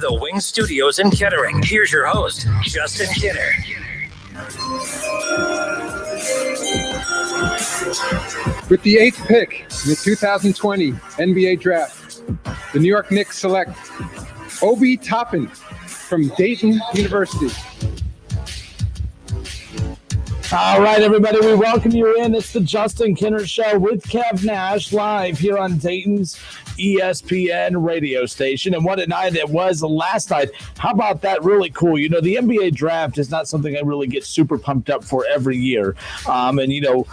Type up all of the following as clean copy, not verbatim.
the Wing Studios in Kettering. Here's your host, Justin Kidder. With the 8th pick in the 2020 NBA Draft, the New York Knicks select Obi Toppin from Dayton University. All right, everybody, we welcome you in. It's the Justin Kinner Show with Kev Nash live here on Dayton's ESPN radio station. And what a night it was last night. How about that? Really cool. You know, the NBA draft is not something I really get super pumped up for every year. And, you know,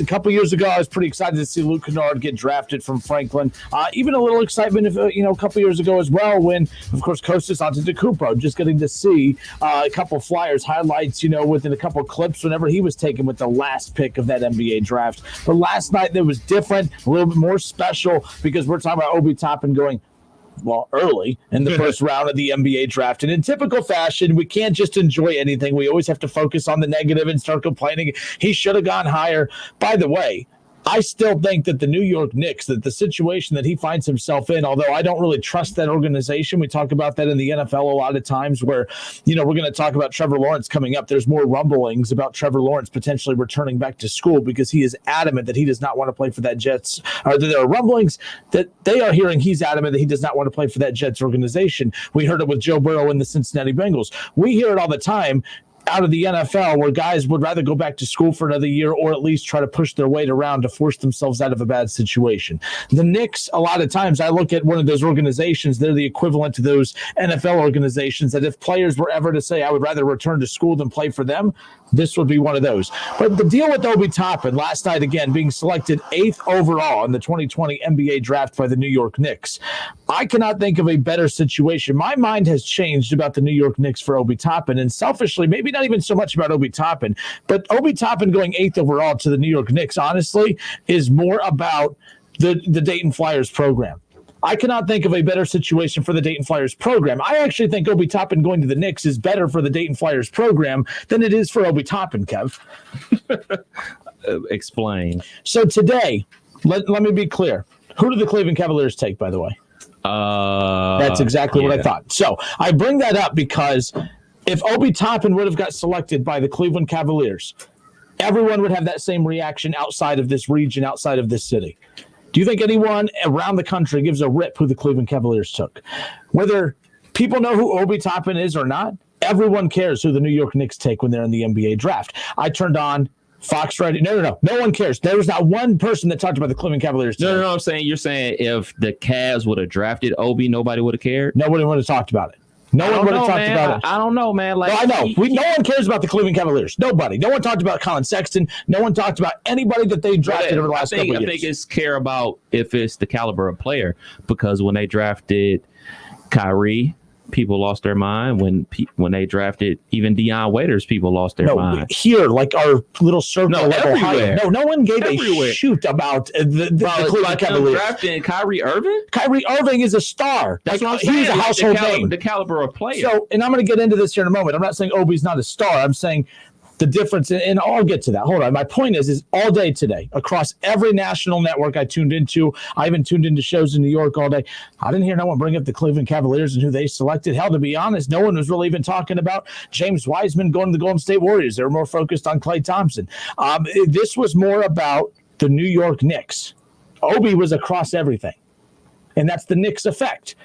a couple years ago, I was pretty excited to see Luke Kennard get drafted from Franklin. Even a little excitement, a couple years ago as well when, of course, Kostas Antetokounmpo, just getting to see a couple flyers, highlights, within a couple clips whenever he was taken with the last pick of that NBA draft. But last night, it was different, a little bit more special because we're talking about Obi Toppin going, early in the first round of the NBA draft. And in typical fashion, we can't just enjoy anything. We always have to focus on the negative and start complaining. He should have gone higher. By the way, I still think that the New York Knicks, that the situation that he finds himself in, although I don't really trust that organization, we talk about that in the NFL a lot of times where, we're going to talk about Trevor Lawrence coming up. There's more rumblings about Trevor Lawrence potentially returning back to school because he is adamant that he does not want to play for that Jets. Or there are rumblings that they are hearing he's adamant that he does not want to play for that Jets organization. We heard it with Joe Burrow and the Cincinnati Bengals. We hear it all the time out of the NFL where guys would rather go back to school for another year or at least try to push their weight around to force themselves out of a bad situation. The Knicks, a lot of times I look at one of those organizations, they're the equivalent to those NFL organizations that if players were ever to say, I would rather return to school than play for them, this would be one of those. But the deal with Obi Toppin last night, again, being selected 8th overall in the 2020 NBA draft by the New York Knicks, I cannot think of a better situation. My mind has changed about the New York Knicks for Obi Toppin, and selfishly, maybe not even so much about Obi Toppin, but Obi Toppin going 8th overall to the New York Knicks, honestly, is more about the Dayton Flyers program. I cannot think of a better situation for the Dayton Flyers program. I actually think Obi Toppin going to the Knicks is better for the Dayton Flyers program than it is for Obi Toppin, Kev. Explain. So today, let me be clear. Who did the Cleveland Cavaliers take, by the way? That's exactly what I thought. So I bring that up because if Obi Toppin would have got selected by the Cleveland Cavaliers, everyone would have that same reaction outside of this region, outside of this city. Do you think anyone around the country gives a rip who the Cleveland Cavaliers took? Whether people know who Obi Toppin is or not, everyone cares who the New York Knicks take when they're in the NBA draft. I turned on Fox Radio. No. No one cares. There was not one person that talked about the Cleveland Cavaliers today. No. You're saying if the Cavs would have drafted Obi, nobody would have cared? Nobody would have talked about it. No one would have talked about it. I don't know, man. No, I know. No one cares about the Cleveland Cavaliers. Nobody. No one talked about Colin Sexton. No one talked about anybody that they drafted over the last couple of years. I think it's care about if it's the caliber of player, because when they drafted Kyrie, people lost their mind. When they drafted even Deion Waiters, people lost their mind. Here, like our little circle level everywhere. No one gave a shoot about the Cleveland Cavaliers. Drafting Kyrie Irving? Kyrie Irving is a star. That's what I'm saying. He's a household name. The caliber of player. So, and I'm going to get into this here in a moment. I'm not saying Obi's not a star. I'm saying the difference, and I'll get to that. Hold on. My point is all day today, across every national network I tuned into, I even tuned into shows in New York all day. I didn't hear no one bring up the Cleveland Cavaliers and who they selected. Hell, to be honest, no one was really even talking about James Wiseman going to the Golden State Warriors. They were more focused on Klay Thompson. This was more about the New York Knicks. Obi was across everything, and that's the Knicks effect.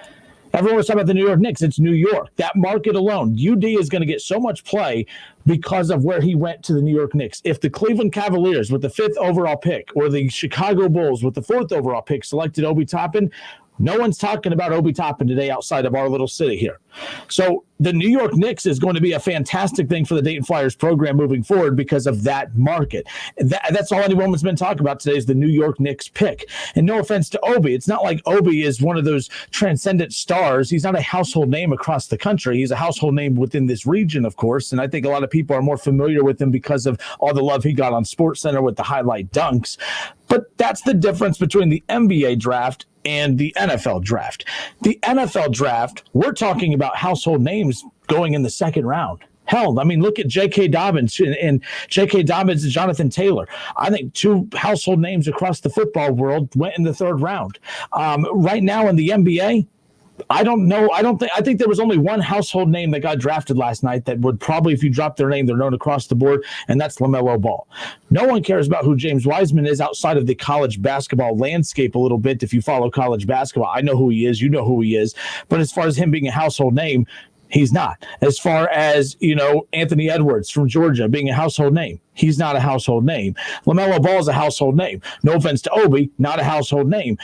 Everyone was talking about the New York Knicks. It's New York. That market alone, UD is going to get so much play because of where he went to the New York Knicks. If the Cleveland Cavaliers with the 5th overall pick or the Chicago Bulls with the 4th overall pick selected Obi Toppin, no one's talking about Obi Toppin today outside of our little city here. So the New York Knicks is going to be a fantastic thing for the Dayton Flyers program moving forward because of that market. That's all anyone's been talking about today is the New York Knicks pick. And no offense to Obi, it's not like Obi is one of those transcendent stars. He's not a household name across the country. He's a household name within this region, of course. And I think a lot of people are more familiar with him because of all the love he got on SportsCenter with the highlight dunks. But that's the difference between the NBA draft and the NFL draft. The NFL draft, we're talking about household names going in the 2nd round. Hell, I mean, look at J.K. Dobbins and J.K. Dobbins and Jonathan Taylor. I think 2 household names across the football world went in the 3rd round. Right now in the NBA, I don't know. I think there was only one household name that got drafted last night that would probably, if you drop their name, they're known across the board, and that's LaMelo Ball. No one cares about who James Wiseman is outside of the college basketball landscape a little bit. If you follow college basketball, I know who he is. You know who he is. But as far as him being a household name, he's not. As far as, Anthony Edwards from Georgia being a household name, he's not a household name. LaMelo Ball is a household name. No offense to Obi, not a household name.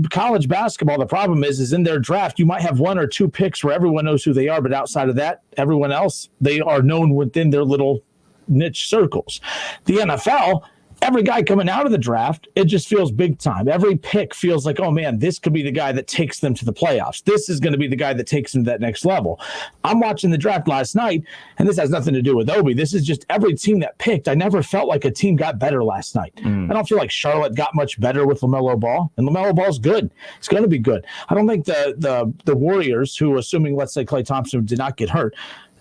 College basketball, the problem is in their draft, you might have one or two picks where everyone knows who they are, but outside of that, everyone else, they are known within their little niche circles. The NFL, every guy coming out of the draft, it just feels big time. Every pick feels like, oh, man, this could be the guy that takes them to the playoffs. This is going to be the guy that takes them to that next level. I'm watching the draft last night, and this has nothing to do with Obi. This is just every team that picked. I never felt like a team got better last night. I don't feel like Charlotte got much better with LaMelo Ball, and LaMelo Ball's good. It's going to be good. I don't think the Warriors, who, assuming, let's say, Klay Thompson did not get hurt,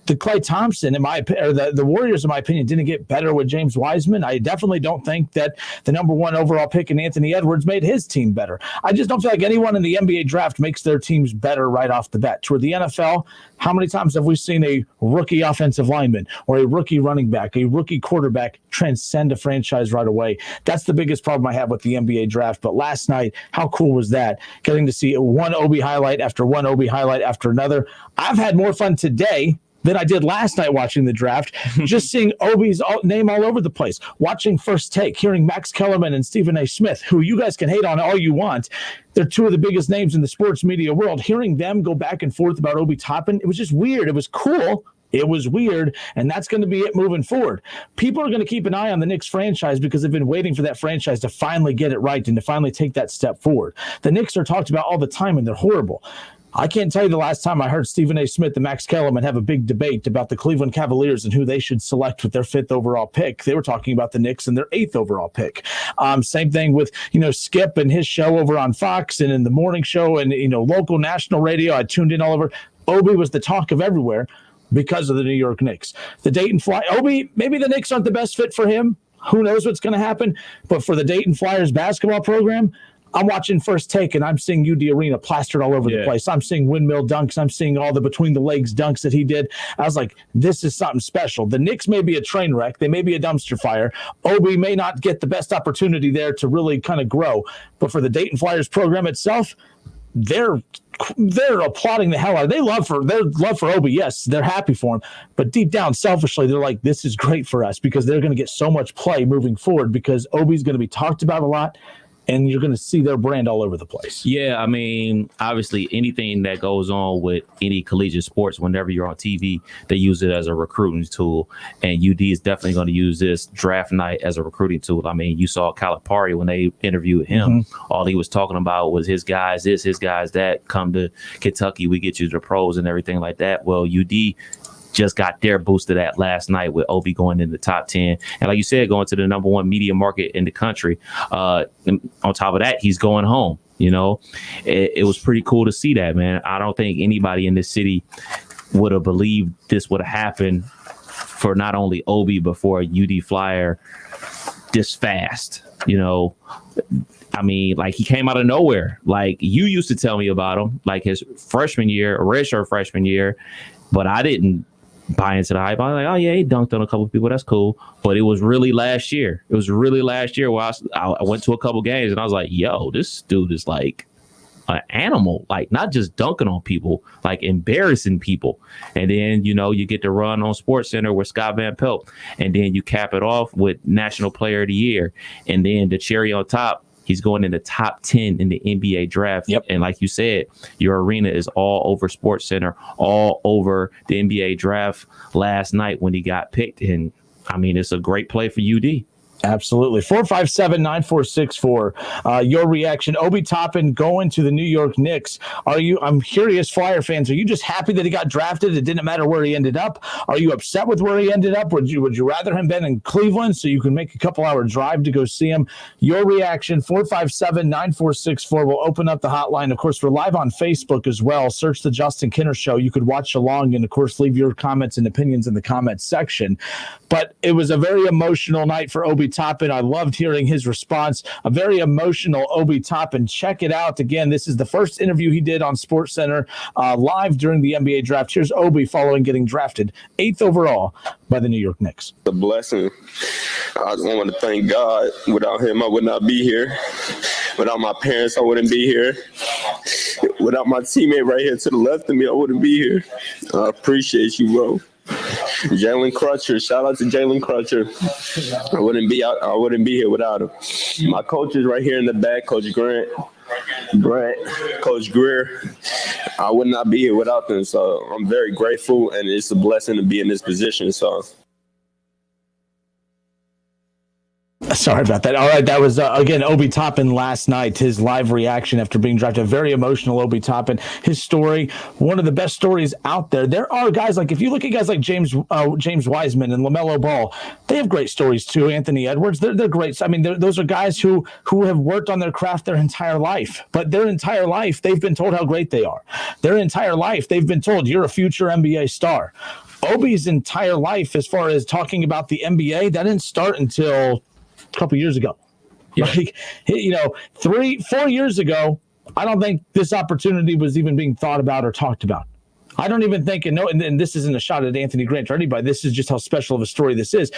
the Klay Thompson, the Warriors, in my opinion, didn't get better with James Wiseman. I definitely don't think that the number one overall pick in Anthony Edwards made his team better. I just don't feel like anyone in the NBA draft makes their teams better right off the bat. Toward the NFL, how many times have we seen a rookie offensive lineman or a rookie running back, a rookie quarterback transcend a franchise right away? That's the biggest problem I have with the NBA draft. But last night, how cool was that? Getting to see one Obi highlight after one Obi highlight after another. I've had more fun today than I did last night watching the draft, just seeing Obi's name all over the place, watching First Take, hearing Max Kellerman and Stephen A. Smith, who you guys can hate on all you want. They're two of the biggest names in the sports media world. Hearing them go back and forth about Obi Toppin, it was just weird. It was cool. It was weird, and that's going to be it moving forward. People are going to keep an eye on the Knicks franchise because they've been waiting for that franchise to finally get it right and to finally take that step forward. The Knicks are talked about all the time, and they're horrible. I can't tell you the last time I heard Stephen A. Smith and Max Kellerman have a big debate about the Cleveland Cavaliers and who they should select with their 5th overall pick. They were talking about the Knicks and their 8th overall pick. Same thing with, Skip and his show over on Fox and in the morning show and, local national radio. I tuned in all over. Obi was the talk of everywhere because of the New York Knicks. The Dayton Obi, maybe the Knicks aren't the best fit for him. Who knows what's going to happen? But for the Dayton Flyers basketball program, I'm watching First Take, and I'm seeing UD Arena plastered all over the place. I'm seeing windmill dunks. I'm seeing all the between-the-legs dunks that he did. I was like, this is something special. The Knicks may be a train wreck. They may be a dumpster fire. Obi may not get the best opportunity there to really kind of grow. But for the Dayton Flyers program itself, they're applauding the hell out of it. Their love for Obi, yes, they're happy for him. But deep down, selfishly, they're like, this is great for us because they're going to get so much play moving forward because Obi's going to be talked about a lot. And you're going to see their brand all over the place. Yeah, I mean, obviously, anything that goes on with any collegiate sports, whenever you're on TV, they use it as a recruiting tool. And UD is definitely going to use this draft night as a recruiting tool. I mean, you saw Calipari when they interviewed him. All he was talking about was his guys this, his guys that. Come to Kentucky, we get you to the pros and everything like that. Well, UD just got their boost of that last night with Obi going in the top 10. And like you said, going to the number one media market in the country. And on top of that, he's going home. It was pretty cool to see that, man. I don't think anybody in this city would have believed this would have happened for not only Obi, but for a UD Flyer this fast. I mean, like, he came out of nowhere. Like, you used to tell me about him, like his freshman year, redshirt freshman year, but I didn't buy into the hype. I was like, oh yeah, he dunked on a couple of people. That's cool. But it was really last year. Where I went to a couple games and I was like, yo, this dude is like an animal, like not just dunking on people, like embarrassing people. And then, you get to run on Sports Center with Scott Van Pelt. And then you cap it off with National Player of the Year. And then the cherry on top, he's going in the top 10 in the NBA draft. Yep. And like you said, your arena is all over Sports Center, all over the NBA draft last night when he got picked. And I mean, it's a great play for UD. Absolutely. 457-9464. Your reaction. Obi Toppin going to the New York Knicks. I'm curious, Flyer fans, are you just happy that he got drafted? It didn't matter where he ended up. Are you upset with where he ended up? Would you rather him been in Cleveland so you can make a couple-hour drive to go see him? Your reaction, 457-9464. We'll open up the hotline. Of course, we're live on Facebook as well. Search the Justin Kinner Show. You could watch along and, of course, leave your comments and opinions in the comments section. But it was a very emotional night for Obi Toppin. I loved hearing his response. A very emotional Obi Toppin. Check it out. Again, this is the first interview he did on SportsCenter live during the NBA draft. Here's Obi following getting drafted 8th overall by the New York Knicks. A blessing. I just want to thank God. Without him, I would not be here. Without my parents, I wouldn't be here. Without my teammate right here to the left of me, I wouldn't be here. I appreciate you, bro. Jalen Crutcher, shout out to Jalen Crutcher. I wouldn't be here without him. My coaches right here in the back, Coach Grant, Coach Greer. I would not be here without them. So I'm very grateful, and it's a blessing to be in this position. So. Sorry about that. All right, that was, again, Obi Toppin last night, his live reaction after being drafted. Very emotional Obi Toppin. His story, one of the best stories out there. There are guys like, if you look at guys like James Wiseman and LaMelo Ball, they have great stories too. Anthony Edwards, they're great. I mean, those are guys who have worked on their craft their entire life. But their entire life, they've been told how great they are. Their entire life, they've been told, you're a future NBA star. Obi's entire life, as far as talking about the NBA, that didn't start until a couple years ago. Yeah. Like, 4 years ago, I don't think this opportunity was even being thought about or talked about. I don't even think, and this isn't a shot at Anthony Grant or anybody, this is just how special of a story this is.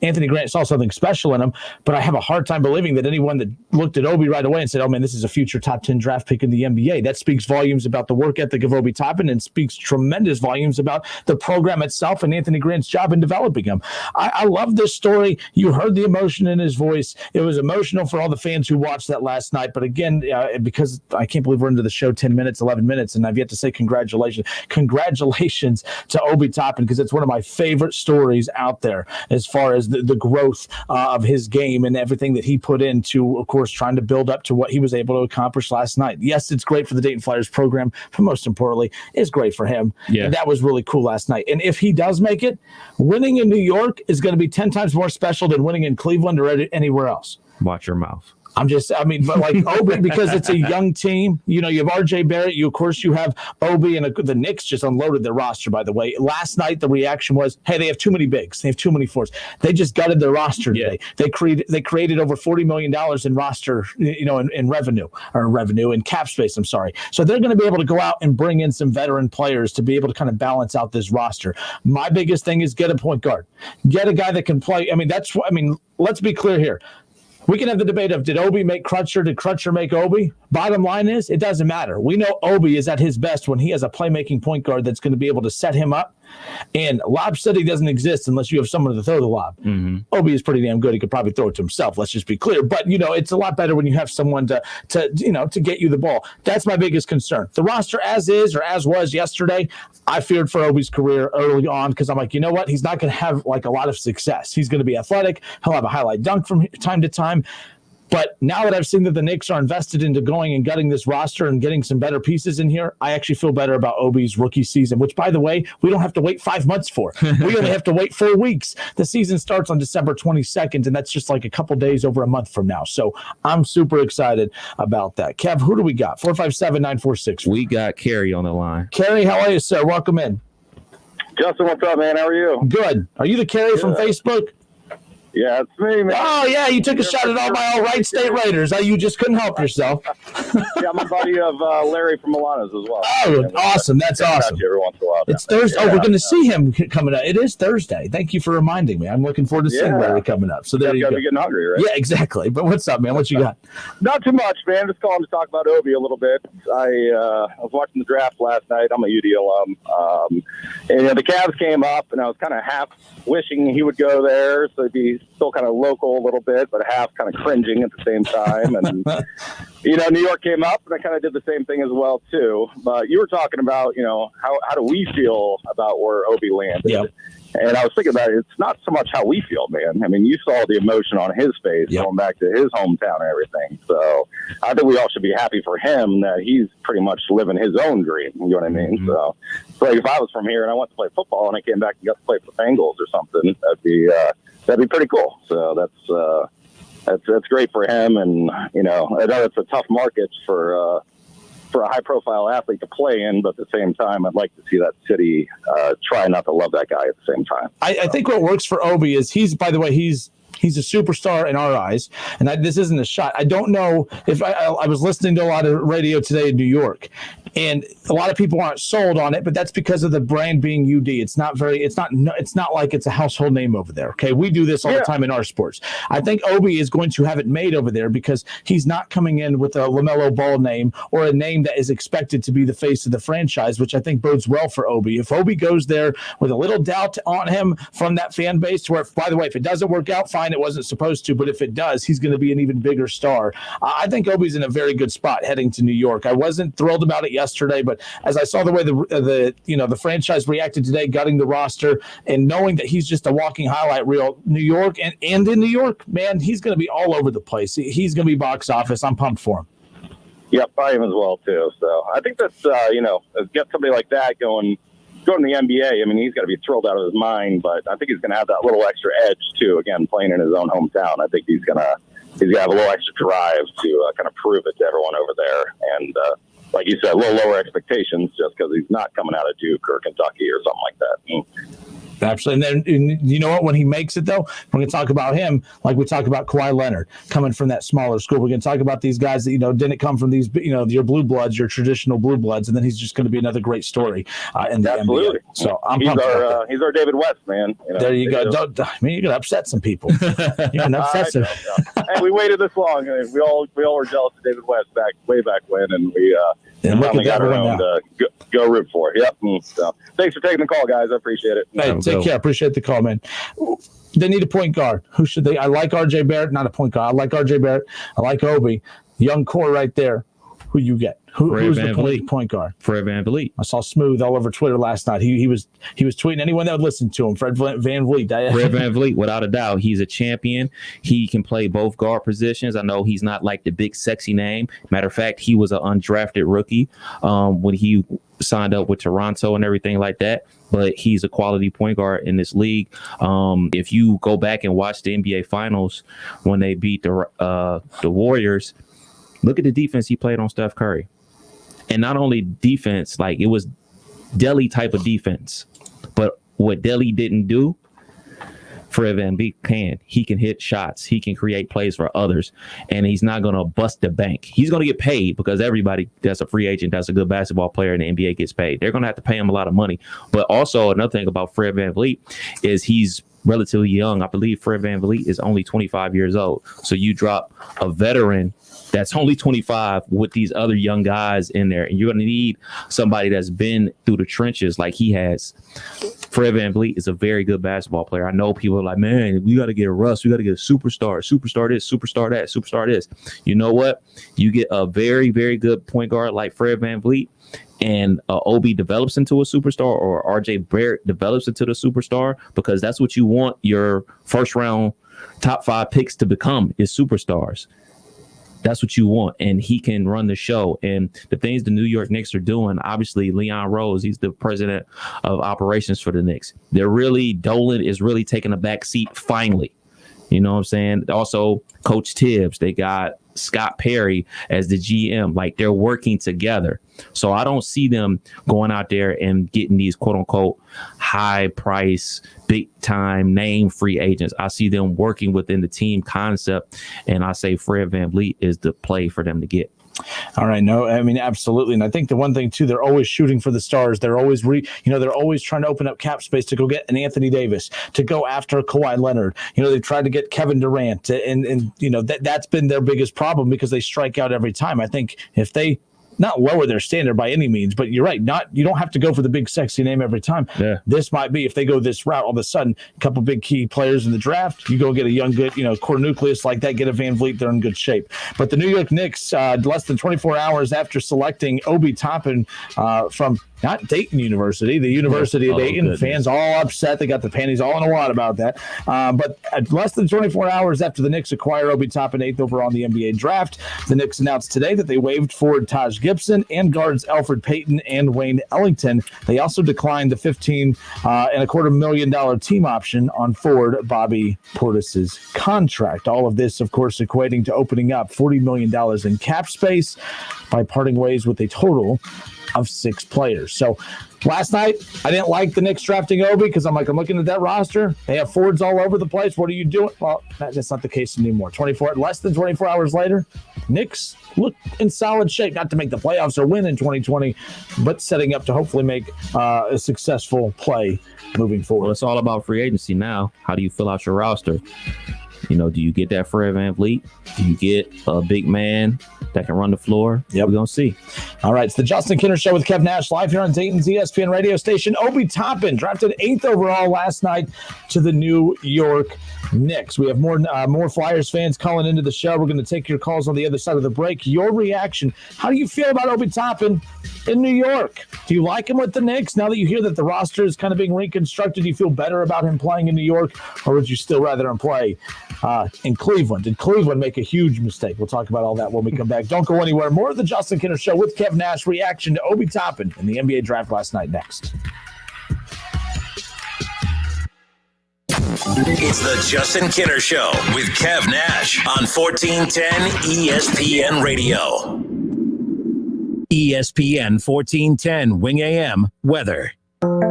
Anthony Grant saw something special in him, but I have a hard time believing that anyone that looked at Obi right away and said, oh man, this is a future top 10 draft pick in the NBA. That speaks volumes about the work ethic of Obi Toppin and speaks tremendous volumes about the program itself and Anthony Grant's job in developing him. I love this story. You heard the emotion in his voice. It was emotional for all the fans who watched that last night. But again, because I can't believe we're into the show 10 minutes, 11 minutes, and I've yet to say congratulations. Congratulations to Obi Toppin, because it's one of my favorite stories out there as far as the growth of his game and everything that he put into, of course, trying to build up to what he was able to accomplish last night. Yes, it's great for the Dayton Flyers program, but most importantly, it's great for him. Yeah. And that was really cool last night. And if he does make it, winning in New York is going to be 10 times more special than winning in Cleveland or anywhere else. Watch your mouth. But like Obi, because it's a young team, you have RJ Barrett, you have Obi, and the Knicks just unloaded their roster, by the way. Last night, the reaction was, hey, they have too many bigs. They have too many fours. They just gutted their roster today. They created over $40 million in roster, in revenue and cap space, I'm sorry. So they're going to be able to go out and bring in some veteran players to be able to kind of balance out this roster. My biggest thing is get a point guard. Get a guy that can play. Let's be clear here. We can have the debate of, did Obi make Crutcher? Did Crutcher make Obi? Bottom line is, it doesn't matter. We know Obi is at his best when he has a playmaking point guard that's going to be able to set him up. And lob city doesn't exist unless you have someone to throw the lob. Mm-hmm. Obi is pretty damn good. He could probably throw it to himself. Let's just be clear. But, it's a lot better when you have someone to get you the ball. That's my biggest concern. The roster as is or as was yesterday, I feared for Obi's career early on because I'm like, you know what? He's not going to have like a lot of success. He's going to be athletic. He'll have a highlight dunk from time to time. But now that I've seen that the Knicks are invested into going and gutting this roster and getting some better pieces in here, I actually feel better about Obi's rookie season, which, by the way, we don't have to wait 5 months for. We only have to wait 4 weeks. The season starts on December 22nd, and that's just like a couple days over a month from now. So I'm super excited about that. Kev, who do we got? 457-946. We got Kerry on the line. Kerry, how are you, sir? Welcome in. Justin, what's up, man? How are you? Good. Are you the Kerry from Facebook? Yeah, it's me, man. Oh, yeah, you took a shot at all my All-Right State Raiders. You just couldn't help yourself. Yeah, I'm a buddy of Larry from Milano's as well. Oh, awesome. That's awesome. Every once in a while. It's Thursday. Oh, we're going to see him coming up. It is Thursday. Thank you for reminding me. I'm looking forward to seeing Larry coming up. So there you go. Be getting hungry, right? Yeah, exactly. But what's up, man? What you got? Not too much, man. Just calling to talk about Obi a little bit. I was watching the draft last night. I'm a UD alum. And the Cavs came up, and I was kind of half wishing he would go there, so he'd be still kind of local a little bit, but half kind of cringing at the same time. And, New York came up, and I kind of did the same thing as well, too. But you were talking about, how do we feel about where Obi landed? Yep. And I was thinking about it. It's not so much how we feel, man. I mean, you saw the emotion on his face going back to his hometown and everything. So I think we all should be happy for him that he's pretty much living his own dream. You know what I mean? Mm-hmm. So like if I was from here and I went to play football and I came back and got to play for the Bengals or something, that'd be pretty cool. So that's great for him. And, I know it's a tough market for a high-profile athlete to play in, but at the same time, I'd like to see that city try not to love that guy at the same time. I think what works for Obi is he's He's a superstar in our eyes, and this isn't a shot. I don't know if I was listening to a lot of radio today in New York, and a lot of people aren't sold on it, but that's because of the brand being UD. It's not like it's a household name over there. Okay, we do this all the time in our sports. I think Obi is going to have it made over there because he's not coming in with a LaMelo Ball name or a name that is expected to be the face of the franchise, which I think bodes well for Obi. If Obi goes there with a little doubt on him from that fan base, to where, by the way, if it doesn't work out, fine, it wasn't supposed to, but if it does, he's going to be an even bigger star. I think Obi's in a very good spot heading to New York. I wasn't thrilled about it yesterday, but as I saw the way the franchise reacted today, gutting the roster and knowing that he's just a walking highlight reel, New York and in New York, man, he's going to be all over the place. He's going to be box office. I'm pumped for him. Yep, I am as well too. So I think that's get somebody like that going to the NBA. I mean, he's got to be thrilled out of his mind, but I think he's going to have that little extra edge too. Again, playing in his own hometown, I think he's gonna have a little extra drive to kind of prove it to everyone over there. And like you said, a little lower expectations just because he's not coming out of Duke or Kentucky or something like that. Absolutely. And then, you know what, when he makes it, though, we're going to talk about him like we talk about Kawhi Leonard coming from that smaller school. We're going to talk about these guys that, didn't come from these, your blue bloods, your traditional blue bloods, and then he's just going to be another great story in the NBA. So I'm pumped about that. He's our David West, man. There you go. You're going to upset some people. You're going to upset some. Hey, we waited this long. I mean, we all were jealous of David West way back when, and we finally got our own to go root for. Yep. So thanks for taking the call, guys. I appreciate it. Hey, take care. Appreciate the call, man. They need a point guard. Who should they? I like RJ Barrett, not a point guard. I like RJ Barrett. I like Obi. Young core right there. Who you get? Who's the point guard? Fred VanVleet. I saw Smooth all over Twitter last night. He was tweeting anyone that would listen to him. Fred VanVleet. Fred VanVleet, without a doubt, he's a champion. He can play both guard positions. I know he's not like the big sexy name. Matter of fact, he was an undrafted rookie when he signed up with Toronto and everything like that. But he's a quality point guard in this league. If you go back and watch the NBA Finals when they beat the Warriors, look at the defense he played on Steph Curry. And not only defense, like it was Delhi type of defense. But what Delhi didn't do, Fred VanVleet can. He can hit shots. He can create plays for others. And he's not going to bust the bank. He's going to get paid because everybody that's a free agent, that's a good basketball player in the NBA gets paid. They're going to have to pay him a lot of money. But also another thing about Fred VanVleet is he's relatively young. I believe Fred VanVleet is only 25 years old. So you drop a veteran that's only 25 with these other young guys in there, and you're going to need somebody that's been through the trenches like he has. Fred VanVleet is a very good basketball player. I know people are like, man, we got to get a Russ. We got to get a superstar this, superstar that, superstar this. You know what? You get a very, very good point guard like Fred VanVleet, and Obi develops into a superstar, or RJ Barrett develops into the superstar, because that's what you want your first round top 5 picks to become, is superstars. That's what you want, and he can run the show. And the things the New York Knicks are doing, obviously, Leon Rose, he's the president of operations for the Knicks. Dolan is really taking a back seat finally. You know what I'm saying? Also, Coach Tibbs, they got Scott Perry as the GM. Like, they're working together. So I don't see them going out there and getting these quote unquote high price, big time name free agents. I see them working within the team concept. And I say Fred VanVleet is the play for them to get. All right. No, I mean, absolutely. And I think the one thing, too, they're always shooting for the stars. They're always, they're always trying to open up cap space to go get an Anthony Davis, to go after Kawhi Leonard. They've tried to get Kevin Durant. And that's been their biggest problem, because they strike out every time. I think if they not lower their standard by any means, but you're right. You don't have to go for the big sexy name every time. Yeah. This might be, if they go this route, all of a sudden, a couple big key players in the draft, you go get a young, good, core nucleus like that, get a VanVleet, they're in good shape. But the New York Knicks, less than 24 hours after selecting Obi Toppin from not Dayton University, the University of Dayton. Goodness. Fans all upset. They got the panties all in a wad about that. But at less than 24 hours after the Knicks acquire Obi Toppin, 8th overall in the NBA draft, the Knicks announced today that they waived forward Taj Gibson and guards Alfred Payton and Wayne Ellington. They also declined the $15.25 million team option on forward Bobby Portis's contract. All of this, of course, equating to opening up $40 million in cap space by parting ways with a total of 6 players. So last night, I didn't like the Knicks drafting Obi because I'm looking at that roster. They have forwards all over the place. What are you doing? Well, that's not the case anymore. Less than 24 hours later, Knicks look in solid shape, not to make the playoffs or win in 2020, but setting up to hopefully make a successful play moving forward. Well, it's all about free agency now. How do you fill out your roster? Do you get that Fred VanVleet? Do you get a big man that can run the floor? Yep. We're going to see. All right, it's the Justin Kinner Show with Kev Nash live here on Dayton's ESPN radio station. Obi Toppin drafted 8th overall last night to the New York Knicks. We have more Flyers fans calling into the show. We're going to take your calls on the other side of the break. Your reaction. How do you feel about Obi Toppin in New York? Do you like him with the Knicks? Now that you hear that the roster is kind of being reconstructed, do you feel better about him playing in New York, or would you still rather him play in Cleveland? Did Cleveland make a huge mistake? We'll talk about all that when we come back. Don't go anywhere. More of the Justin Kinner Show with Kev Nash. Reaction to Obi Toppin in the NBA draft last night next. It's the Justin Kinner Show with Kev Nash on 1410 ESPN Radio. ESPN 1410 Wing AM weather.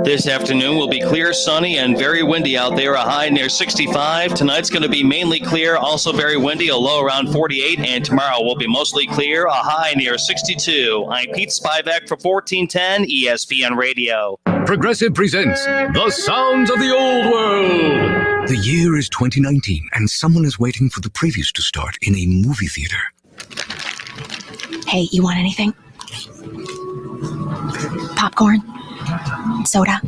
This afternoon will be clear, sunny, and very windy out there, a high near 65. Tonight's going to be mainly clear, also very windy, a low around 48. And tomorrow will be mostly clear, a high near 62. I'm Pete Spivak for 1410 ESPN Radio. Progressive presents The Sounds of the Old World. The year is 2019, and someone is waiting for the previews to start in a movie theater. Hey, you want anything? Popcorn? Soda?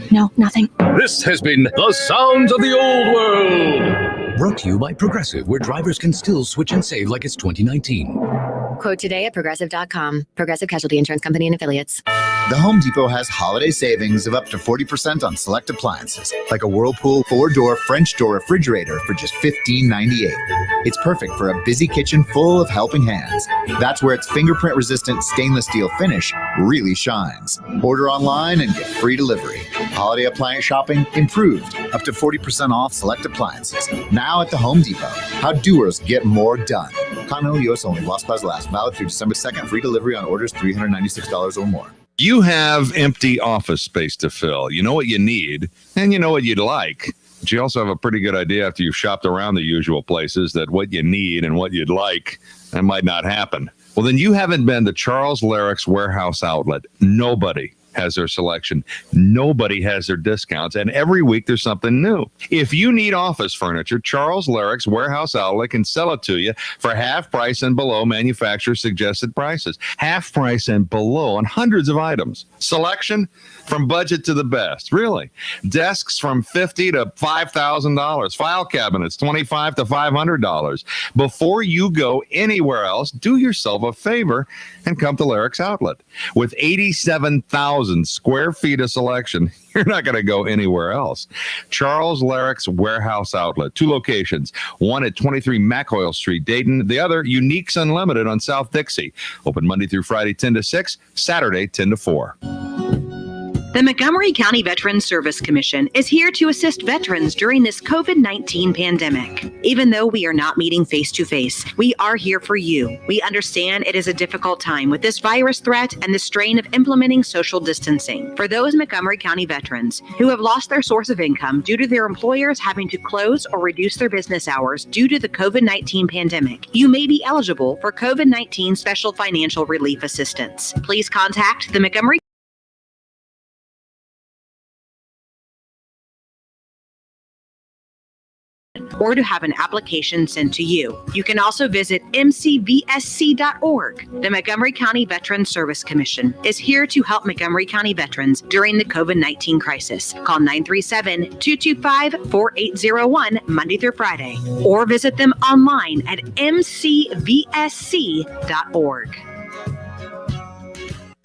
No, nothing. This has been The Sounds of the Old World. Brought to you by Progressive, where drivers can still switch and save like it's 2019. Quote today at Progressive.com. Progressive Casualty Insurance Company and Affiliates. The Home Depot has holiday savings of up to 40% on select appliances, like a Whirlpool 4-door French door refrigerator for just $15.98. It's perfect for a busy kitchen full of helping hands. That's where its fingerprint-resistant stainless steel finish really shines. Order online and get free delivery. Holiday appliance shopping improved, up to 40% off select appliances. Now at the Home Depot. How doers get more done. Continental U.S. only. While supplies last. Valid through December 2nd. Free delivery on orders $396 or more. You have empty office space to fill. You know what you need, and you know what you'd like. But you also have a pretty good idea after you've shopped around the usual places that what you need and what you'd like, that might not happen. Well, then you haven't been to Charles Larrick's Warehouse Outlet. Nobody has their selection. Nobody has their discounts. And every week there's something new. If you need office furniture, Charles Larrick's Warehouse Outlet can sell it to you for half price and below manufacturer suggested prices. Half price and below on hundreds of items. Selection from budget to the best. Really. Desks from $50 to $5,000. File cabinets, $25 to $500. Before you go anywhere else, do yourself a favor and come to Larrick's Outlet. With 87,000 square feet of selection, you're not going to go anywhere else. Charles Larrick's Warehouse Outlet. 2 locations. One at 23 McHoyle Street, Dayton. The other, Uniques Unlimited on South Dixie. Open Monday through Friday, 10 to 6. Saturday, 10 to 4. The Montgomery County Veterans Service Commission is here to assist veterans during this COVID-19 pandemic. Even though we are not meeting face-to-face, we are here for you. We understand it is a difficult time with this virus threat and the strain of implementing social distancing. For those Montgomery County veterans who have lost their source of income due to their employers having to close or reduce their business hours due to the COVID-19 pandemic, you may be eligible for COVID-19 special financial relief assistance. Please contact the Montgomery or to have an application sent to you. You can also visit mcvsc.org. The Montgomery County Veterans Service Commission is here to help Montgomery County veterans during the COVID-19 crisis. Call 937-225-4801 Monday through Friday, or visit them online at mcvsc.org.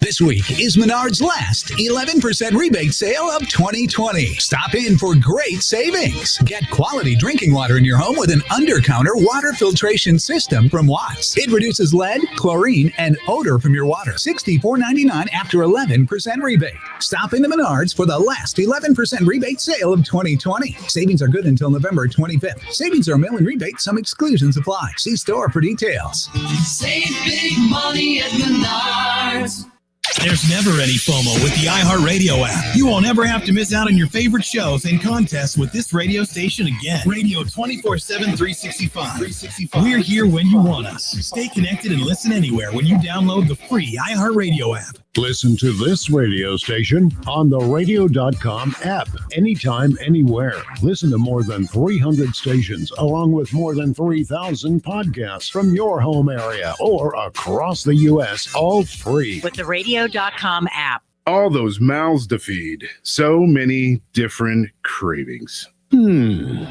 This week is Menard's last 11% rebate sale of 2020. Stop in for great savings. Get quality drinking water in your home with an under-counter water filtration system from Watts. It reduces lead, chlorine, and odor from your water. $64.99 after 11% rebate. Stop into Menard's for the last 11% rebate sale of 2020. Savings are good until November 25th. Savings are mail-in rebate. Some exclusions apply. See store for details. Save big money at Menards. There's never any FOMO with the iHeartRadio app. You won't ever have to miss out on your favorite shows and contests with this radio station again. Radio 24/7, 365. We're here when you want us. Stay connected and listen anywhere when you download the free iHeartRadio app. Listen to this radio station on the radio.com app anytime, anywhere. Listen to more than 300 stations along with more than 3,000 podcasts from your home area or across the U.S., all free. With the radio.com app. All those mouths to feed. So many different cravings. In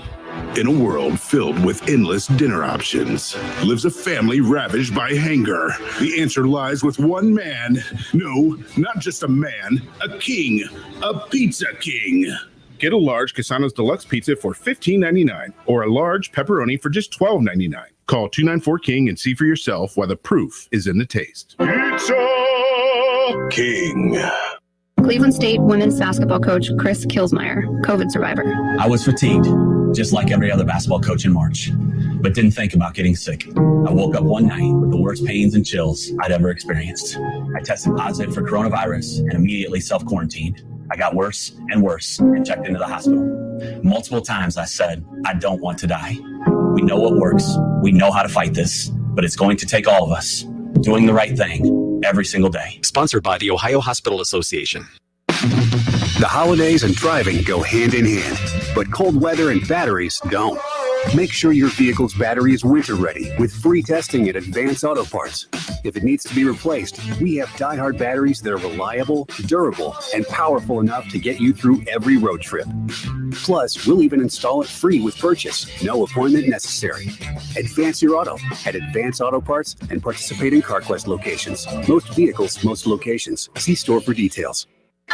a world filled with endless dinner options, lives a family ravaged by hunger. The answer lies with one man. No, not just a man, a king, a pizza king. Get a large Casano's Deluxe Pizza for $15.99 or a large pepperoni for just $12.99. Call 294-KING and see for yourself why the proof is in the taste. Pizza King. Cleveland State women's basketball coach Chris Kilsmeyer, COVID survivor. I was fatigued, just like every other basketball coach in March, but didn't think about getting sick. I woke up one night with the worst pains and chills I'd ever experienced. I tested positive for coronavirus and immediately self-quarantined. I got worse and worse and checked into the hospital. Multiple times I said, I don't want to die. We know what works. We know how to fight this, but it's going to take all of us doing the right thing every single day. Sponsored by the Ohio Hospital Association. The holidays and driving go hand in hand, but cold weather and batteries don't. Make sure your vehicle's battery is winter ready with free testing at Advance Auto Parts. If it needs to be replaced, we have die-hard batteries that are reliable, durable, and powerful enough to get you through every road trip. Plus, we'll even install it free with purchase. No appointment necessary. Advance your auto at Advance Auto Parts and participating CarQuest locations. Most vehicles, most locations. See store for details.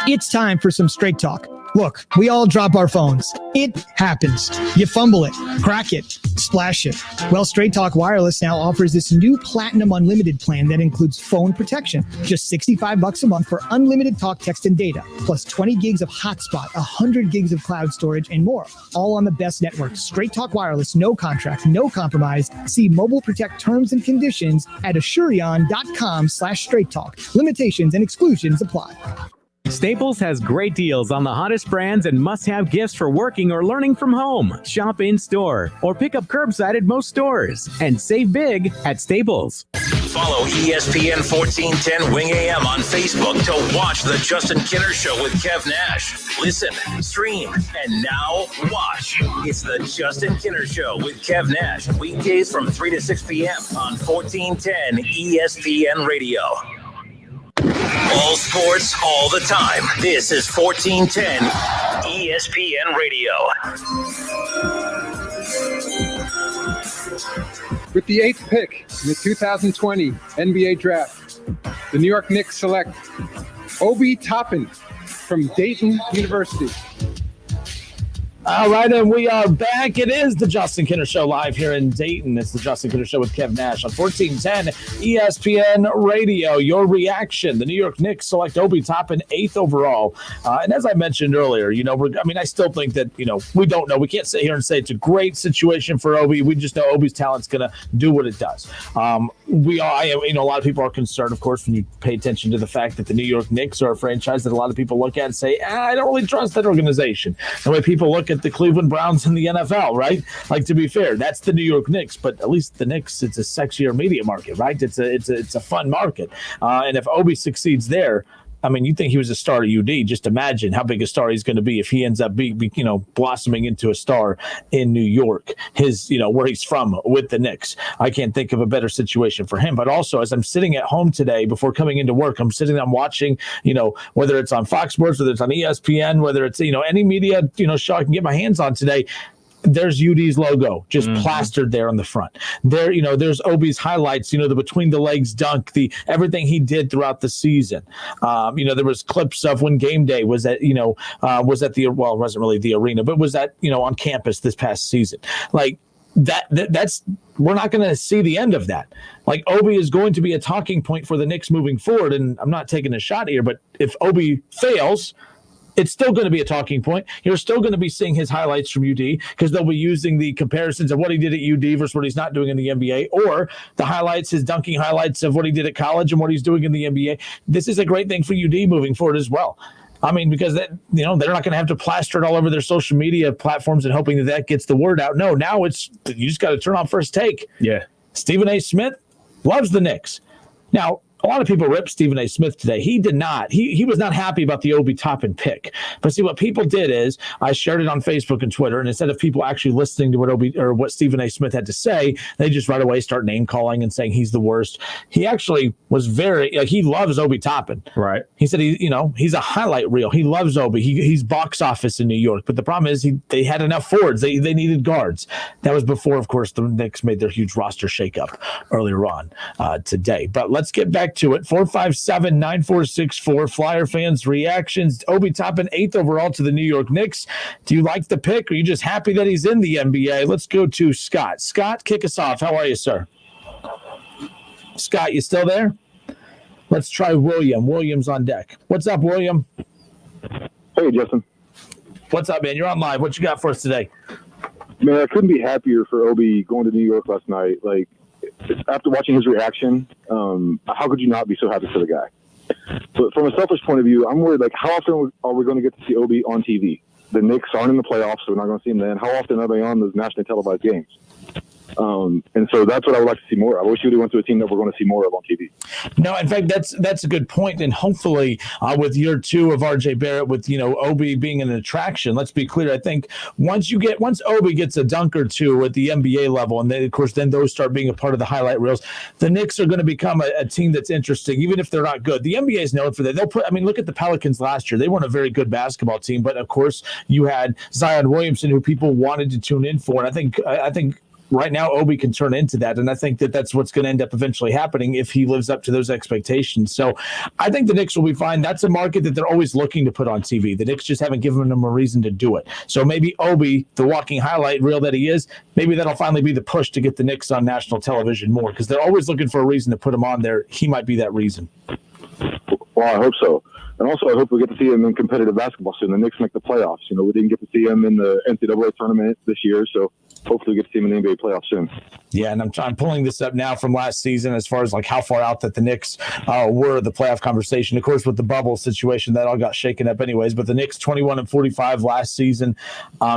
It's time for some straight talk. Look, we all drop our phones. It happens. You fumble it, crack it, splash it. Well, Straight Talk Wireless now offers this new Platinum Unlimited plan that includes phone protection. Just $65 a month for unlimited talk, text, and data, plus 20 gigs of hotspot, 100 gigs of cloud storage, and more. All on the best network. Straight Talk Wireless, no contract, no compromise. See Mobile Protect terms and conditions at Asurion.com/Straight Talk. Limitations and exclusions apply. Staples has great deals on the hottest brands and must-have gifts for working or learning from home. Shop in-store or pick up curbside at most stores and save big at Staples. Follow ESPN 1410 Wing AM on Facebook to watch the Justin Kinner Show with Kev Nash. Listen, stream, and now watch. It's the Justin Kinner Show with Kev Nash. Weekdays from 3 to 6 p.m. on 1410 ESPN Radio. All sports, all the time. This is 1410 ESPN Radio. With the 8th pick in the 2020 NBA Draft, the New York Knicks select Obi Toppin from Dayton University. All right, and we are back. It is the Justin Kinner Show live here in Dayton. It's the Justin Kinner Show with Kev Nash on 1410 ESPN Radio. Your reaction: the New York Knicks select Obi Toppin 8th overall. And as I mentioned earlier, I still think that, we don't know. We can't sit here and say it's a great situation for Obi. We just know Obi's talent's going to do what it does. A lot of people are concerned, of course, when you pay attention to the fact that the New York Knicks are a franchise that a lot of people look at and say, I don't really trust that organization. The way people look at the Cleveland Browns in the NFL, right? Like, to be fair, that's the New York Knicks, but at least the Knicks, it's a sexier media market, right? It's a fun market. And if Obi succeeds there, you think he was a star at UD. Just imagine how big a star he's going to be if he ends up blossoming into a star in New York, where he's from with the Knicks. I can't think of a better situation for him. But also, as I'm sitting at home today before coming into work, I'm watching, whether it's on Fox Sports, whether it's on ESPN, whether it's, any media, show I can get my hands on today. there's UD's logo just plastered there on the front. There, there's Obi's highlights, the between the legs dunk, everything he did throughout the season. There was clips of when game day was at, was at it wasn't really the arena, but was at, on campus this past season. Like that's, we're not going to see the end of that. Like Obi is going to be a talking point for the Knicks moving forward. And I'm not taking a shot here, but if Obi fails, it's still going to be a talking point. You're still going to be seeing his highlights from UD because they'll be using the comparisons of what he did at UD versus what he's not doing in the NBA, or the highlights, his dunking highlights of what he did at college and what he's doing in the NBA. This is a great thing for UD moving forward as well. I mean, because they're not going to have to plaster it all over their social media platforms and hoping that gets the word out. No, now you just got to turn on First Take. Yeah. Stephen A. Smith loves the Knicks. Now, a lot of people ripped Stephen A. Smith today. He did not. He was not happy about the Obi Toppin pick. But see, what people did is I shared it on Facebook and Twitter, and instead of people actually listening to what Stephen A. Smith had to say, they just right away start name calling and saying he's the worst. He actually was he loves Obi Toppin. Right. He said he's a highlight reel. He loves Obi. He's box office in New York. But the problem is they had enough forwards. They needed guards. That was before, of course, the Knicks made their huge roster shakeup earlier on today. But let's get back to it. 457-9464. Flyer fans' reactions. Obi Toppin, 8th overall to the New York Knicks. Do you like the pick, or are you just happy that he's in the NBA? Let's go to Scott. Scott, kick us off. How are you, sir? Scott, you still there? Let's try William. William's on deck. What's up, William? Hey, Justin. What's up, man? You're on live. What you got for us today? Man, I couldn't be happier for Obi going to New York last night. Like, after watching his reaction, how could you not be so happy for the guy? But from a selfish point of view, I'm worried, like, how often are we going to get to see Obi on TV? The Knicks aren't in the playoffs, so we're not going to see him then. How often are they on those nationally televised games? And so that's what I would like to see more. I wish he would have went to a team that we're going to see more of on TV. No, in fact, that's a good point. And hopefully with year 2 of RJ Barrett, with, Obi being an attraction, let's be clear. I think once Obi gets a dunk or two at the NBA level, and then, of course, then those start being a part of the highlight reels, the Knicks are going to become a team that's interesting, even if they're not good. The NBA is known for that. Look at the Pelicans last year. They weren't a very good basketball team, but of course you had Zion Williamson, who people wanted to tune in for. And I think right now Obi can turn into that, and I think that's what's going to end up eventually happening if he lives up to those expectations. So I think the Knicks will be fine. That's a market that they're always looking to put on TV. The Knicks just haven't given them a reason to do it. So maybe Obi, the walking highlight reel that he is, maybe that'll finally be the push to get the Knicks on national television more, because they're always looking for a reason to put him on there. He might be that reason. Well, I hope so. And also, I hope we get to see him in competitive basketball soon. The Knicks make the playoffs. We didn't get to see him in the NCAA tournament this year, so hopefully we get to see him in the NBA playoffs soon. Yeah, and I'm pulling this up now from last season as far as like how far out that the Knicks were the playoff conversation. Of course, with the bubble situation, that all got shaken up anyways. But the Knicks 21-45 last season,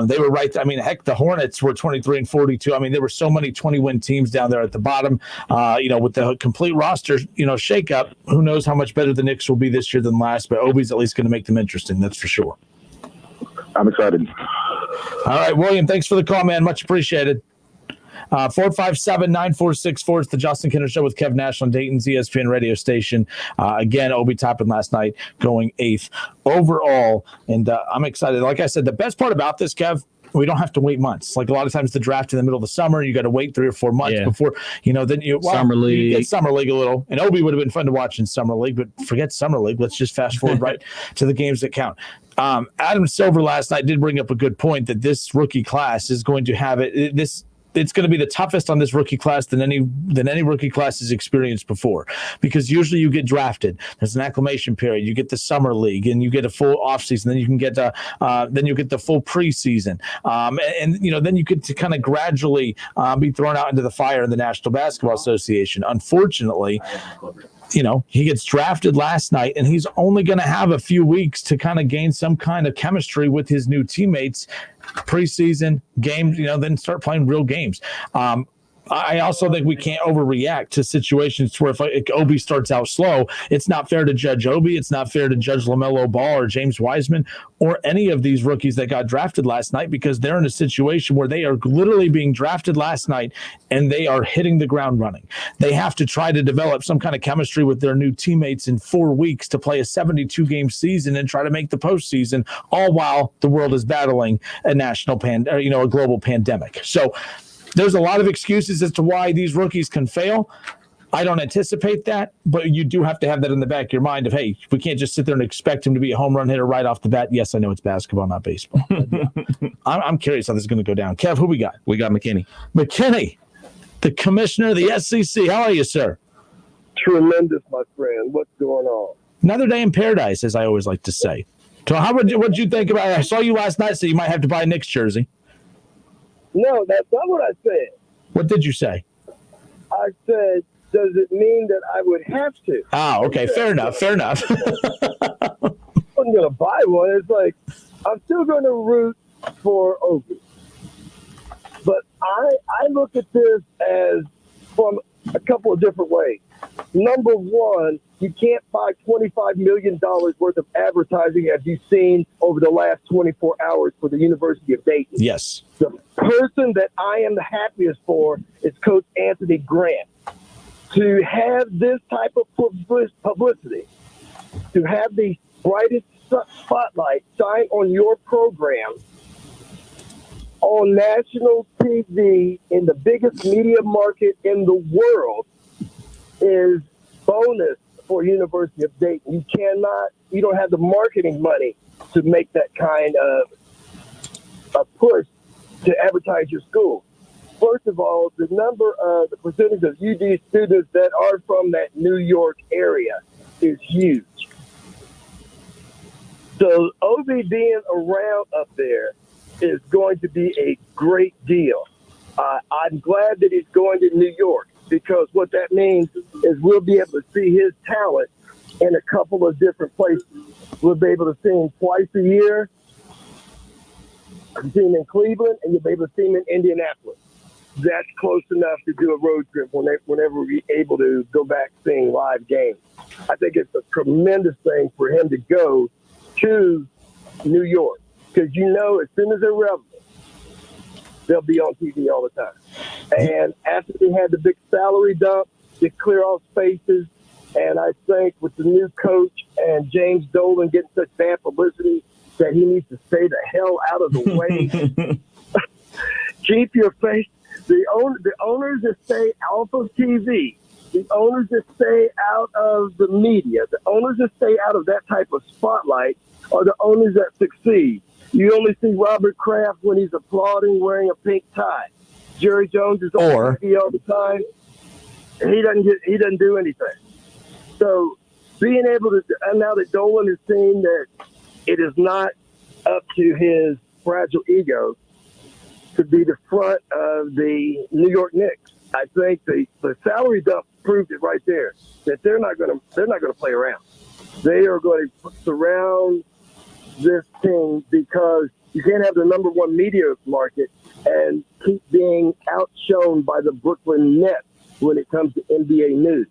they were right. I mean, heck, the Hornets were 23-42. I mean, there were so many 20-win teams down there at the bottom. With the complete roster, shakeup, who knows how much better the Knicks will be this year than last. But Obi's at least going to make them interesting. That's for sure. I'm excited. All right, William, thanks for the call, man. Much appreciated. 457-9464. It's the Justin Kinner Show with Kev Nash on Dayton's ESPN radio station. Again, Obi Toppin last night going 8th overall. And I'm excited. Like I said, the best part about this, Kev, we don't have to wait months. Like a lot of times the draft in the middle of the summer, you got to wait 3 or 4 months before, then Summer League. You get Summer League a little. And Obi would have been fun to watch in Summer League, but forget Summer League. Let's just fast forward right to the games that count. Adam Silver last night did bring up a good point that this rookie class is going to have it's going to be the toughest on this rookie class than any rookie class has experienced before, because usually you get drafted. There's an acclimation period. You get the summer league, and you get a full offseason. Then you can get then you get the full preseason, and then you get to kind of gradually be thrown out into the fire in the National Basketball Association. Unfortunately, he gets drafted last night, and he's only going to have a few weeks to kind of gain some kind of chemistry with his new teammates. Preseason games, then start playing real games. I also think we can't overreact to situations where if Obi starts out slow, it's not fair to judge Obi. It's not fair to judge LaMelo Ball or James Wiseman or any of these rookies that got drafted last night, because they're in a situation where they are literally being drafted last night and they are hitting the ground running. They have to try to develop some kind of chemistry with their new teammates in 4 weeks to play a 72-game season and try to make the postseason, all while the world is battling a a global pandemic. So there's a lot of excuses as to why these rookies can fail. I don't anticipate that, but you do have to have that in the back of your mind of, hey, we can't just sit there and expect him to be a home run hitter right off the bat. Yes, I know it's basketball, not baseball. I'm curious how this is going to go down. Kev, who we got? We got McKinney. McKinney, the commissioner of the SEC. How are you, sir? Tremendous, my friend. What's going on? Another day in paradise, as I always like to say. So what'd you think about it? I saw you last night, so you might have to buy a Knicks jersey. No, that's not what I said. What did you say? I said, does it mean that I would have to? Oh, okay. Fair enough. I'm going to buy one. It's like, I'm still going to root for Obi. But I look at this as from a couple of different ways. Number one, you can't buy $25 million worth of advertising, as you've seen over the last 24 hours for the University of Dayton. Yes. The person that I am the happiest for is Coach Anthony Grant. To have this type of publicity, to have the brightest spotlight shine on your program on national TV in the biggest media market in the world is bonus for University of Dayton. You don't have the marketing money to make that kind of a push to advertise your school. First of all, the percentage of UD students that are from that New York area is huge. So Obi being around up there is going to be a great deal. I'm glad that he's going to New York, because what that means is we'll be able to see his talent in a couple of different places. We'll be able to see him twice a year. You see him in Cleveland, and you'll be able to see him in Indianapolis. That's close enough to do a road trip whenever we're able to go back seeing live games. I think it's a tremendous thing for him to go to New York, because as soon as they're relevant, they'll be on TV all the time. And after they had the big salary dump to clear off spaces, and I think with the new coach and James Dolan getting such bad publicity that he needs to stay the hell out of the way. Keep your face. The owners that stay off of TV, the owners that stay out of the media, the owners that stay out of that type of spotlight are the owners that succeed. You only see Robert Kraft when he's applauding wearing a pink tie. Jerry Jones is on TV all the time. And he doesn't do anything. So being able to, and now that Dolan has seen that it is not up to his fragile ego to be the front of the New York Knicks, I think the salary dump proved it right there, that they're not going to play around. They are going to surround this team, because you can't have the number one media market and keep being outshone by the Brooklyn Nets when it comes to NBA news.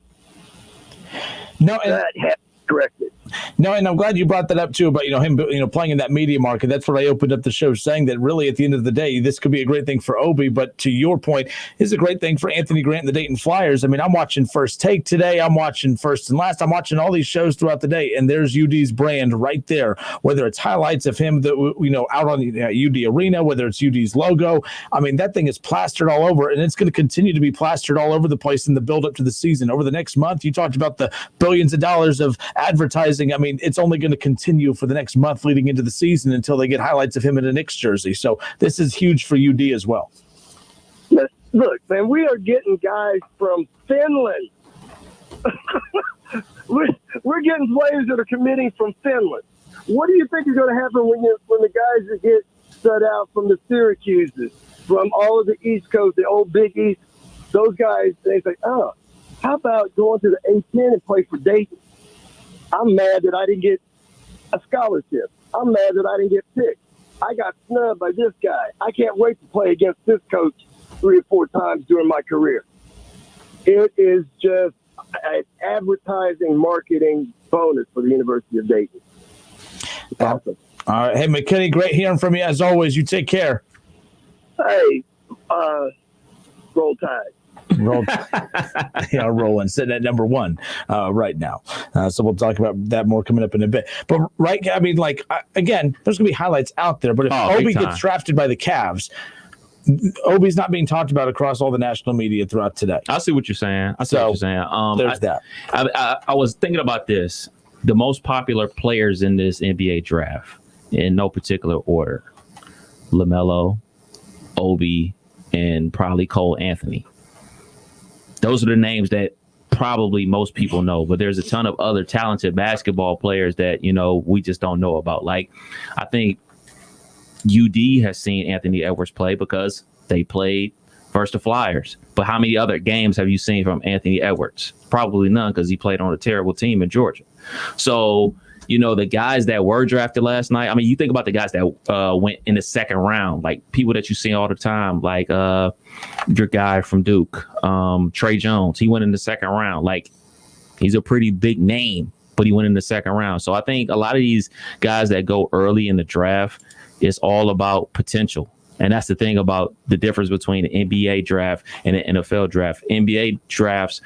No, that has corrected. No, and I'm glad you brought that up too about him playing in that media market. That's what I opened up the show saying, that really at the end of the day, this could be a great thing for Obi, but to your point, it's a great thing for Anthony Grant and the Dayton Flyers. I mean, I'm watching First Take today. I'm watching First and Last. I'm watching all these shows throughout the day, and there's UD's brand right there. Whether it's highlights of him that out on the UD Arena, whether it's UD's logo. I mean, that thing is plastered all over, and it's going to continue to be plastered all over the place in the build up to the season. Over the next month, you talked about the billions of dollars of advertising. I mean, it's only going to continue for the next month leading into the season until they get highlights of him in a Knicks jersey. So this is huge for UD as well. Look, man, we are getting guys from Finland. We're getting players that are committing from Finland. What do you think is going to happen when the guys that get shut out from the Syracuses, from all of the East Coast, the old Big East, those guys, they say, how about going to the A-10 and play for Dayton? I'm mad that I didn't get a scholarship. I'm mad that I didn't get picked. I got snubbed by this guy. I can't wait to play against this coach 3 or 4 times during my career. It is just an advertising marketing bonus for the University of Dayton. Awesome. All right. Hey, McKinney, great hearing from you. As always, you take care. Hey, roll Tide. Rolling, sitting at number 1 right now. So we'll talk about that more coming up in a bit. But again, there's gonna be highlights out there. But if Obi gets drafted by the Cavs, Obi's not being talked about across all the national media throughout today. I see what you're saying. There's that. I was thinking about this. The most popular players in this NBA draft, in no particular order: LaMelo, Obi, and probably Cole Anthony. Those are the names that probably most people know, but there's a ton of other talented basketball players that, we just don't know about. Like, I think UD has seen Anthony Edwards play because they played versus the Flyers. But how many other games have you seen from Anthony Edwards? Probably none, because he played on a terrible team in Georgia. So, the guys that were drafted last night, you think about the guys that went in the second round, like people that you see all the time, like your guy from Duke, Trey Jones. He went in the second round. Like, he's a pretty big name, but he went in the second round. So I think a lot of these guys that go early in the draft, it's all about potential. And that's the thing about the difference between the NBA draft and the NFL draft. NBA drafts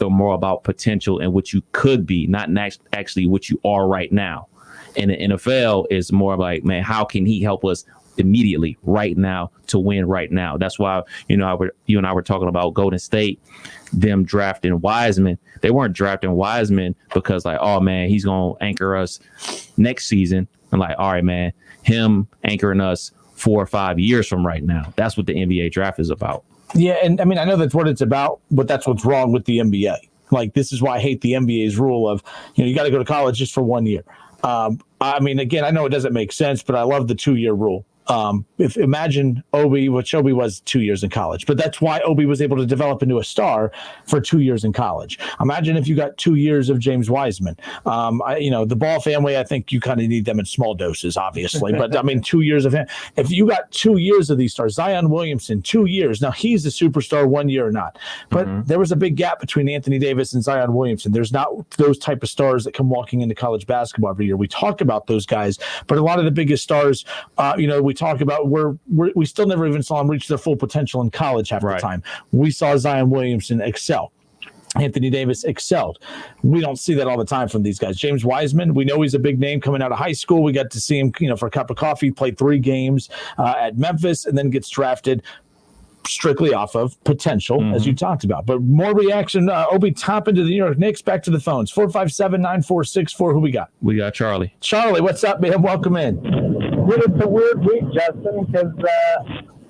are more about potential and what you could be, not actually what you are right now. And the NFL is more like, man, how can he help us immediately right now to win right now? That's why, you and I were talking about Golden State, them drafting Wiseman. They weren't drafting Wiseman because like, oh man, he's going to anchor us next season. And like, all right, man, him anchoring us 4 or 5 years from right now. That's what the NBA draft is about. Yeah, and I know that's what it's about, but that's what's wrong with the NBA. Like, this is why I hate the NBA's rule of, you got to go to college just for 1 year. Again, I know it doesn't make sense, but I love the 2-year rule. Imagine Obi was 2 years in college, but that's why Obi was able to develop into a star for 2 years in college. Imagine if you got 2 years of James Wiseman. The Ball family, I think you kind of need them in small doses, obviously, but 2 years of him. If you got 2 years of these stars, Zion Williamson, 2 years. Now he's a superstar 1 year or not, but there was a big gap between Anthony Davis and Zion Williamson. There's not those type of stars that come walking into college basketball every year. We talk about those guys, but a lot of the biggest stars, we talk about we still never even saw them reach their full potential in college half the time. We saw Zion Williamson excel. Anthony Davis excelled. We don't see that all the time from these guys. James Wiseman, we know he's a big name coming out of high school. We got to see him, for a cup of coffee, played 3 games at Memphis, and then gets drafted strictly off of potential, as you talked about. But more reaction. Obi Toppin to the New York Knicks. Back to the phones. 457-9464. Who we got? We got Charlie. Charlie, what's up, man? Welcome in. It's a weird week, Justin, because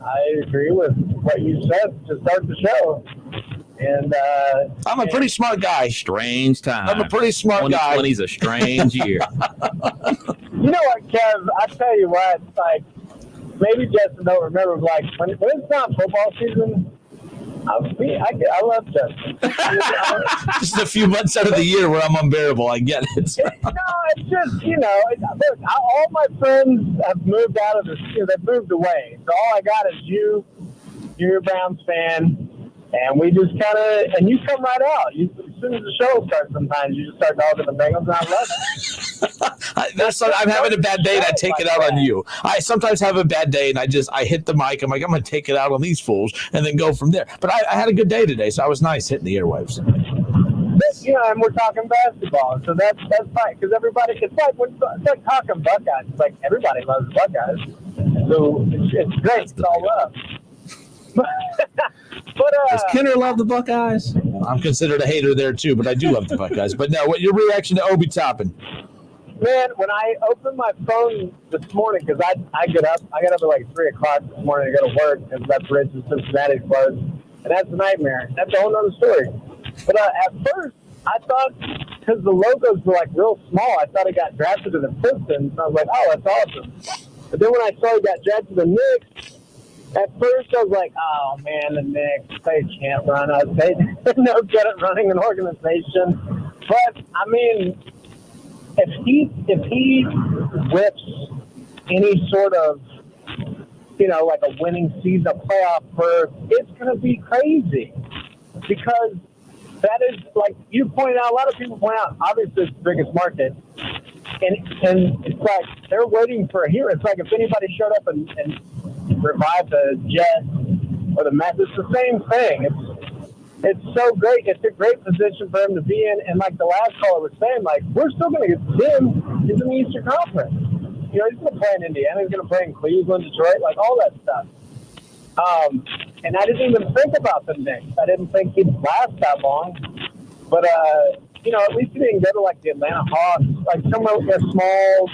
I agree with what you said to start the show. And I'm a pretty smart guy. Strange time. I'm a pretty smart guy. 2020's a strange year. You know what, Kev? I tell you what, like, maybe Justin don't remember, like, when it's not football season, I love Justin. Just a few months out of the year where I'm unbearable. I get it. It's just, look, all my friends have moved out of they've moved away. So all I got is you. You're a Browns fan. And we just kind of, and you come right out. As soon as the show starts, sometimes you just start dogging the Bengals, and I love it. I'm having a bad day, and I take it out on you. I sometimes have a bad day, and I hit the mic. I'm like, I'm going to take it out on these fools, and then go from there. But I had a good day today, so I was nice hitting the airwaves. And we're talking basketball, so that's fine. Because everybody, it's like talking Buckeyes. It's like everybody loves Buckeyes, so it's great. It's all love. Does Kenner love the Buckeyes? I'm considered a hater there too, but I do love the Buckeyes. But no, what your reaction to Obi Toppin? Man, when I opened my phone this morning, because I got up at like 3 o'clock this morning to go to work, because that bridge in Cincinnati closed, and that's a nightmare. That's a whole other story. But at first, I thought, because the logos were like real small, I thought he got drafted to the Pistons. I was like, oh, that's awesome. But then when I saw he got drafted to the Knicks, at first, I was like, oh, man, the Knicks, they can't run us. They're no good at running an organization. But, I mean, if he whips any sort of like a winning season, a playoff berth, it's going to be crazy because that is, like you pointed out, a lot of people point out, obviously it's the biggest market. And it's like they're waiting for a hero. It's like if anybody showed up and revived the Jets or the Mets, it's the same thing. It's so great. It's a great position for him to be in. And like the last caller was saying, like, we're still going to get Tim. He's in the Eastern Conference. He's going to play in Indiana. He's going to play in Cleveland, Detroit, like all that stuff. And I didn't even think about the Knicks. I didn't think he'd last that long. But, at least he didn't go to like the Atlanta Hawks, like somewhere that's small,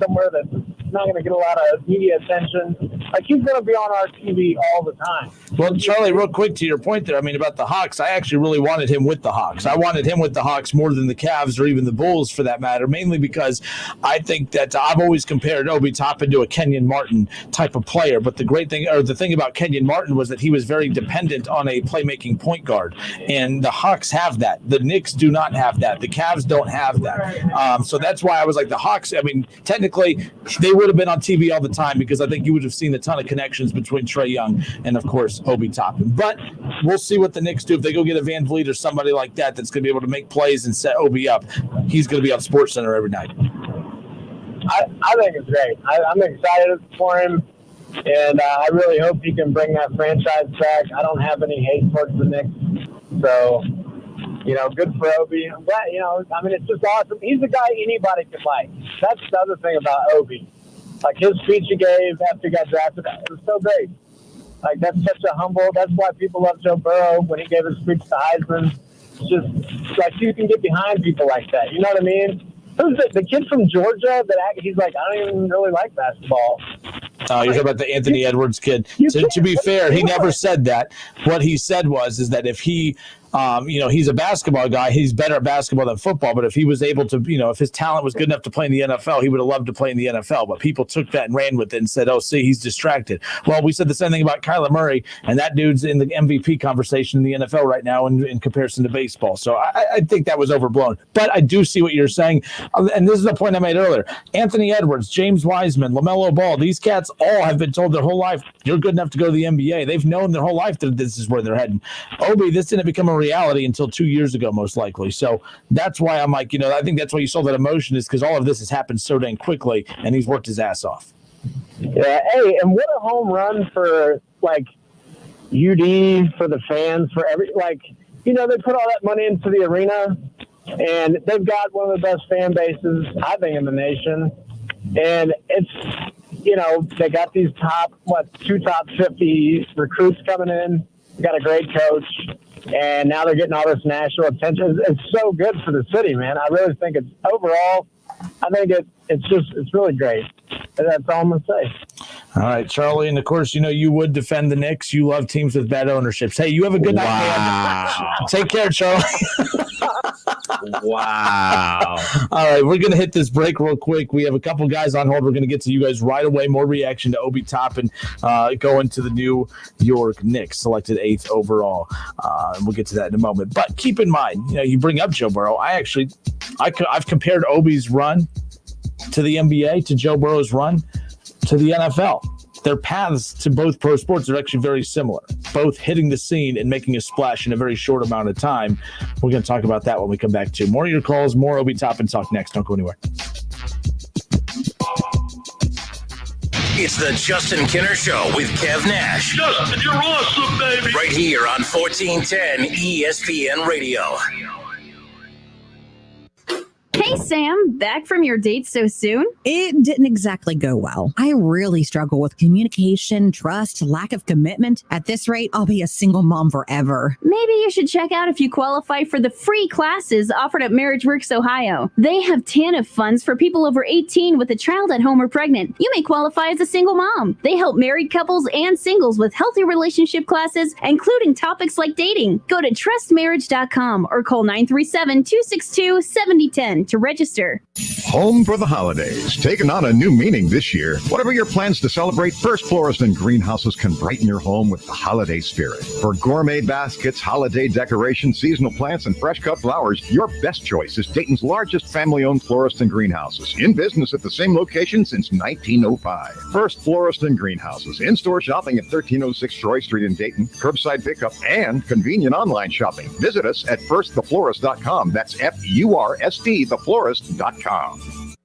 somewhere that's not going to get a lot of media attention. Like he's going to be on our TV all the time. Well, Charlie, real quick to your point there, about the Hawks, I actually really wanted him with the Hawks. I wanted him with the Hawks more than the Cavs or even the Bulls for that matter, mainly because I think that I've always compared Obi Toppin to a Kenyon Martin type of player. But the great thing, or the thing about Kenyon Martin was that he was very dependent on a playmaking point guard. And the Hawks have that. The Knicks do not have that. The Cavs don't have that. So that's why I was like the Hawks. Technically, they would have been on TV all the time because I think you would have seen a ton of connections between Trae Young and, of course, Obi Toppin. But we'll see what the Knicks do. If they go get a Van Vliet or somebody like that that's going to be able to make plays and set Obi up, he's going to be on SportsCenter every night. I think it's great. I'm excited for him, and I really hope he can bring that franchise back. I don't have any hate towards the Knicks. So, good for Obi. I'm glad, it's just awesome. He's a guy anybody could like. That's the other thing about Obi. Like his speech he gave after he got drafted, it was so great. Like that's such a humble. That's why people love Joe Burrow when he gave his speech to Heisman. It's just like you can get behind people like that. You know what I mean? Who's the kid from Georgia that he's like, I don't even really like basketball. You're talking about the Anthony Edwards kid. To be fair, he never said that. What he said is that if he he's a basketball guy. He's better at basketball than football. But if he was able to, if his talent was good enough to play in the NFL, he would have loved to play in the NFL. But people took that and ran with it and said, oh, see, he's distracted. Well, we said the same thing about Kyler Murray, and that dude's in the MVP conversation in the NFL right now in comparison to baseball. So I think that was overblown. But I do see what you're saying. And this is the point I made earlier. Anthony Edwards, James Wiseman, LaMelo Ball, these cats all have been told their whole life, you're good enough to go to the NBA. They've known their whole life that this is where they're heading. Obi, this didn't become a reality until 2 years ago, most likely. So that's why I'm like, I think that's why you saw that emotion is because all of this has happened so dang quickly, and he's worked his ass off. Yeah, hey, and what a home run for, like, UD, for the fans, for they put all that money into the arena, and they've got one of the best fan bases, I think, in the nation. And it's, they got these two top 50 recruits coming in. They got a great coach, and now they're getting all this national attention. It's so good for the city, man. I really think it's really great. And that's all I'm going to say. All right, Charlie, and of course, you would defend the Knicks. You love teams with bad ownerships. Hey, you have a good night, man. Take care, Charlie. Wow. All right, we're going to hit this break real quick. We have a couple guys on hold. We're going to get to you guys right away. More reaction to Obi Toppin going to the New York Knicks, selected 8th overall. And we'll get to that in a moment. But keep in mind, you bring up Joe Burrow. I've compared Obi's run to the NBA to Joe Burrow's run to the NFL. Their paths to both pro sports are actually very similar, both hitting the scene and making a splash in a very short amount of time. We're going to talk about that when we come back to more of your calls, more Obi Toppin talk next. Don't go anywhere. It's the Justin Kinner Show with Kev Nash. Justin, you're awesome, baby. Right here on 1410 ESPN Radio. Hey, Sam, back from your date so soon? It didn't exactly go well. I really struggle with communication, trust, lack of commitment. At this rate, I'll be a single mom forever. Maybe you should check out if you qualify for the free classes offered at Marriage Works Ohio. They have TANF funds for people over 18 with a child at home or pregnant. You may qualify as a single mom. They help married couples and singles with healthy relationship classes, including topics like dating. Go to trustmarriage.com or call 937-262-7010 to register. Home for the holidays, taking on a new meaning this year. Whatever your plans to celebrate, First Florist and Greenhouses can brighten your home with the holiday spirit. For gourmet baskets, holiday decorations, seasonal plants, and fresh cut flowers, your best choice is Dayton's largest family-owned florist and greenhouses, in business at the same location since 1905. First Florist and Greenhouses, in-store shopping at 1306 Troy Street in Dayton, curbside pickup, and convenient online shopping. Visit us at firsttheflorist.com. That's FURST, theflorist.com.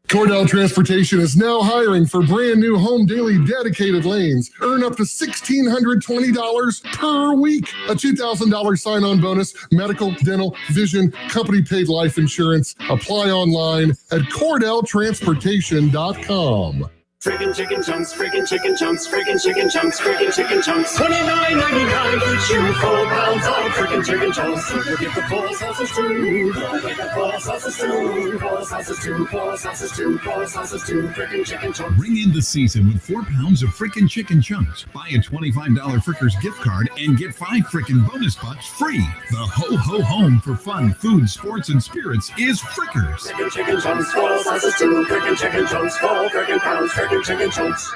Cordell Transportation is now hiring for brand new home daily dedicated lanes. Earn up to $1,620 per week. A $2,000 sign-on bonus, medical, dental, vision, company paid life insurance. Apply online at CordellTransportation.com. Friggin' chicken chunks, friggin' chicken chunks, friggin' chicken chunks, friggin' chicken chunks. $29.99 each, you 4 pounds of friggin' chicken chunks. You'll get the 4 sauces too. You'll get the 4 sauces too. 4 sauces too. 4 sauces too. 4 sauces too. Friggin' chicken chunks. Ring in the season with 4 pounds of frickin' chicken chunks. Buy a $25 Frickers gift card and get 5 frickin' bonus bucks free. The ho home for fun, food, sports, and spirits is Frickers. Friggin' chicken chunks, 4 sauces too. Friggin' chicken chunks, 4 friggin' pounds, friggin' chicken chunks.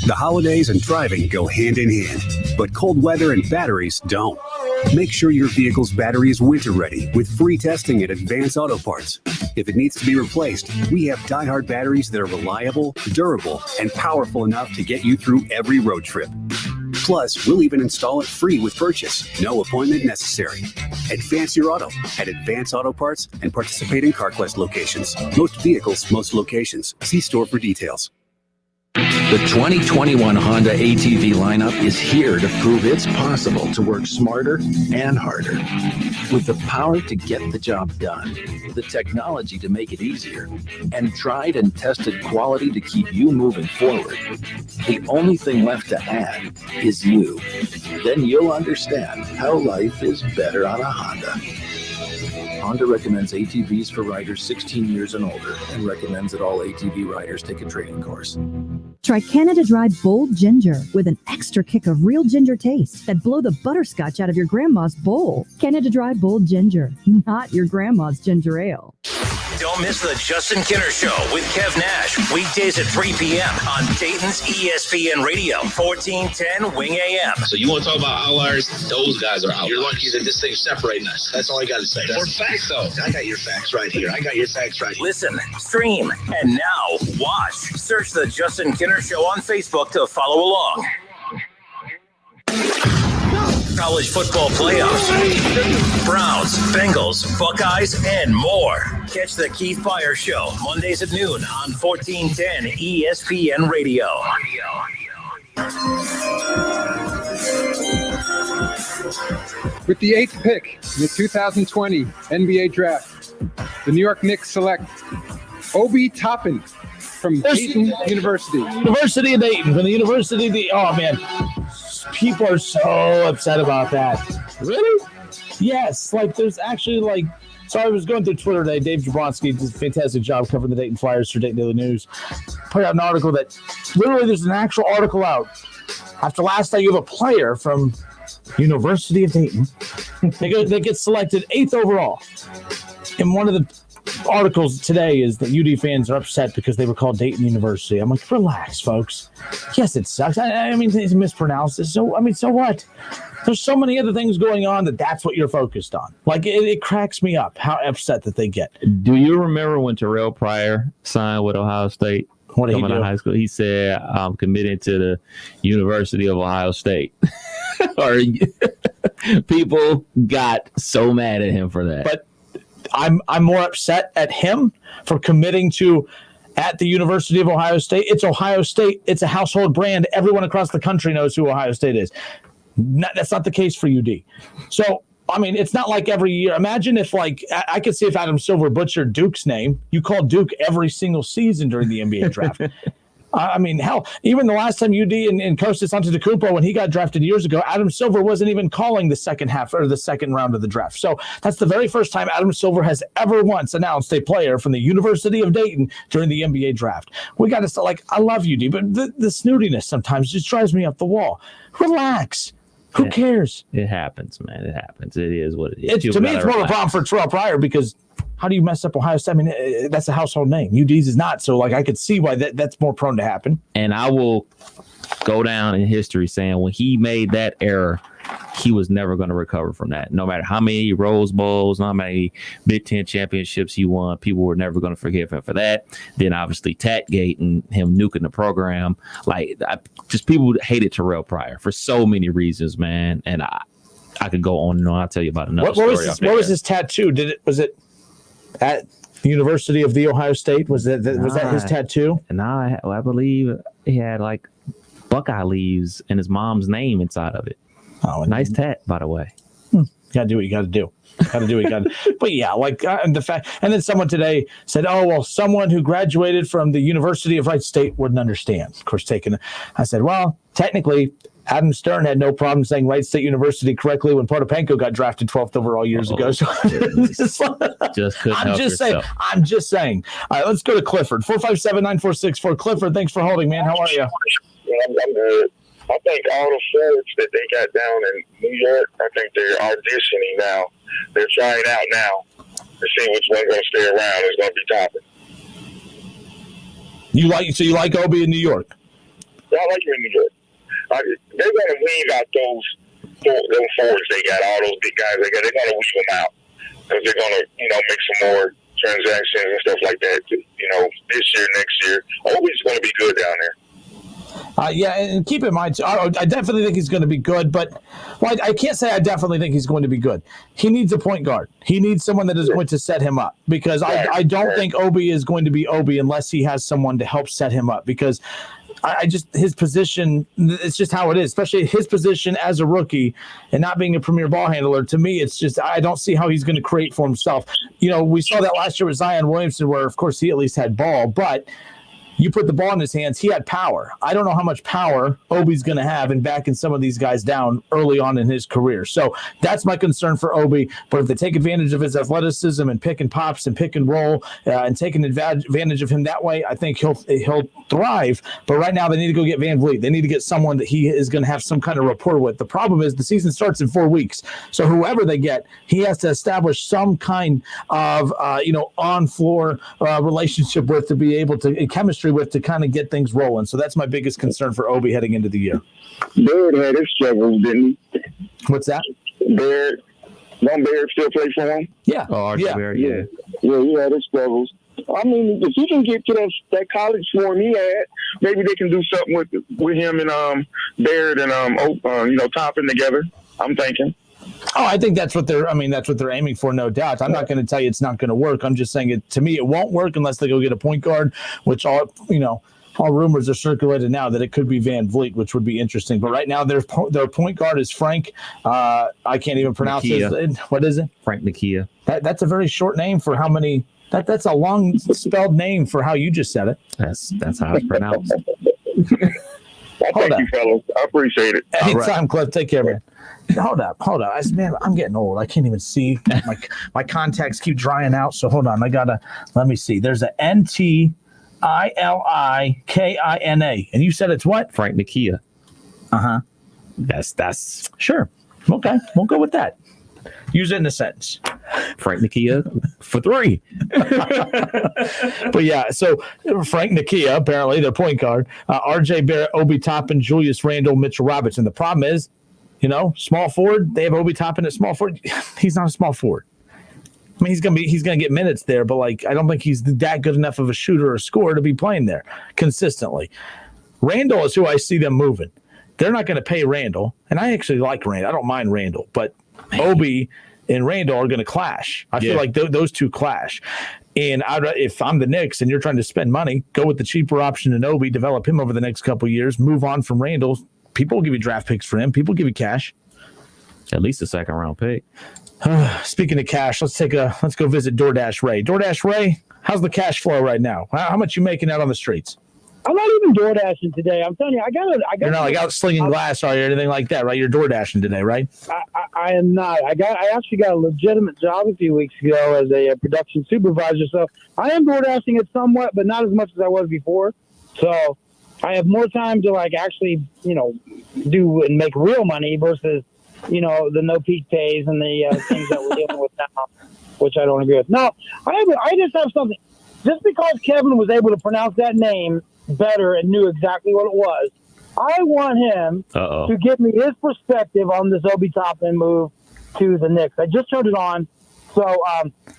The holidays and driving go hand in hand, but cold weather and batteries don't. Make sure your vehicle's battery is winter ready with free testing at Advance Auto Parts. If it needs to be replaced, we have die-hard batteries that are reliable, durable, and powerful enough to get you through every road trip. Plus, we'll even install it free with purchase. No appointment necessary. Advance your auto at Advance Auto Parts and participating CarQuest locations. Most vehicles, most locations. See store for details. The 2021 Honda ATV lineup is here to prove it's possible to work smarter and harder. With the power to get the job done, the technology to make it easier, and tried and tested quality to keep you moving forward, the only thing left to add is you. Then you'll understand how life is better on a Honda. Honda recommends ATVs for riders 16 years and older and recommends that all ATV riders take a training course. Try Canada Dry Bold Ginger with an extra kick of real ginger taste that blow the butterscotch out of your grandma's bowl. Canada Dry Bold Ginger, not your grandma's ginger ale. Don't miss the Justin Kinner Show with Kev Nash, weekdays at 3 p.m. on Dayton's ESPN Radio, 1410 Wing AM. So you want to talk about outliers? Those guys are outliers. You're lucky that this thing's separating us. That's all I got to say. For facts, though. I got your facts right here. Listen, stream, and now watch. Search the Justin Kinner Show on Facebook to follow along. College football playoffs, Browns, Bengals, Buckeyes, and more. Catch the Keith Byers Show Mondays at noon on 1410 ESPN Radio. With the 8th pick in the 2020 NBA Draft, the New York Knicks select Obi Toppin from Dayton University. University of Dayton, from the University of the. Oh man, people are so upset about that. Really? Yes. Like, there's actually like. So I was going through Twitter today. Dave Jablonski does a fantastic job covering the Dayton Flyers for Dayton Daily News. Put out an article that literally there's an actual article out. After last night, you have a player from University of Dayton. They get selected 8th overall. And one of the articles today is that UD fans are upset because they were called Dayton University. I'm like, relax, folks. Yes, it sucks. I mean, it's mispronounced. So what? There's so many other things going on that's what you're focused on. Like, it cracks me up how upset that they get. Do you remember when Terrell Pryor signed with Ohio State? What did he do? Coming to high school, he said, "I'm committed to the University of Ohio State." Or people got so mad at him for that. But I'm more upset at him for committing to at the University of Ohio State. It's Ohio State. It's a household brand. Everyone across the country knows who Ohio State is. That's not the case for UD. So, I mean, it's not like every year. Imagine if, like, I could see if Adam Silver butchered Duke's name. You call Duke every single season during the NBA draft. I mean, hell, even the last time UD and Kostas Antetokounmpo, when he got drafted years ago, Adam Silver wasn't even calling the second half or the second round of the draft. So that's the very first time Adam Silver has ever once announced a player from the University of Dayton during the NBA draft. We got to start, like, I love UD, but the snootiness sometimes just drives me up the wall. Relax. Who cares? It happens, man. It happens. It is what it is. To me, it's more of a problem for Terrell Pryor because how do you mess up Ohio State? I mean, that's a household name. UD's is not. So, like, I could see why that's more prone to happen. And I will go down in history saying when he made that error, he was never going to recover from that. No matter how many Rose Bowls, how many Big Ten championships he won, people were never going to forgive him for that. Then obviously Tatgate and him nuking the program. Like, people hated Terrell Pryor for so many reasons, man. And I could go on and on. I'll tell you about another story. What was his tattoo? Was it at the University of the Ohio State? Was that his tattoo? And I believe he had like Buckeye leaves and his mom's name inside of it. Oh, nice tat, by the way. Gotta do what you gotta do. But yeah, like the fact, and then someone today said, "Oh well, someone who graduated from the University of Wright State wouldn't understand." Of course, I said, "Well, technically, Adam Stern had no problem saying Wright State University correctly when Potapenko got drafted 12th overall years ago." So I'm just saying. All right, let's go to Clifford. 457-9464. Clifford, thanks for holding, man. How are you? Yeah, I'm good. I think all the forwards that they got down in New York, I think they're auditioning now. They're trying out now to see which one's going to stay around. It's going to be Toppin. You like Obi in New York? Yeah, I like him in New York. They're going to weave out those forwards they got, all those big guys they got. They're going to weave them out because they're going to, make some more transactions and stuff like that. This year, next year, Obi's going to be good down there. Yeah, and keep in mind, I definitely think he's going to be good, but I can't say I definitely think he's going to be good. He needs a point guard. He needs someone that is going to set him up because I don't think Obi is going to be Obi unless he has someone to help set him up because his position, it's just how it is, especially his position as a rookie and not being a premier ball handler. To me, it's just I don't see how he's going to create for himself. We saw that last year with Zion Williamson where, of course, he at least had ball, but you put the ball in his hands, he had power. I don't know how much power Obi's going to have in backing some of these guys down early on in his career. So that's my concern for Obi. But if they take advantage of his athleticism and pick and pops and pick and roll and taking advantage of him that way, I think he'll thrive. But right now they need to go get Van Vliet. They need to get someone that he is going to have some kind of rapport with. The problem is the season starts in 4 weeks. So whoever they get, he has to establish some kind of on-floor relationship with to be able to chemistry with to kind of get things rolling. So that's my biggest concern for Obi heading into the year. Barrett had his struggles, didn't he? What's that? Barrett. Don't Barrett still play for him? Yeah. Barrett, yeah, he had his struggles. I mean, if he can get to that college form he had, maybe they can do something with him and Barrett and Toppin together. I'm thinking. Oh, I think that's what they're aiming for, no doubt. I'm not going to tell you it's not going to work. I'm just saying to me, it won't work unless they go get a point guard, which all rumors are circulated now that it could be Van Vliet, which would be interesting. But right now, their point guard is Frank. I can't even pronounce it. What is it? Frank Nakia. That's a very short name for how many. That's a long spelled name for how you just said it. That's how it's pronounced. Thank you, fellas. I appreciate it. Anytime, Cliff. Take care, man. Hold up. Man, I'm getting old. I can't even see. My contacts keep drying out. So hold on. Let me see. There's a NTILIKINA. And you said it's what? Frank Nakia. Uh-huh. That's sure. Okay. We'll go with that. Use it in a sentence. Frank Nakia for 3. But yeah, so Frank Nakia, apparently their point guard, RJ Barrett, Obi Toppin, Julius Randle, Mitchell Robertson. The problem is, small forward. They have Obi Toppin at small forward. He's not a small forward. I mean, he's gonna get minutes there, but I don't think he's that good enough of a shooter or scorer to be playing there consistently. Randle is who I see them moving. They're not going to pay Randle, and I actually like Randle. I don't mind Randle, but Obi and Randle are going to clash. I feel like those two clash. And if I'm the Knicks and you're trying to spend money, go with the cheaper option in Obi, develop him over the next couple of years, move on from Randle. People will give you draft picks for him. People give you cash. At least a second round pick. Speaking of cash, let's go visit DoorDash Ray. DoorDash Ray, how's the cash flow right now? How much you making out on the streets? I'm not even DoorDashing today. I'm telling you, You're not out slinging glass or anything like that, right? You're DoorDashing today, right? I am not. I actually got a legitimate job a few weeks ago as a production supervisor. So I am DoorDashing it somewhat, but not as much as I was before. So I have more time to actually, do and make real money versus, the no peak pays and the things that we're dealing with now. which I don't agree with. Now, I just have something. Just because Kevin was able to pronounce that name better and knew exactly what it was, I want him to give me his perspective on this Obi Toppin move to the Knicks. I just turned it on, so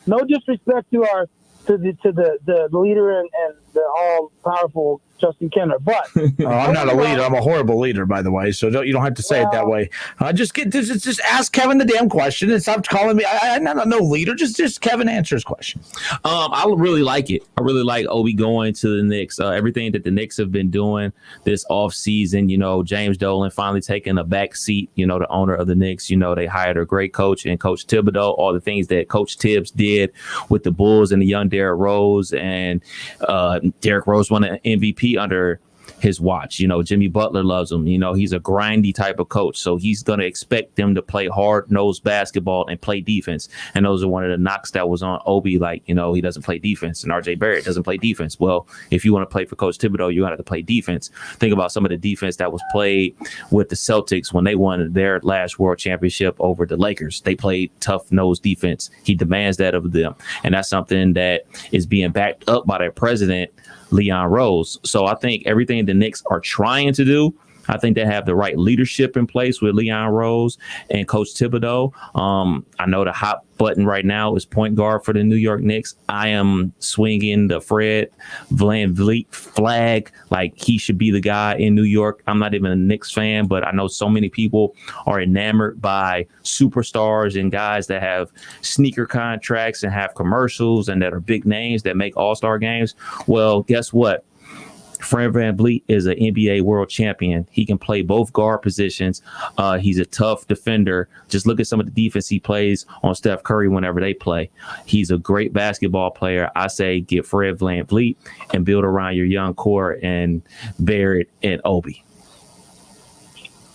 no disrespect to the leader and the all powerful Justin Kenner, but I'm not a leader. I'm a horrible leader, by the way. So you don't have to say it that way. Just ask Kevin the damn question and stop calling me. I'm not no leader. Just Kevin answers question. I really like it. I really like Obi going to the Knicks. Everything that the Knicks have been doing this offseason, James Dolan finally taking a back seat, the owner of the Knicks. They hired a great coach and Coach Thibodeau, all the things that Coach Tibbs did with the Bulls and the young Derrick Rose. And Derrick Rose won an MVP under his watch. Jimmy Butler loves him. He's a grindy type of coach. So he's going to expect them to play hard-nosed basketball and play defense. And those are one of the knocks that was on Obi. He doesn't play defense. And RJ Barrett doesn't play defense. Well, if you want to play for Coach Thibodeau, you have to play defense. Think about some of the defense that was played with the Celtics when they won their last world championship over the Lakers. They played tough-nosed defense. He demands that of them. And that's something that is being backed up by their president, Leon Rose. So I think everything the Knicks are trying to do, I think they have the right leadership in place with Leon Rose and Coach Thibodeau. I know the hot button right now is point guard for the New York Knicks. I am swinging the Fred VanVleet flag like he should be the guy in New York. I'm not even a Knicks fan, but I know so many people are enamored by superstars and guys that have sneaker contracts and have commercials and that are big names that make all-star games. Well, guess what? Fred VanVleet is an NBA world champion. He can play both guard positions. He's a tough defender. Just look at some of the defense he plays on Steph Curry whenever they play. He's a great basketball player. I say get Fred VanVleet and build around your young core and Barrett and Obi.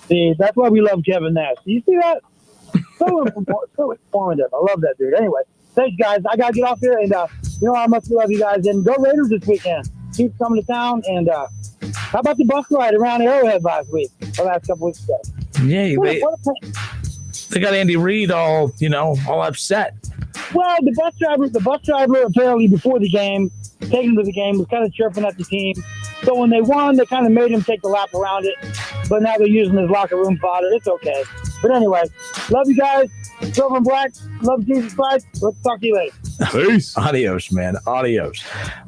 See, that's why we love Kevin Nash. You see that? So informative. I love that dude. Anyway, thanks, guys. I got to get off here. And how much we love you guys. And go Raiders this weekend. Keep coming to town. And how about the bus ride around Arrowhead last couple weeks ago? Yeah, they got Andy Reid all upset. Well, the bus driver apparently before the game, taking to the game, was kind of chirping at the team. So when they won, they kind of made him take the lap around it. But now they're using his locker room fodder. It's okay. But anyway, love you guys. Silver and Black. Love Jesus Christ. Let's talk to you later. Peace. Adios, man. Adios.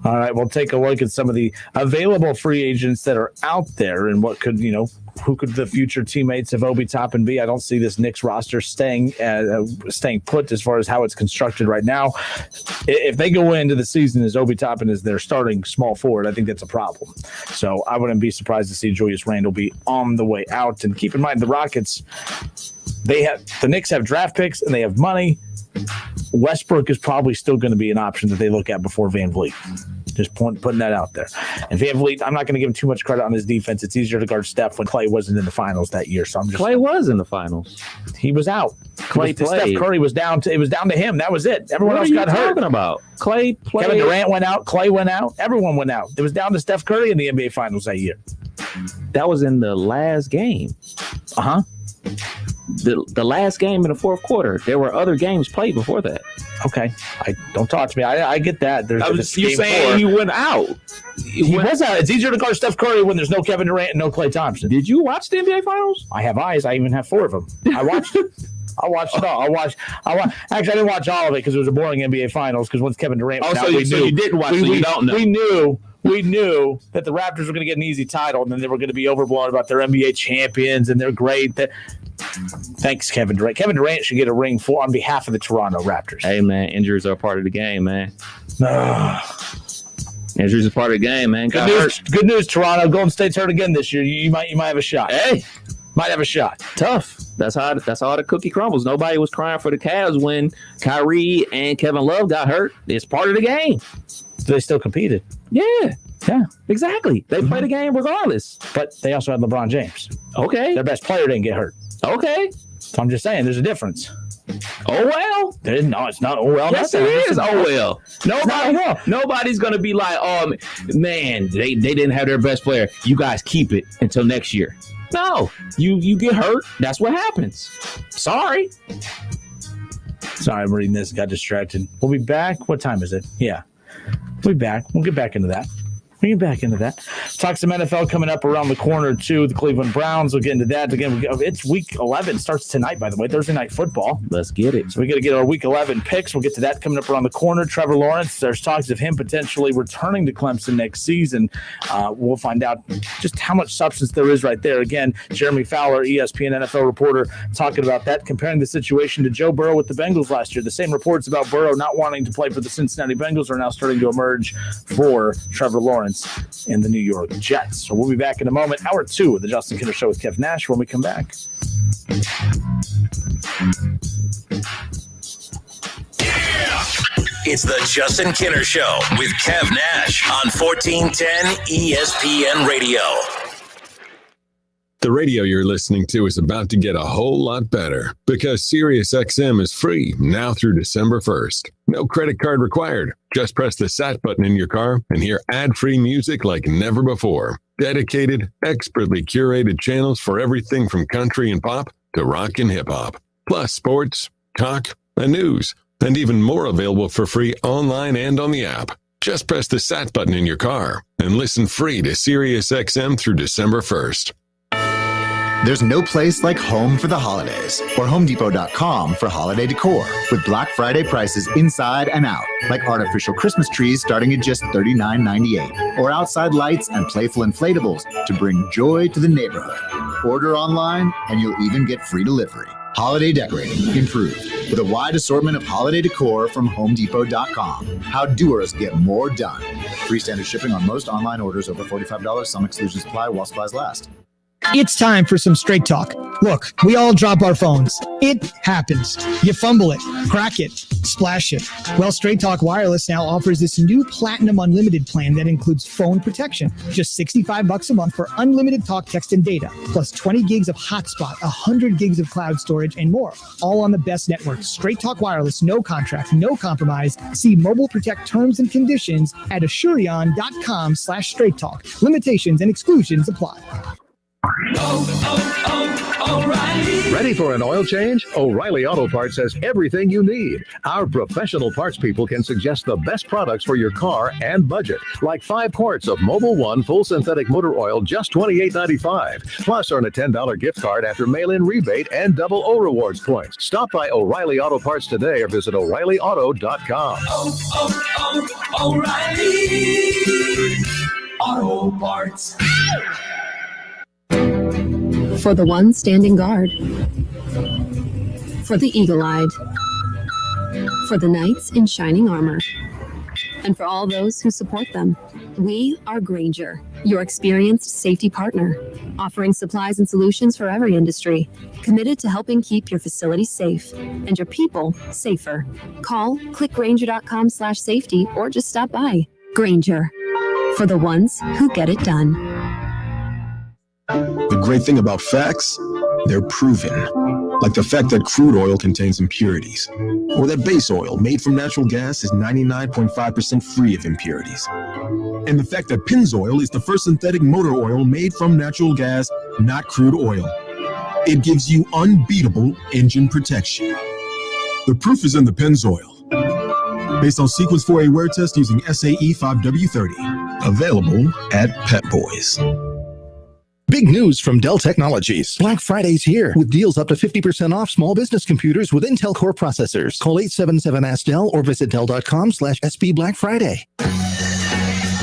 All right, we'll take a look at some of the available free agents that are out there and what could, who could the future teammates of Obi Toppin be? I don't see this Knicks roster staying put as far as how it's constructed right now. If they go into the season as Obi Toppin is their starting small forward, I think that's a problem. So I wouldn't be surprised to see Julius Randle be on the way out. And keep in mind, the Rockets, the Knicks have draft picks and they have money. Westbrook is probably still going to be an option that they look at before VanVleet. Just putting that out there. And VanVleet, I'm not going to give him too much credit on his defense. It's easier to guard Steph when Clay wasn't in the finals that year. So Clay was in the finals. He was out. Clay played. Steph Curry was down to. It was down to him. That was it. Everyone else got hurt. What are you talking about? Clay played. Kevin Durant went out. Clay went out. Everyone went out. It was down to Steph Curry in the NBA finals that year. That was in the last game. The last game in the fourth quarter. There were other games played before that. Okay. Don't talk to me. I get that. You're saying he went out. He was out. It's easier to guard Steph Curry when there's no Kevin Durant and no Klay Thompson. Did you watch the NBA Finals? I have eyes. I even have 4 of them. I watched it. I watched it all. Actually, I didn't watch all of it because it was a boring NBA Finals. Because once Kevin Durant went out, you didn't watch it. You don't know. We knew that the Raptors were going to get an easy title, and then they were going to be overblown about their NBA champions, and they're great. Thanks, Kevin Durant. Kevin Durant should get a ring on behalf of the Toronto Raptors. Hey, man, injuries are part of the game, man. Injuries are part of the game, man. Good news, Toronto. Golden State's hurt again this year. You might have a shot. Hey, might have a shot. Tough. That's how the cookie crumbles. Nobody was crying for the Cavs when Kyrie and Kevin Love got hurt. It's part of the game. So they still competed. Yeah, exactly. They play the game regardless. But they also had LeBron James. Okay. Their best player didn't get hurt. Okay. So I'm just saying there's a difference. Oh, well. No, it's not. Oh, well. Yes, it is. Oh, well. Nobody's going to be like, oh, man, they didn't have their best player. You guys keep it until next year. No, you get hurt. That's what happens. Sorry. Sorry, I'm reading this. Got distracted. We'll be back. What time is it? Yeah. We'll be back. We'll get back into that. Talk some NFL coming up around the corner, too. The Cleveland Browns. We'll get into that. Again, it's week 11. Starts tonight, by the way. Thursday Night Football. Let's get it. So we got to get our week 11 picks. We'll get to that coming up around the corner. Trevor Lawrence, there's talks of him potentially returning to Clemson next season. We'll find out just how much substance there is right there. Again, Jeremy Fowler, ESPN NFL reporter, talking about that, comparing the situation to Joe Burrow with the Bengals last year. The same reports about Burrow not wanting to play for the Cincinnati Bengals are now starting to emerge for Trevor Lawrence in the New York Jets. So we'll be back in a moment. Hour 2 of the Justin Kinner Show with Kev Nash when we come back. It's the Justin Kinner Show with Kev Nash on 1410 ESPN Radio. The radio you're listening to is about to get a whole lot better because SiriusXM is free now through December 1st. No credit card required. Just press the Sat button in your car and hear ad-free music like never before. Dedicated, expertly curated channels for everything from country and pop to rock and hip-hop. Plus sports, talk, and news, and even more available for free online and on the app. Just press the Sat button in your car and listen free to SiriusXM through December 1st. There's no place like home for the holidays, or HomeDepot.com for holiday decor, with Black Friday prices inside and out, like artificial Christmas trees starting at just $39.98, or outside lights and playful inflatables to bring joy to the neighborhood. Order online, and you'll even get free delivery. Holiday decorating improved with a wide assortment of holiday decor from HomeDepot.com. How doers get more done. Free standard shipping on most online orders over $45. Some exclusions apply while supplies last. It's time for some straight talk. Look, we all drop our phones. It happens. You fumble it, crack it, splash it. Well, Straight Talk Wireless now offers this new Platinum Unlimited plan that includes phone protection. Just $65 a month for unlimited talk, text, and data, plus 20 gigs of hotspot, 100 gigs of cloud storage, and more. All on the best network. Straight Talk Wireless, no contract, no compromise. See Mobile Protect terms and conditions at Asurion.com/Straight Talk. Limitations and exclusions apply. O'Reilly. Ready for an oil change? O'Reilly Auto Parts has everything you need. Our professional parts people can suggest the best products for your car and budget, like 5 quarts of Mobil 1 full synthetic motor oil, just $28.95. Plus, earn a $10 gift card after mail-in rebate and double O Rewards points. Stop by O'Reilly Auto Parts today or visit O'ReillyAuto.com. O'Reilly Auto Parts. For the one standing guard, for the eagle-eyed, for the knights in shining armor, and for all those who support them. We are Grainger, your experienced safety partner, offering supplies and solutions for every industry, committed to helping keep your facilities safe and your people safer. Call, click Grainger.com/safety, or just stop by. Grainger, for the ones who get it done. The great thing about facts, they're proven. Like the fact that crude oil contains impurities, or that base oil made from natural gas is 99.5% free of impurities. And the fact that Pennzoil is the first synthetic motor oil made from natural gas, not crude oil. It gives you unbeatable engine protection. The proof is in the Pennzoil. Based on Sequence 4A wear test using SAE 5W30. Available at Pet Boys. Big news from Dell Technologies. Black Friday's here with deals up to 50% off small business computers with Intel Core processors. Call 877-ASK-DELL or visit Dell.com/SB Black Friday.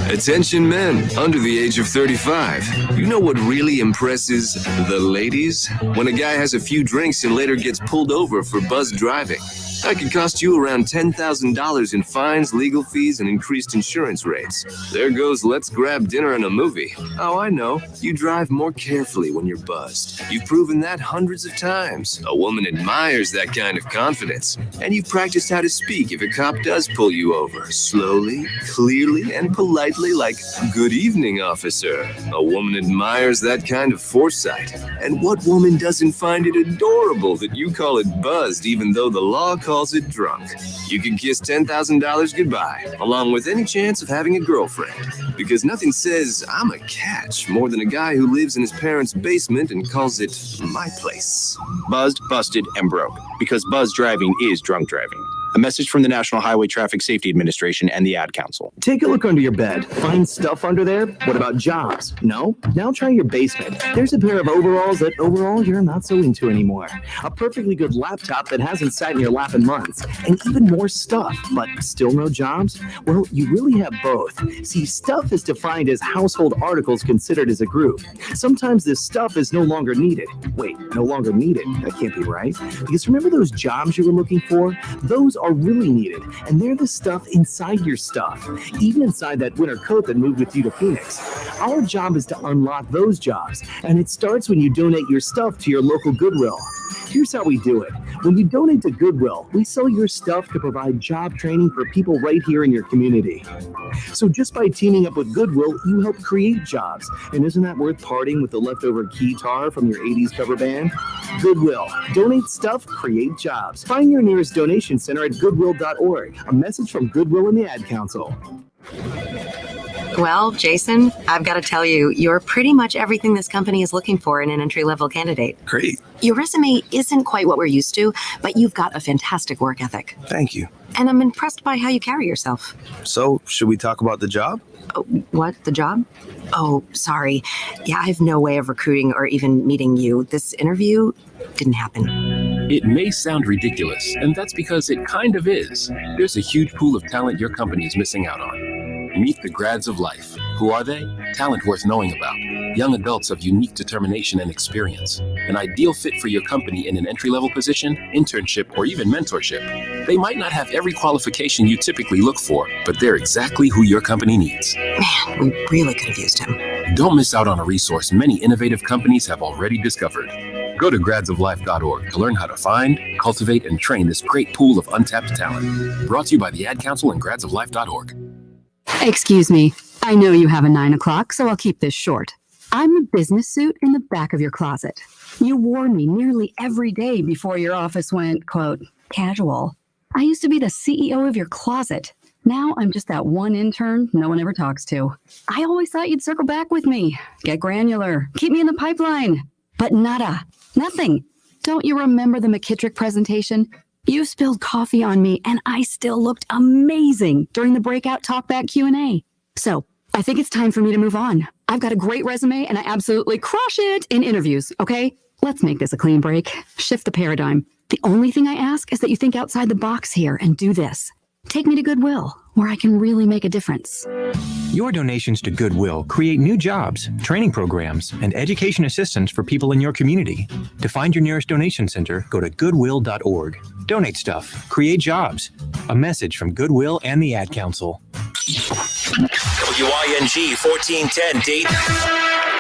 Attention men under the age of 35. You know what really impresses the ladies? When a guy has a few drinks and later gets pulled over for buzz driving. That could cost you around $10,000 in fines, legal fees, and increased insurance rates. There goes let's grab dinner and a movie. Oh, I know. You drive more carefully when you're buzzed. You've proven that hundreds of times. A woman admires that kind of confidence. And you've practiced how to speak if a cop does pull you over. Slowly, clearly, and politely like, "Good evening, officer." A woman admires that kind of foresight. And what woman doesn't find it adorable that you call it buzzed even though the law calls calls it drunk. You can kiss $10,000 goodbye, along with any chance of having a girlfriend. Because nothing says I'm a catch more than a guy who lives in his parents' basement and calls it my place. Buzzed, busted, and broke. Because buzz driving is drunk driving. A message from the National Highway Traffic Safety Administration and the Ad Council. Take a look under your bed. Find stuff under there? What about jobs? No? Now try your basement. There's a pair of overalls that overall you're not so into anymore. A perfectly good laptop that hasn't sat in your lap in months. And even more stuff, but still no jobs? Well, you really have both. See, stuff is defined as household articles considered as a group. Sometimes this stuff is no longer needed. Wait, no longer needed? That can't be right. Because remember those jobs you were looking for? Those are really needed, and they're the stuff inside your stuff, even inside that winter coat that moved with you to Phoenix. Our job is to unlock those jobs, and it starts when you donate your stuff to your local Goodwill. Here's how we do it. When you donate to Goodwill, we sell your stuff to provide job training for people right here in your community. So just by teaming up with Goodwill, you help create jobs. And isn't that worth parting with the leftover keytar from your 80s cover band? Goodwill. Donate stuff, create jobs. Find your nearest donation center at goodwill.org. A message from Goodwill and the Ad Council. Well, Jason, I've got to tell you, you're pretty much everything this company is looking for in an entry-level candidate. Great. Your resume isn't quite what we're used to, but you've got a fantastic work ethic. Thank you. And I'm impressed by how you carry yourself. So, should we talk about the job? Oh, what? The job? Oh, sorry. Yeah, I have no way of recruiting or even meeting you. This interview didn't happen. It may sound ridiculous, and that's because it kind of is. There's a huge pool of talent your company is missing out on. Meet the grads of life. Who are they? Talent worth knowing about. Young adults of unique determination and experience. An ideal fit for your company in an entry-level position, internship, or even mentorship. They might not have every qualification you typically look for, but they're exactly who your company needs. Man, we really could have used him. Don't miss out on a resource many innovative companies have already discovered. Go to gradsoflife.org to learn how to find, cultivate, and train this great pool of untapped talent. Brought to you by the Ad Council and gradsoflife.org. Excuse me. I know you have a 9 o'clock, so I'll keep this short. I'm the business suit in the back of your closet. You wore me nearly every day before your office went, quote, casual. I used to be the CEO of your closet. Now I'm just that one intern no one ever talks to. I always thought you'd circle back with me, get granular, keep me in the pipeline. But nada, nothing. Don't you remember the McKittrick presentation? You spilled coffee on me, and I still looked amazing during the breakout talkback Q&A. So I think it's time for me to move on. I've got a great resume, and I absolutely crush it in interviews, okay? Let's make this a clean break. Shift the paradigm. The only thing I ask is that you think outside the box here and do this. Take me to Goodwill, where I can really make a difference. Your donations to Goodwill create new jobs, training programs, and education assistance for people in your community. To find your nearest donation center, go to goodwill.org. Donate stuff, create jobs. A message from Goodwill and the Ad Council. WING 1410 Dayton.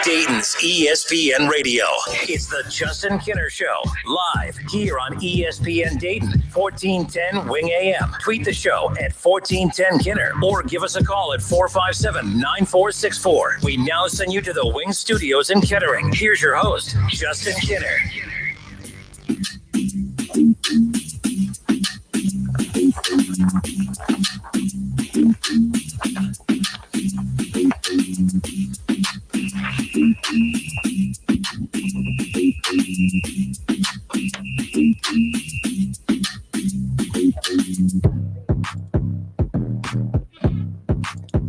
Dayton's ESPN Radio. It's the Justin Kinner Show, live here on ESPN Dayton, 1410 Wing AM. Tweet the show at 1410 Kinner or give us a call at 457-9464. We now send you to the Wing Studios in Kettering. Here's your host, Justin Kinner.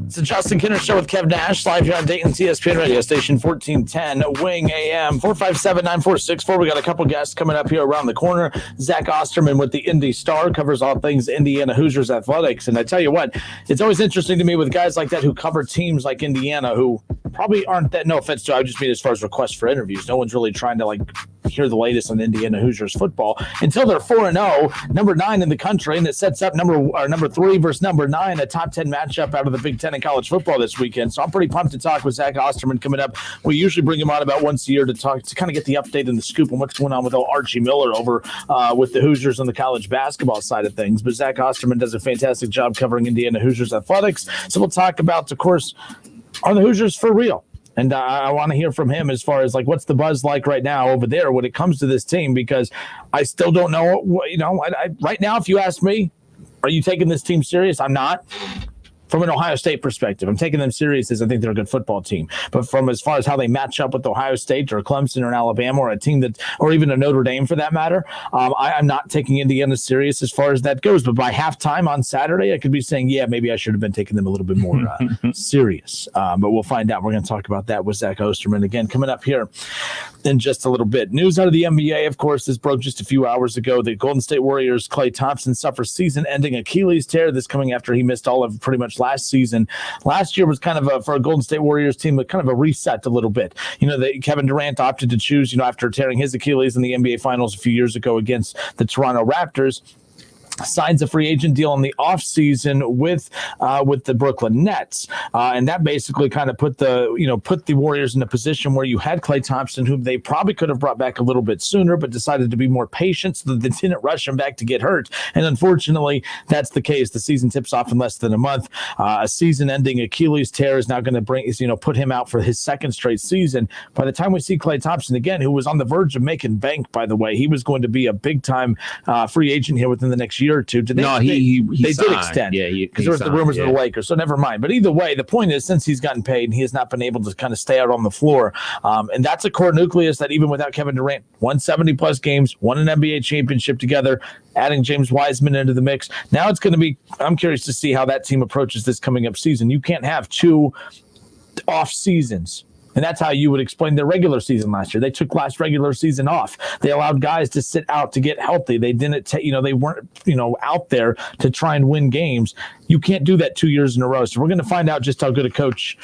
It's the Justin Kinner Show with Kev Nash, live here on Dayton's ESPN radio station, 1410 Wing AM, 457-9464. We got a couple guests coming up here around the corner. Zach Osterman with the Indy Star covers all things Indiana Hoosiers athletics. And I tell you what, it's always interesting to me with guys like that who cover teams like Indiana who probably aren't that, no offense to, I just mean as far as requests for interviews. No one's really trying to like hear the latest on Indiana Hoosiers football until they're 4-0, number 9 in the country, and it sets up number 3 versus number 9, a top 10 matchup out of the Big Ten in college football this weekend. So I'm pretty pumped to talk with Zach Osterman coming up. We usually bring him on about once a year to talk, to kind of get the update and the scoop on what's going on with old Archie Miller over with the Hoosiers on the college basketball side of things. But Zach Osterman does a fantastic job covering Indiana Hoosiers athletics. So we'll talk about, of course, are the Hoosiers for real? And I want to hear from him as far as like what's the buzz like right now over there when it comes to this team, because I still don't know. Right now, if you ask me, are you taking this team serious? I'm not. From an Ohio State perspective, I'm taking them serious as I think they're a good football team. But from as far as how they match up with Ohio State or Clemson or an Alabama or a team that, or even a Notre Dame for that matter, I'm not taking Indiana serious as far as that goes. But by halftime on Saturday, I could be saying, yeah, maybe I should have been taking them a little bit more serious. But we'll find out. We're going to talk about that with Zach Osterman again coming up here in just a little bit. News out of the NBA, of course, this broke just a few hours ago. The Golden State Warriors' Klay Thompson suffers season-ending Achilles tear. This coming after he missed all of pretty much last season. Last year was kind of for a Golden State Warriors team, kind of a reset a little bit. Kevin Durant opted to choose, after tearing his Achilles in the NBA Finals a few years ago against the Toronto Raptors, signs a free agent deal in the offseason with the Brooklyn Nets. And that basically kind of put the Warriors in a position where you had Klay Thompson, whom they probably could have brought back a little bit sooner, but decided to be more patient so that they didn't rush him back to get hurt. And unfortunately, that's the case. The season tips off in less than a month. A season-ending Achilles tear is now going to put him out for his second straight season. By the time we see Klay Thompson again, who was on the verge of making bank, by the way, he was going to be a big-time free agent here within the next year or two. They did extend, because there was the rumors of the Lakers, so never mind. But either way, the point is, since he's gotten paid, he has not been able to kind of stay out on the floor, and that's a core nucleus that even without Kevin Durant, won 70-plus games, won an NBA championship together, adding James Wiseman into the mix. Now it's going to be, I'm curious to see how that team approaches this coming up season. You can't have two off seasons. And that's how you would explain their regular season last year. They took last regular season off. They allowed guys to sit out to get healthy. They didn't, they weren't, out there to try and win games. You can't do that 2 years in a row. So we're going to find out just how good a coach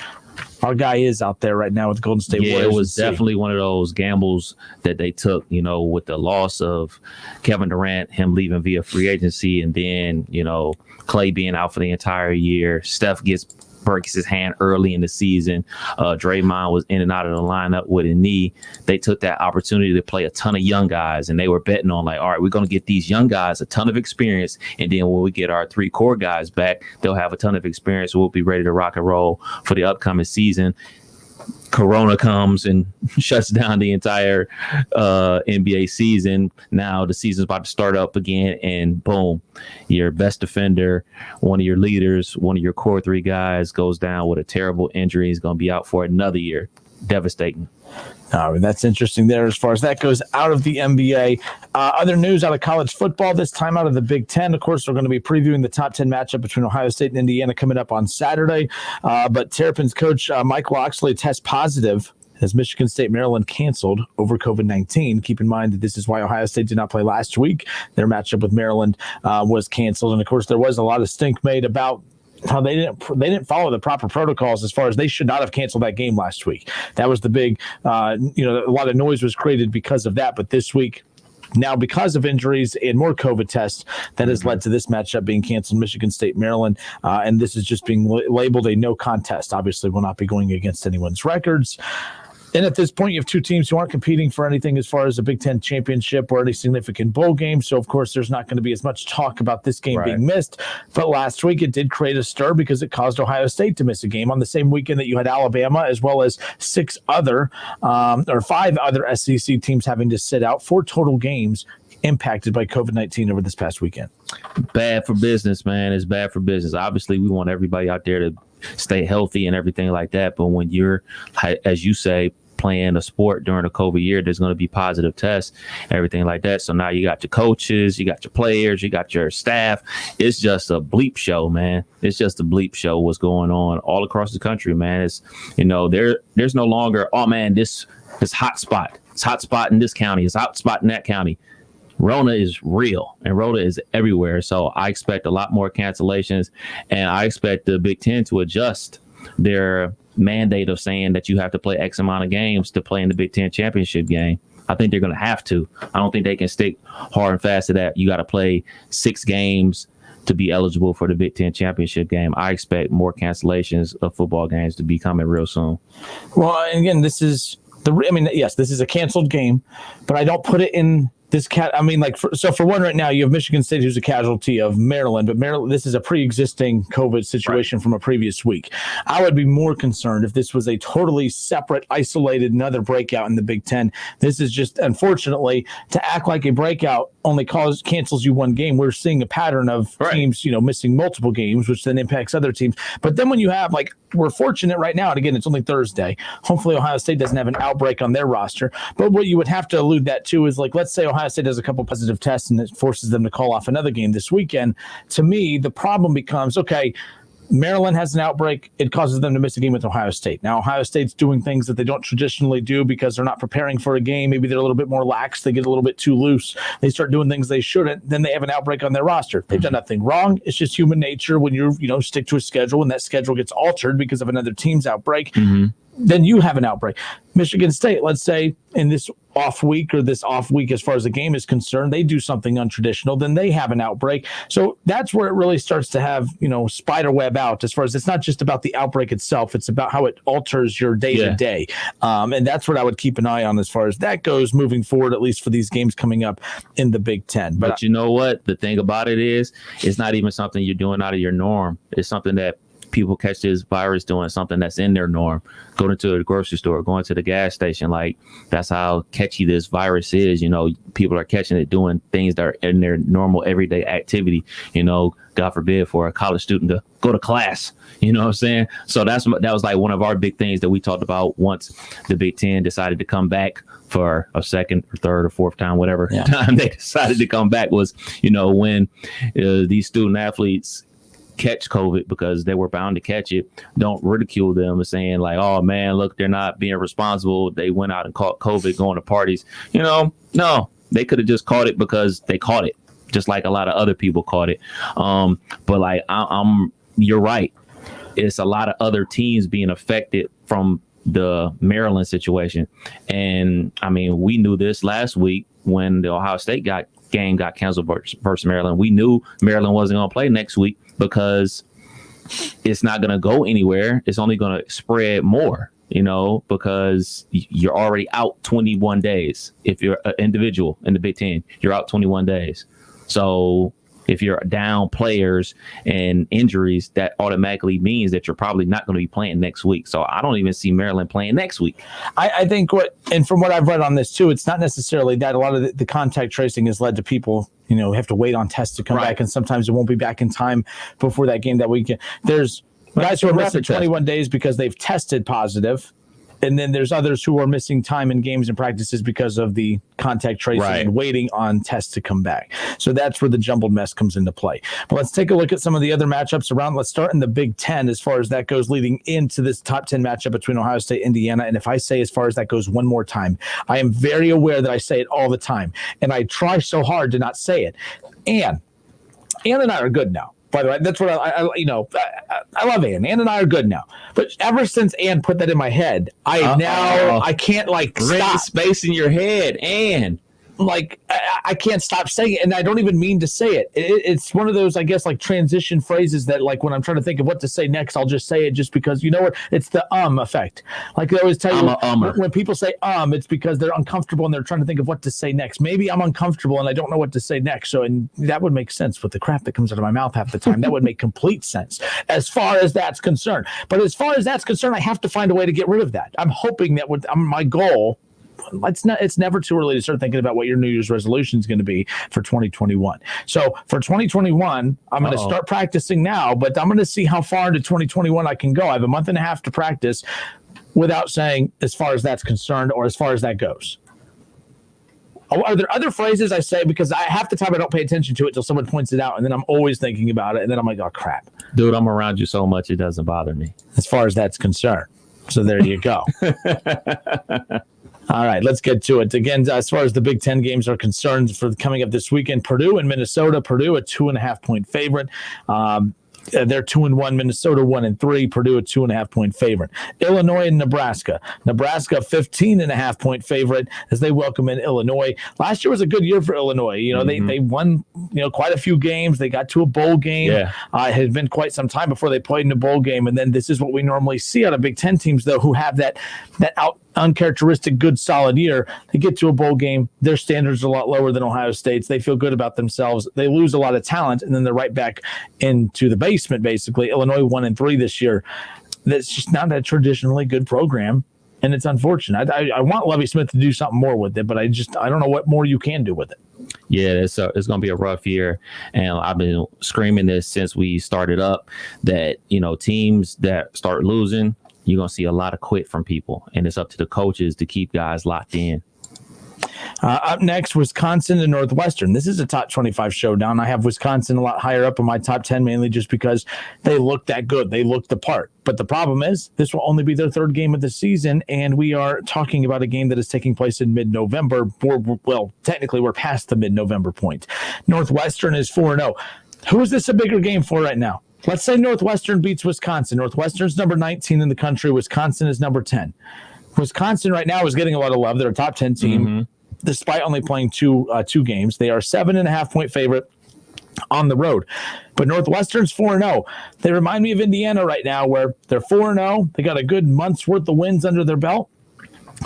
our guy is out there right now with Golden State Warriors. It was definitely one of those gambles that they took, with the loss of Kevin Durant, him leaving via free agency, and then, Klay being out for the entire year. Steph breaks his hand early in the season. Draymond was in and out of the lineup with a knee. They took that opportunity to play a ton of young guys, and they were betting on all right, we're going to get these young guys a ton of experience, and then when we get our three core guys back, they'll have a ton of experience. We'll be ready to rock and roll for the upcoming season. Corona comes and shuts down the entire NBA season. Now the season's about to start up again, and boom, your best defender, one of your leaders, one of your core three guys goes down with a terrible injury. He's going to be out for another year. Devastating. That's interesting there as far as that goes out of the NBA. Other news out of college football, this time out of the Big Ten. Of course, we're going to be previewing the top 10 matchup between Ohio State and Indiana coming up on Saturday. But Terrapins coach Mike Loxley tests positive as Michigan State, Maryland canceled over COVID-19. Keep in mind that this is why Ohio State did not play last week. Their matchup with Maryland was canceled. And, of course, there was a lot of stink made about how they didn't follow the proper protocols as far as they should not have canceled that game last week. That was the big, a lot of noise was created because of that. But this week, now because of injuries and more COVID tests, that has led to this matchup being canceled, Michigan State, Maryland. And this is just being labeled a no contest. Obviously, will not be going against anyone's records. And at this point, you have two teams who aren't competing for anything as far as a Big Ten championship or any significant bowl game. So, of course, there's not going to be as much talk about this game being missed. But last week, it did create a stir because it caused Ohio State to miss a game on the same weekend that you had Alabama, as well as five other SEC teams having to sit out 4 total games impacted by COVID-19 over this past weekend. Bad for business, man. It's bad for business. Obviously, we want everybody out there to stay healthy and everything like that. But when you're, as you say, playing a sport during a COVID year, there's going to be positive tests, everything like that. So now you got your coaches, you got your players, you got your staff. It's just a bleep show, man. It's just a bleep show what's going on all across the country, man. It's, there's no longer, oh, man, this hot spot. It's hot spot in this county. It's hot spot in that county. Rona is real, and Rona is everywhere. So I expect a lot more cancellations, and I expect the Big Ten to adjust their mandate of saying that you have to play X amount of games to play in the Big Ten championship game. I think they're going to have to. I don't think they can stick hard and fast to that. You got to play 6 games to be eligible for the Big Ten championship game. I expect more cancellations of football games to be coming real soon. Well, again, this is a canceled game, but I don't put it in For one, right now you have Michigan State, who's a casualty of Maryland, but Maryland, this is a pre-existing COVID situation from a previous week. I would be more concerned if this was a totally separate, isolated, another breakout in the Big Ten. This is just, unfortunately, to act like a breakout only cancels you one game. We're seeing a pattern of teams, missing multiple games, which then impacts other teams. But then when you have, we're fortunate right now, and again, it's only Thursday. Hopefully Ohio State doesn't have an outbreak on their roster. But what you would have to allude that to is, let's say Ohio State does a couple positive tests and it forces them to call off another game this weekend. To me, the problem becomes, okay, Maryland has an outbreak. It causes them to miss a game with Ohio State. Now, Ohio State's doing things that they don't traditionally do because they're not preparing for a game. Maybe they're a little bit more lax. They get a little bit too loose. They start doing things they shouldn't. Then they have an outbreak on their roster. They've done nothing wrong. It's just human nature when you stick to a schedule and that schedule gets altered because of another team's outbreak. Then you have an outbreak. Michigan State, let's say in this off week as far as the game is concerned, they do something untraditional, then they have an outbreak. So that's where it really starts to have, spider web out as far as it's not just about the outbreak itself. It's about how it alters your day to day. And that's what I would keep an eye on as far as that goes moving forward, at least for these games coming up in the Big Ten. But you know what? The thing about it is, it's not even something you're doing out of your norm. It's something that people catch this virus doing something that's in their norm, going to the grocery store, going to the gas station. That's how catchy this virus is. People are catching it doing things that are in their normal everyday activity, God forbid for a college student to go to class, you know what I'm saying? So that was one of our big things that we talked about once the Big Ten decided to come back for a second or third or fourth time, whatever time they decided to come back was, when these student athletes catch COVID, because they were bound to catch it, don't ridicule them and saying oh man, look, they're not being responsible. They went out and caught COVID going to parties. No, they could have just caught it because they caught it, just like a lot of other people caught it. But you're right. It's a lot of other teams being affected from the Maryland situation. And we knew this last week when the Ohio State game got canceled versus Maryland. We knew Maryland wasn't going to play next week because it's not going to go anywhere. It's only going to spread more, because you're already out 21 days. If you're an individual in the Big Ten, you're out 21 days. So if you're down players and injuries, that automatically means that you're probably not going to be playing next week. So I don't even see Maryland playing next week. I think and from what I've read on this too, it's not necessarily that. A lot of the contact tracing has led to people, have to wait on tests to come back, and sometimes it won't be back in time before that game that weekend. There's guys who are missing 21 days because they've tested positive. And then there's others who are missing time in games and practices because of the contact tracing and waiting on tests to come back. So that's where the jumbled mess comes into play. But let's take a look at some of the other matchups around. Let's start in the Big Ten as far as that goes, leading into this top 10 matchup between Ohio State and Indiana. And if I say as far as that goes one more time, I am very aware that I say it all the time. And I try so hard to not say it. Ann and I are good now. By the way, that's what I love Ann. Ann and I are good now. But ever since Ann put that in my head, I can't stop. Space in your head, Ann. I can't stop saying it, and I don't even mean to say it. It's one of those, I guess, transition phrases that, when I'm trying to think of what to say next, I'll just say it just because, it's the effect. They always tell you when people say it's because they're uncomfortable and they're trying to think of what to say next. Maybe I'm uncomfortable and I don't know what to say next. So, and that would make sense with the crap that comes out of my mouth half the time. That would make complete sense as far as that's concerned. But as far as that's concerned, I have to find a way to get rid of that. I'm hoping that my goal. It's never too early to start thinking about what your New Year's resolution is going to be for 2021. So for 2021, I'm going to start practicing now, but I'm going to see how far into 2021 I can go. I have a month and a half to practice without saying as far as that's concerned or as far as that goes. Are there other phrases I say? Because half the time I don't pay attention to it until someone points it out, and then I'm always thinking about it, and then I'm like, oh, crap. Dude, I'm around you so much, it doesn't bother me. As far as that's concerned. So there you go. All right, let's get to it. Again, as far as the Big Ten games are concerned for coming up this weekend, Purdue and Minnesota. Purdue, a 2.5-point favorite. They're 2-1. Minnesota 1-3. Purdue a 2.5-point favorite. Illinois and Nebraska. Nebraska 15.5-point favorite as they welcome in Illinois. Last year was a good year for Illinois. You know, they won quite a few games. They got to a bowl game. Yeah. It had been quite some time before they played in a bowl game. And then this is what we normally see out of Big Ten teams, though, who have that uncharacteristic good solid year. They get to a bowl game. Their standards are a lot lower than Ohio State's. They feel good about themselves. They lose a lot of talent, and then they're right back into the basement, basically. Illinois 1-3 this year. That's just not a traditionally good program, and it's unfortunate. I want Lovie Smith to do something more with it, but I don't know what more you can do with it. Yeah, it's going to be a rough year, and I've been screaming this since we started up that, teams that start losing, you're going to see a lot of quit from people, and it's up to the coaches to keep guys locked in. Up next, Wisconsin and Northwestern. This is a top 25 showdown. I have Wisconsin a lot higher up in my top 10, mainly just because they look that good. They look the part. But the problem is this will only be their third game of the season, and we are talking about a game that is taking place in mid-November. Well, technically, we're past the mid-November point. Northwestern is 4-0. Who is this a bigger game for right now? Let's say Northwestern beats Wisconsin. Northwestern's number 19 in the country. Wisconsin is number 10. Wisconsin right now is getting a lot of love. They're a top 10 team, despite only playing two games. They are 7.5-point favorite on the road. But Northwestern's 4-0. They remind me of Indiana right now, where they're 4-0. They got a good month's worth of wins under their belt,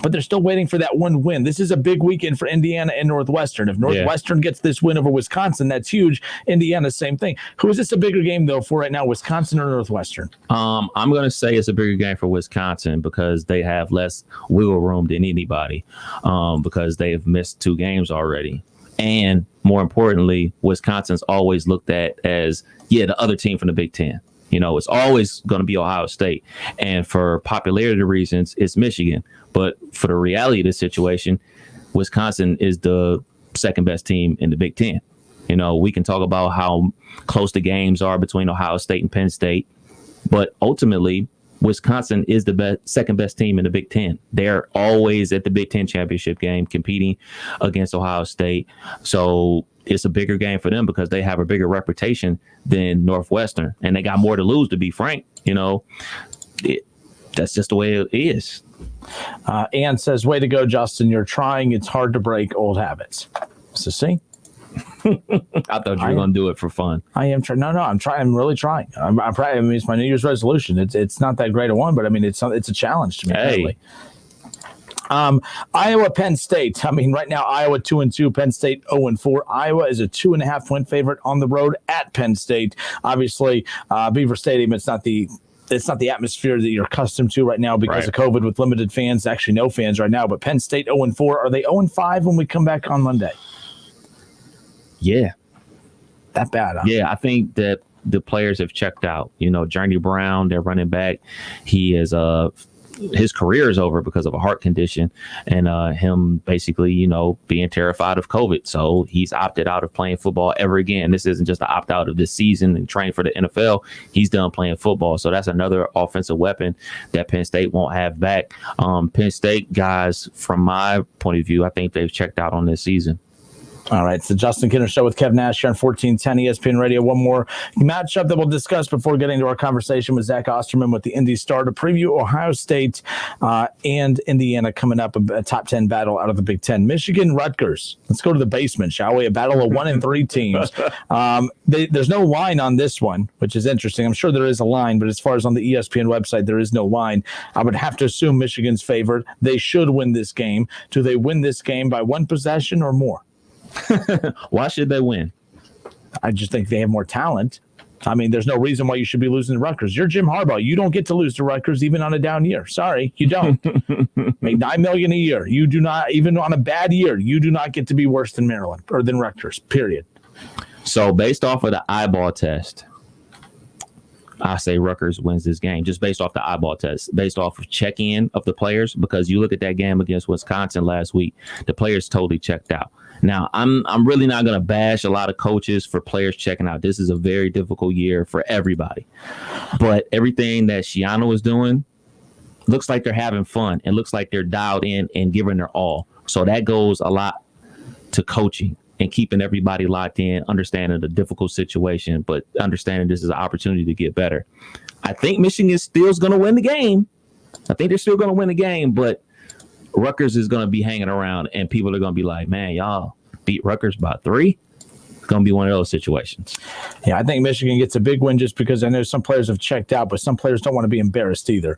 but they're still waiting for that one win. This is a big weekend for Indiana and Northwestern. If Northwestern gets this win over Wisconsin, that's huge. Indiana, same thing. Who is this a bigger game, though, for right now, Wisconsin or Northwestern? I'm going to say it's a bigger game for Wisconsin because they have less wiggle room than anybody because they have missed 2 games already. And more importantly, Wisconsin's always looked at as, the other team from the Big Ten. It's always going to be Ohio State. And for popularity reasons, it's Michigan. But for the reality of the situation, Wisconsin is the second best team in the Big Ten. We can talk about how close the games are between Ohio State and Penn State. But ultimately, Wisconsin is the second best team in the Big Ten. They're always at the Big Ten championship game competing against Ohio State. So it's a bigger game for them because they have a bigger reputation than Northwestern, and they got more to lose, to be frank. That's just the way it is. Ann says, way to go, Justin. You're trying. It's hard to break old habits. So see? I thought you were going to do it for fun. I am trying. No, I'm trying. I'm really trying. I'm it's my New Year's resolution. It's not that great a one, but it's a challenge to me. Hey. Iowa, Penn State. Right now, Iowa 2-2, Penn State 0-4. Iowa is a 2.5-point favorite on the road at Penn State. Obviously, Beaver Stadium, it's not the atmosphere that you're accustomed to right now because of COVID with limited fans, actually no fans right now. But Penn State 0-4. Are they 0-5 when we come back on Monday? Yeah. That bad, huh? Yeah, I think that the players have checked out. Journey Brown, their running back, he is his career is over because of a heart condition and him basically, being terrified of COVID. So he's opted out of playing football ever again. This isn't just an opt out of this season and training for the NFL. He's done playing football. So that's another offensive weapon that Penn State won't have back. Penn State guys, from my point of view, I think they've checked out on this season. All right, it's the Justin Kinner Show with Kev Nash here on 1410 ESPN Radio. One more matchup that we'll discuss before getting to our conversation with Zach Osterman with the Indy Star to preview Ohio State and Indiana coming up, a top 10 battle out of the Big Ten. Michigan, Rutgers. Let's go to the basement, shall we? A battle of 1-3 teams. There's no line on this one, which is interesting. I'm sure there is a line, but as far as on the ESPN website, there is no line. I would have to assume Michigan's favored. They should win this game. Do they win this game by one possession or more? Why should they win? I just think they have more talent. There's no reason why you should be losing to Rutgers. You're Jim Harbaugh. You don't get to lose to Rutgers even on a down year. Sorry, you don't. Make $9 million a year. You do not, even on a bad year, you do not get to be worse than Maryland or than Rutgers, period. So based off of the eyeball test, I say Rutgers wins this game just based off the eyeball test, based off of check-in of the players, because you look at that game against Wisconsin last week, the players totally checked out. Now, I'm really not going to bash a lot of coaches for players checking out. This is a very difficult year for everybody. But everything that Shiano is doing looks like they're having fun. It looks like they're dialed in and giving their all. So that goes a lot to coaching. and keeping everybody locked in, understanding the difficult situation, but understanding this is an opportunity to get better. I think Michigan still is going to win the game. I think they're still going to win the game, but Rutgers is going to be hanging around, and people are going to be like, man, y'all beat Rutgers by 3. It's going to be one of those situations. Yeah, I think Michigan gets a big win just because I know some players have checked out, but some players don't want to be embarrassed either.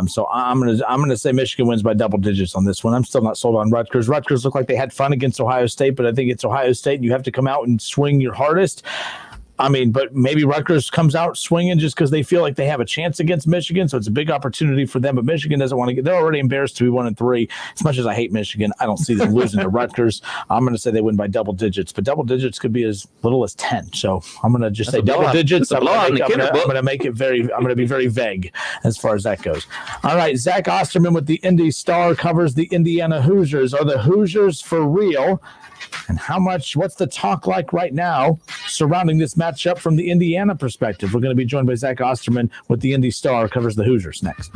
So I'm gonna say Michigan wins by double digits on this one. I'm still not sold on Rutgers. Rutgers look like they had fun against Ohio State, but I think it's Ohio State, and you have to come out and swing your hardest. I mean, but maybe Rutgers comes out swinging just because they feel like they have a chance against Michigan, so it's a big opportunity for them. But Michigan doesn't want to get – they're already embarrassed to be 1-3. As much as I hate Michigan, I don't see them losing to Rutgers. I'm going to say they win by double digits, but double digits could be as little as 10. So I'm going to just say double digits. I'm going to make it very – I'm going to be very vague as far as that goes. All right, Zach Osterman with the Indy Star covers the Indiana Hoosiers. Are the Hoosiers for real? And what's the talk like right now surrounding this matchup from the Indiana perspective? We're going to be joined by Zach Osterman with the Indy Star, covers the Hoosiers next.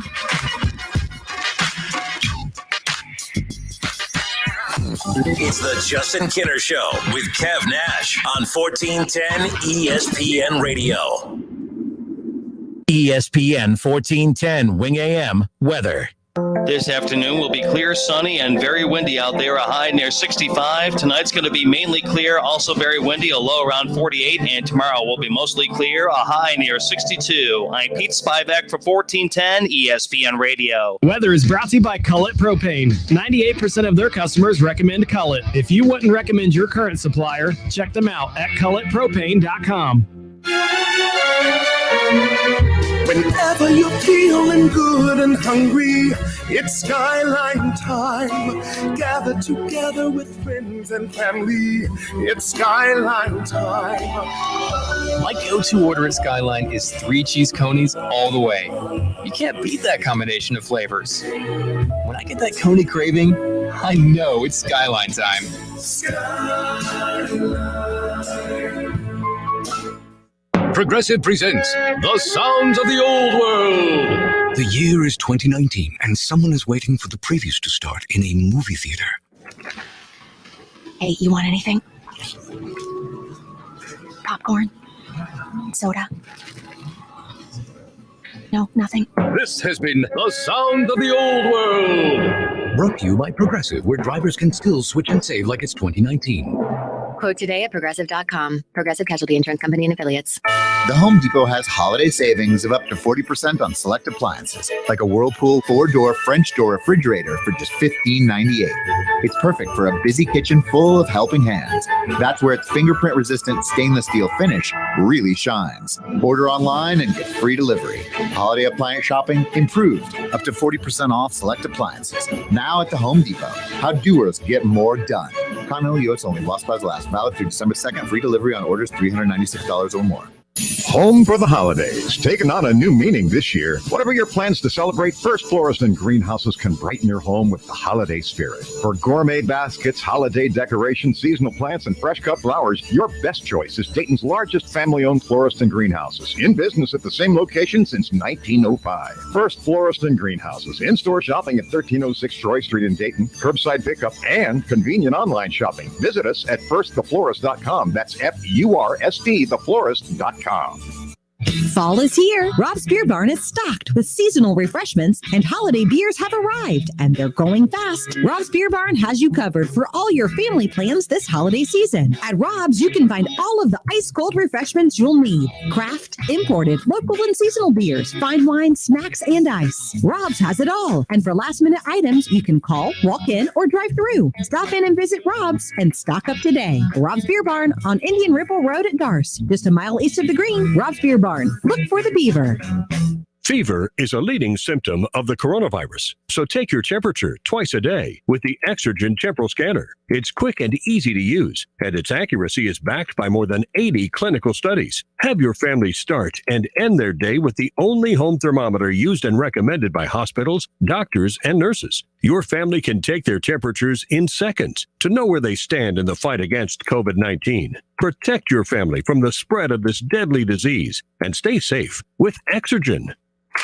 It's the Justin Kinner Show with Kev Nash on 1410 ESPN Radio. ESPN 1410 Wing AM weather. This afternoon will be clear, sunny, and very windy out there, a high near 65. Tonight's going to be mainly clear, also very windy, a low around 48. And tomorrow will be mostly clear, a high near 62. I'm Pete Spivak for 1410 ESPN Radio. Weather is brought to you by Cullet Propane. 98% of their customers recommend Cullet. If you wouldn't recommend your current supplier, check them out at culletpropane.com. Whenever you're feeling good and hungry, it's Skyline time. Gather together with friends and family. It's Skyline time. My go-to order at Skyline is 3 cheese conies all the way. You can't beat that combination of flavors. When I get that coney craving, I know it's Skyline time. Skyline. Progressive presents The Sounds of the Old World. The year is 2019, and someone is waiting for the previews to start in a movie theater. Hey, you want anything? Popcorn? Soda? No, nothing. This has been The Sound of the Old World. Brought to you by Progressive, where drivers can still switch and save like it's 2019. Quote today at Progressive.com. Progressive Casualty Insurance Company and Affiliates. The Home Depot has holiday savings of up to 40% on select appliances, like a Whirlpool 4-door French door refrigerator for just $15.98. It's perfect for a busy kitchen full of helping hands. That's where its fingerprint-resistant stainless steel finish really shines. Order online and get free delivery. Holiday appliance shopping improved, up to 40% off select appliances. Now at the Home Depot. How doers get more done. Continental U.S. only. While supplies last. Valid through December 2nd. Free delivery on orders $396 or more. Home for the holidays, taking on a new meaning this year. Whatever your plans to celebrate, First Florist and Greenhouses can brighten your home with the holiday spirit. For gourmet baskets, holiday decorations, seasonal plants, and fresh cut flowers, your best choice is Dayton's largest family-owned florist and greenhouses, in business at the same location since 1905. First Florist and Greenhouses, in-store shopping at 1306 Troy Street in Dayton, curbside pickup, and convenient online shopping. Visit us at firsttheflorist.com. That's FURST, theflorist.com. Fall is here. Rob's Beer Barn is stocked with seasonal refreshments, and holiday beers have arrived, and they're going fast. Rob's Beer Barn has you covered for all your family plans this holiday season. At Rob's, you can find all of the ice-cold refreshments you'll need. Craft, imported, local, and seasonal beers, fine wine, snacks, and ice. Rob's has it all. And for last-minute items, you can call, walk in, or drive through. Stop in and visit Rob's and stock up today. Rob's Beer Barn on Indian Ripple Road at Garce, just a mile east of the Green. Rob's Beer Barn. Look for the beaver. Fever is a leading symptom of the coronavirus, so take your temperature twice a day with the Exergen Temporal Scanner. It's quick and easy to use, and its accuracy is backed by more than 80 clinical studies. Have your family start and end their day with the only home thermometer used and recommended by hospitals, doctors, and nurses. Your family can take their temperatures in seconds to know where they stand in the fight against COVID-19. Protect your family from the spread of this deadly disease and stay safe with Exergen.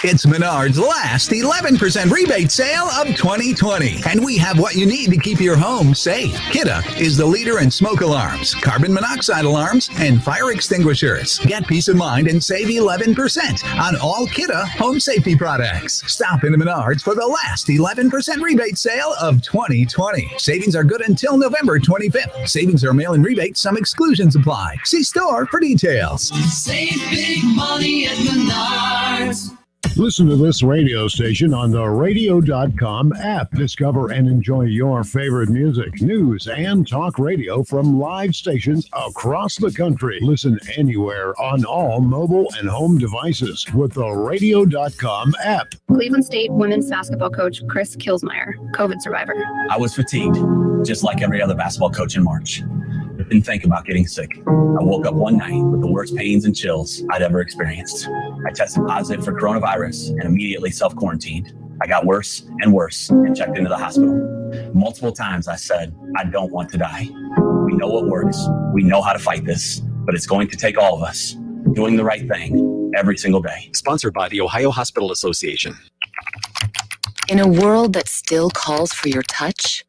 It's Menard's last 11% rebate sale of 2020. And we have what you need to keep your home safe. Kidde is the leader in smoke alarms, carbon monoxide alarms, and fire extinguishers. Get peace of mind and save 11% on all Kidde home safety products. Stop into Menard's for the last 11% rebate sale of 2020. Savings are good until November 25th. Savings are mail-in rebates. Some exclusions apply. See store for details. Save big money at Menards. Listen to this radio station on the radio.com app. Discover and enjoy your favorite music, news, and talk radio from live stations across the country. Listen anywhere on all mobile and home devices with the radio.com app. Cleveland State women's basketball coach Chris Kilsmeyer, COVID survivor. I was fatigued, just like every other basketball coach in March. I didn't think about getting sick. I woke up one night with the worst pains and chills I'd ever experienced. I tested positive for coronavirus and immediately self-quarantined. I got worse and worse and checked into the hospital. Multiple times I said, I don't want to die. We know what works. We know how to fight this, but it's going to take all of us doing the right thing every single day. Sponsored by the Ohio Hospital Association. In a world that still calls for your touch,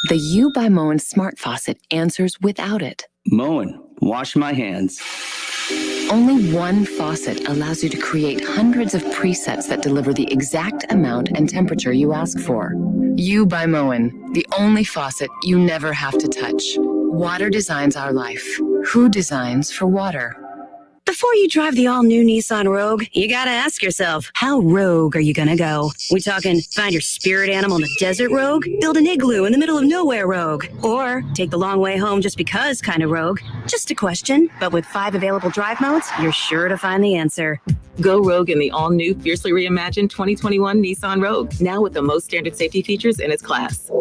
the U by Moen Smart Faucet answers without it. Moen, wash my hands. Only one faucet allows you to create hundreds of presets that deliver the exact amount and temperature you ask for. U by Moen, the only faucet you never have to touch. Water designs our life. Who designs for water? Before you drive the all-new Nissan Rogue, you gotta ask yourself, how rogue are you gonna go? We talking find your spirit animal in the desert rogue? Build an igloo in the middle of nowhere rogue? Or take the long way home just because kind of rogue? Just a question, but with 5 available drive modes, you're sure to find the answer. Go rogue in the all-new, fiercely reimagined 2021 Nissan Rogue, now with the most standard safety features in its class.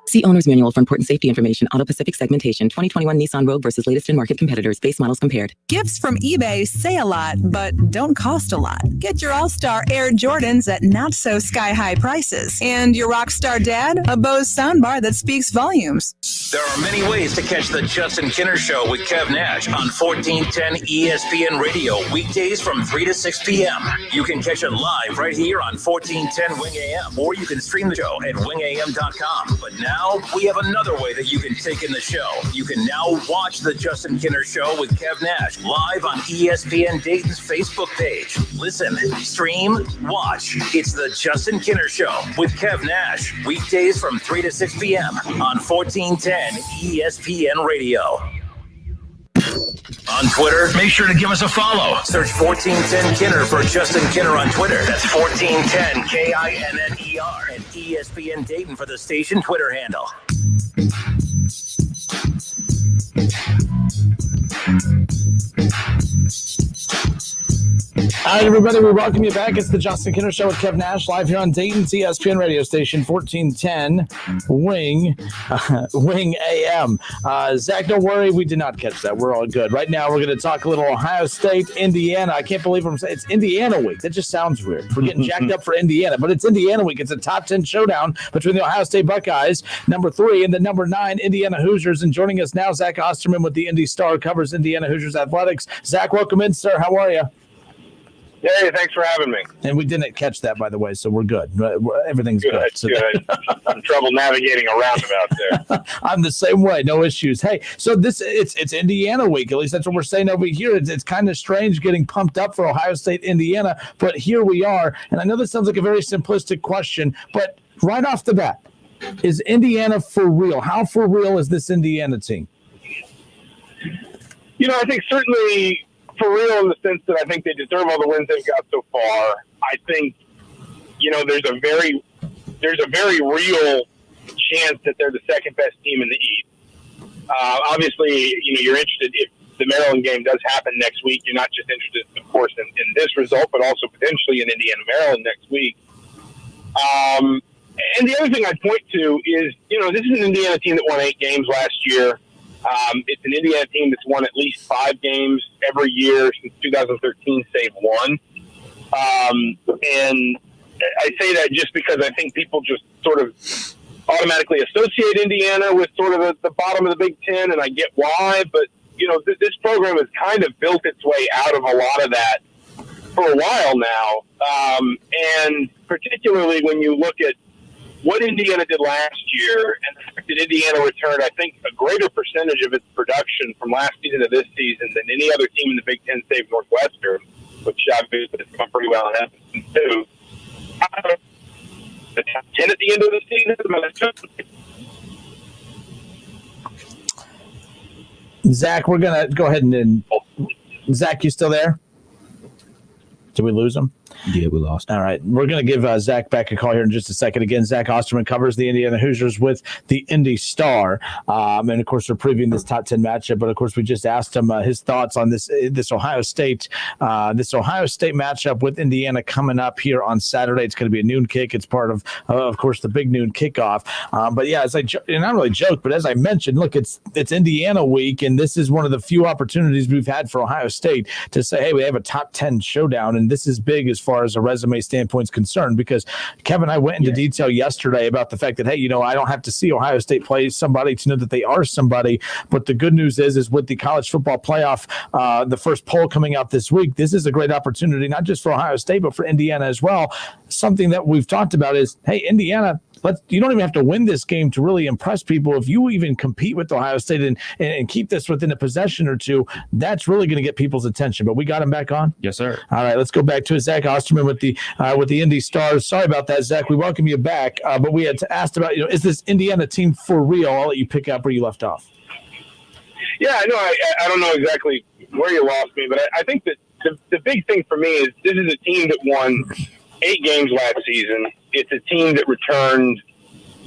See Owner's Manual for important safety information. Auto Pacific segmentation. 2021 Nissan Rogue versus latest in market competitors. Base models compared. Gifts from eBay say a lot, but don't cost a lot. Get your All-Star Air Jordans at not-so-sky-high prices. And your Rockstar Dad, a Bose soundbar that speaks volumes. There are many ways to catch the Justin Kinner Show with Kev Nash on 1410 ESPN Radio, weekdays from 3 to 6 p.m. You can catch it live right here on 1410 Wing AM, or you can stream the show at wingam.com. But now we have another way that you can take in the show. You can now watch the Justin Kinner Show with Kev Nash live on ESPN Dayton's Facebook page. Listen, stream, watch. It's the Justin Kinner Show with Kev Nash, weekdays from 3 to 6 p.m. on 1410 ESPN Radio. On Twitter, make sure to give us a follow. Search 1410 Kinner for Justin Kinner on Twitter. That's 1410 KINNER, and ESPN Dayton for the station Twitter handle. All right, everybody, we welcome you back. It's the Justin Kinner Show with Kev Nash, live here on Dayton's ESPN radio station, 1410 Wing AM. Zach, don't worry, we did not catch that. We're all good. Right now, we're going to talk a little Ohio State, Indiana. I can't believe I'm saying it's Indiana week. That just sounds weird. We're getting jacked up for Indiana, but it's Indiana week. It's a top 10 showdown between the Ohio State Buckeyes, number 3, and the number 9 Indiana Hoosiers. And joining us now, Zach Osterman with the Indy Star, covers Indiana Hoosiers athletics. Zach, welcome in, sir. How are you? Hey, thanks for having me. And we didn't catch that, by the way, so we're good. Everything's good. So good. I'm trouble navigating a roundabout there. I'm the same way. No issues. Hey, so it's Indiana week. At least that's what we're saying over here. It's kind of strange getting pumped up for Ohio State, Indiana, but here we are. And I know this sounds like a very simplistic question, but right off the bat, is Indiana for real? How for real is this Indiana team? You know, I think certainly for real in the sense that I think they deserve all the wins they've got so far. I think, you know, there's a very real chance that they're the second best team in the East. Obviously, you know, you're interested if the Maryland game does happen next week. You're not just interested, of course, in this result, but also potentially in Indiana, Maryland next week. And the other thing I'd point to is, you know, this is an Indiana team that won 8 games last year. It's an Indiana team that's won at least 5 games every year since 2013, save 1. And I say that just because I think people just sort of automatically associate Indiana with sort of the bottom of the Big Ten, and I get why. But this program has kind of built its way out of a lot of that for a while now. And particularly when you look at what Indiana did last year and the fact that Indiana returned, I think, a greater percentage of its production from last season to this season than any other team in the Big Ten save Northwestern, which obviously has come pretty well in Evanston too. The top 10 at the end of the season. Zach, we're going to go ahead and Zach, you still there? Did we lose him? Yeah, we lost. All right. We're going to give Zach back a call here in just a second. Again, Zach Osterman covers the Indiana Hoosiers with the Indy Star. And, of course, we're previewing this top 10 matchup. But, of course, we just asked him his thoughts on this Ohio State matchup with Indiana coming up here on Saturday. It's going to be a noon kick. It's part of course, the big noon kickoff. But, yeah, and not really joke, but as I mentioned, look, it's Indiana week, and this is one of the few opportunities we've had for Ohio State to say, hey, we have a top 10 showdown, and this is big as far as a resume standpoint is concerned, because Kevin and I went into detail yesterday about the fact that, hey, I don't have to see Ohio State play somebody to know that they are somebody. But the good news is with the college football playoff, the first poll coming out this week, this is a great opportunity, not just for Ohio State, but for Indiana as well. Something that we've talked about is, hey, Indiana, you don't even have to win this game to really impress people. If you even compete with Ohio State and keep this within a possession or two, that's really going to get people's attention. But we got him back on? Yes, sir. All right, let's go back to Zach Osterman with the Indy Stars. Sorry about that, Zach. We welcome you back. But we had asked about, is this Indiana team for real? I'll let you pick up where you left off. Yeah, I know. I don't know exactly where you lost me, but I think that the big thing for me is this is a team that won 8 games last season. It's a team that returned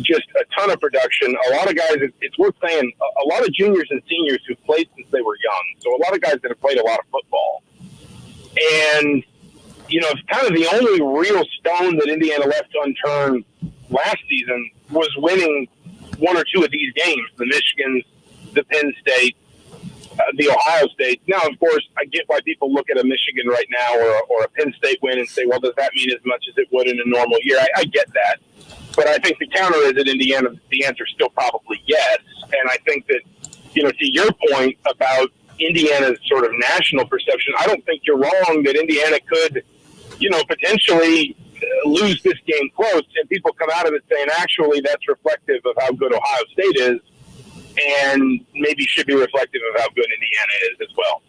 just a ton of production. A lot of guys, it's worth saying, a lot of juniors and seniors who played since they were young. So a lot of guys that have played a lot of football. And, it's kind of the only real stone that Indiana left unturned last season was winning 1 or 2 of these games, the Michigans, the Penn State, the Ohio State. Now, of course, I get why people look at a Michigan right now or a Penn State win and say, well, does that mean as much as it would in a normal year? I get that. But I think the counter is at Indiana, the answer is still probably yes. And I think that, to your point about Indiana's sort of national perception, I don't think you're wrong that Indiana could, potentially lose this game close and people come out of it saying, actually, that's reflective of how good Ohio State is and maybe should be reflective of how good Indiana is as well.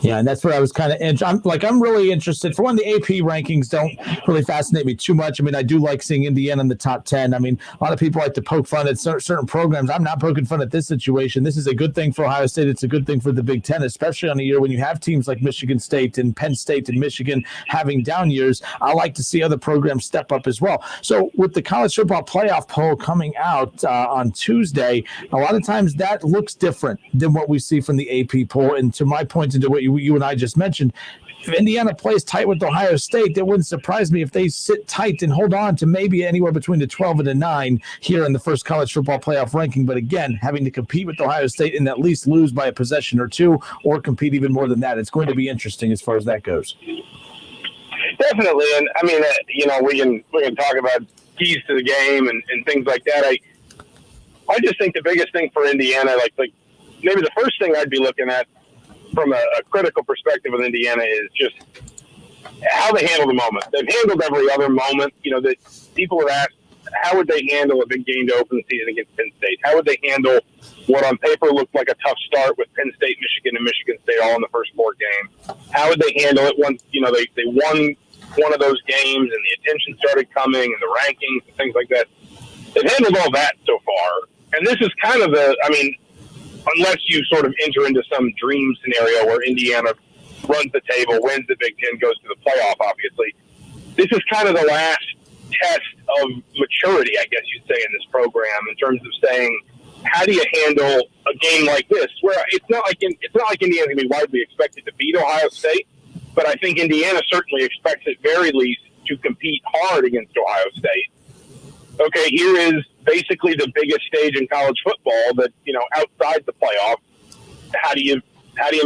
Yeah, and that's what I was kind of I'm really interested. For one, the AP rankings don't really fascinate me too much. I mean, I do like seeing Indiana in the top 10. I mean, a lot of people like to poke fun at certain programs. I'm not poking fun at this situation. This is a good thing for Ohio State. It's a good thing for the Big Ten, especially on a year when you have teams like Michigan State and Penn State and Michigan having down years. I like to see other programs step up as well. So with the college football playoff poll coming out on Tuesday, a lot of times that looks different than what we see from the AP poll. And to my point, into what you and I just mentioned, if Indiana plays tight with Ohio State, it wouldn't surprise me if they sit tight and hold on to maybe anywhere between the 12 and the 9 here in the first college football playoff ranking. But again, having to compete with Ohio State and at least lose by a possession or two, or compete even more than that, it's going to be interesting as far as that goes. Definitely, and I mean, we can talk about keys to the game and things like that. I just think the biggest thing for Indiana, like maybe the first thing I'd be looking at from a critical perspective with Indiana is just how they handle the moment. They've handled every other moment. That people have asked, how would they handle a big game to open the season against Penn State? How would they handle what on paper looked like a tough start with Penn State, Michigan, and Michigan State all in the first 4 games? How would they handle it once, they won one of those games and the attention started coming and the rankings and things like that? They've handled all that so far. And this is kind of unless you sort of enter into some dream scenario where Indiana runs the table, wins the Big Ten, goes to the playoff, obviously, this is kind of the last test of maturity, I guess you'd say, in this program in terms of saying, how do you handle a game like this, where it's not like Indiana's going to be widely expected to beat Ohio State, but I think Indiana certainly expects at very least to compete hard against Ohio State. Okay, here is basically the biggest stage in college football that, outside the playoff. How do you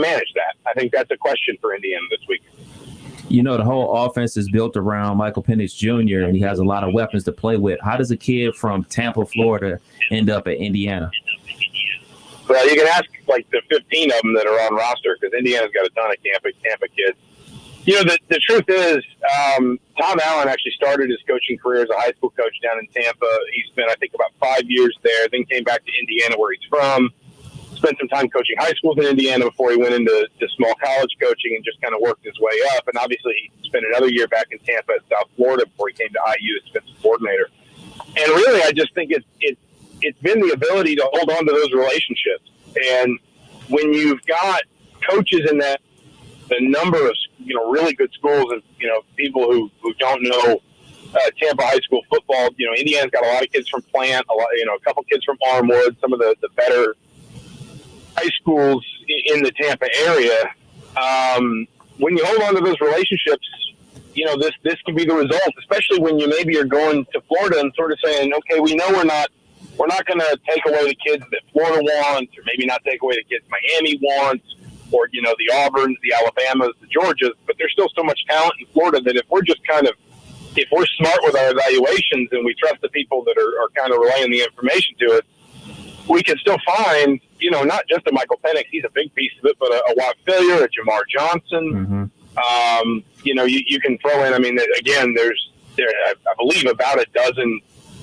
manage that? I think that's a question for Indiana this week. The whole offense is built around Michael Penix Jr., and he has a lot of weapons to play with. How does a kid from Tampa, Florida, end up at Indiana? Well, you can ask like the 15 of them that are on roster because Indiana's got a ton of Tampa kids. You know, the truth is, Tom Allen actually started his coaching career as a high school coach down in Tampa. He spent, I think, about 5 years there, then came back to Indiana where he's from, spent some time coaching high schools in Indiana before he went into small college coaching and just kind of worked his way up. And obviously he spent another year back in Tampa at South Florida before he came to IU as defensive coordinator. And really, I just think it's been the ability to hold on to those relationships. And when you've got coaches in that, the number of, you know, really good schools and, you know, people who don't know Tampa high school football, you know, Indiana's got a lot of kids from Plant, a couple kids from Armwood, some of the better high schools in the Tampa area. When you hold on to those relationships, you know, this can be the result, especially when maybe you're going to Florida and sort of saying, okay, we know we're not going to take away the kids that Florida wants, or maybe not take away the kids Miami wants, or, you know, the Auburns, the Alabamas, the Georgias, but there's still so much talent in Florida that if we're smart with our evaluations and we trust the people that are kind of relaying the information to us, we can still find, you know, not just a Michael Penix, he's a big piece of it, but a Watt Failure, a Jamar Johnson. Mm-hmm. You know, you can throw in, I mean, again, I believe about a dozen.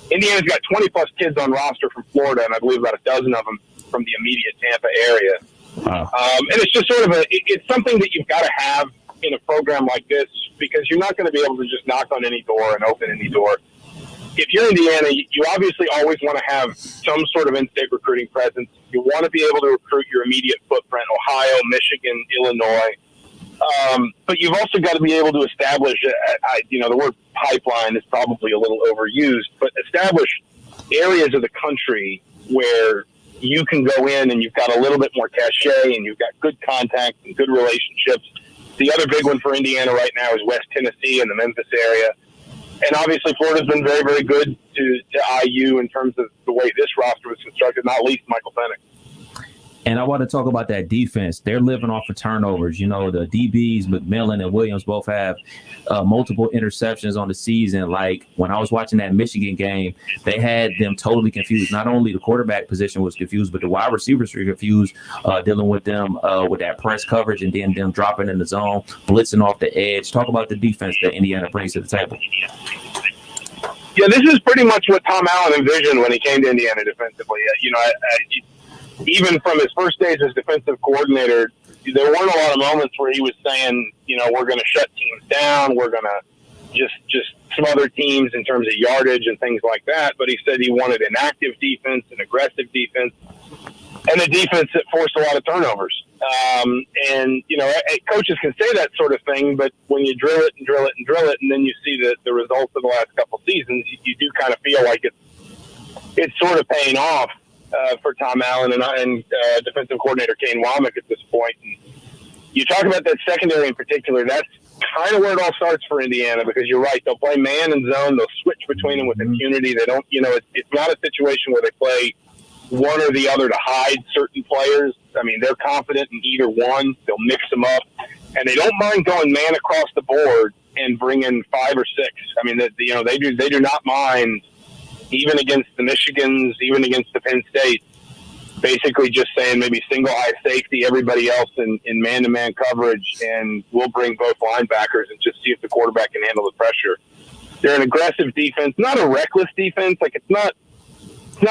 Indiana's got 20-plus kids on roster from Florida, and I believe about a dozen of them from the immediate Tampa area. Wow. And it's just sort of it's something that you've got to have in a program like this because you're not going to be able to just knock on any door and open any door. If you're Indiana, you obviously always want to have some sort of in-state recruiting presence. You want to be able to recruit your immediate footprint, Ohio, Michigan, Illinois. But you've also got to be able to establish, you know, the word pipeline is probably a little overused, but establish areas of the country where you can go in and you've got a little bit more cachet and you've got good contacts and good relationships. The other big one for Indiana right now is West Tennessee and the Memphis area. And obviously Florida's been very, very good to IU in terms of the way this roster was constructed, not least Michael Penix. And I want to talk about that defense. They're living off of turnovers. You know, the DBs, McMillan and Williams, both have multiple interceptions on the season. Like when I was watching that Michigan game, they had them totally confused. Not only the quarterback position was confused, but the wide receivers were confused, dealing with them with that press coverage and then them dropping in the zone, blitzing off the edge. Talk about the defense that Indiana brings to the table. Yeah, this is pretty much what Tom Allen envisioned when he came to Indiana defensively. You know, even from his first days as defensive coordinator, there weren't a lot of moments where he was saying, you know, we're going to shut teams down, we're going to just smother teams in terms of yardage and things like that. But he said he wanted an active defense, an aggressive defense, and a defense that forced a lot of turnovers. And, you know, coaches can say that sort of thing, but when you drill it and drill it and drill it, and then you see the results of the last couple seasons, you do kind of feel like it's sort of paying off. For Tom Allen and defensive coordinator Kane Womack at this point. And you talk about that secondary in particular, that's kind of where it all starts for Indiana because you're right. They'll play man and zone. They'll switch between them with impunity. They don't, you know, it's not a situation where they play one or the other to hide certain players. I mean, they're confident in either one. They'll mix them up. And they don't mind going man across the board and bringing 5 or 6. I mean, you know, they do not mind even against the Michigans, even against the Penn State, basically just saying maybe single high safety, everybody else in man-to-man coverage, and we'll bring both linebackers and just see if the quarterback can handle the pressure. They're an aggressive defense, not a reckless defense. Like it's not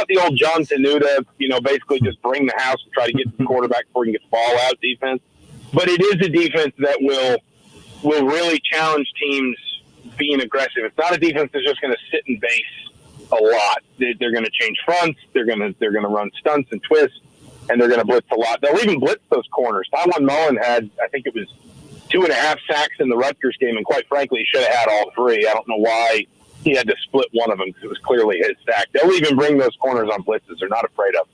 the old John Tenuta, you know, basically just bring the house and try to get to the quarterback before he gets the ball out defense. But it is a defense that will really challenge teams being aggressive. It's not a defense that's just going to sit and base a lot. They're going to change fronts. They're going to run stunts and twists, and they're going to blitz a lot. They'll even blitz those corners. Tywan Mullen had, I think it was 2.5 sacks in the Rutgers game, and quite frankly, he should have had all 3. I don't know why he had to split one of them because it was clearly his sack. They'll even bring those corners on blitzes. They're not afraid of them.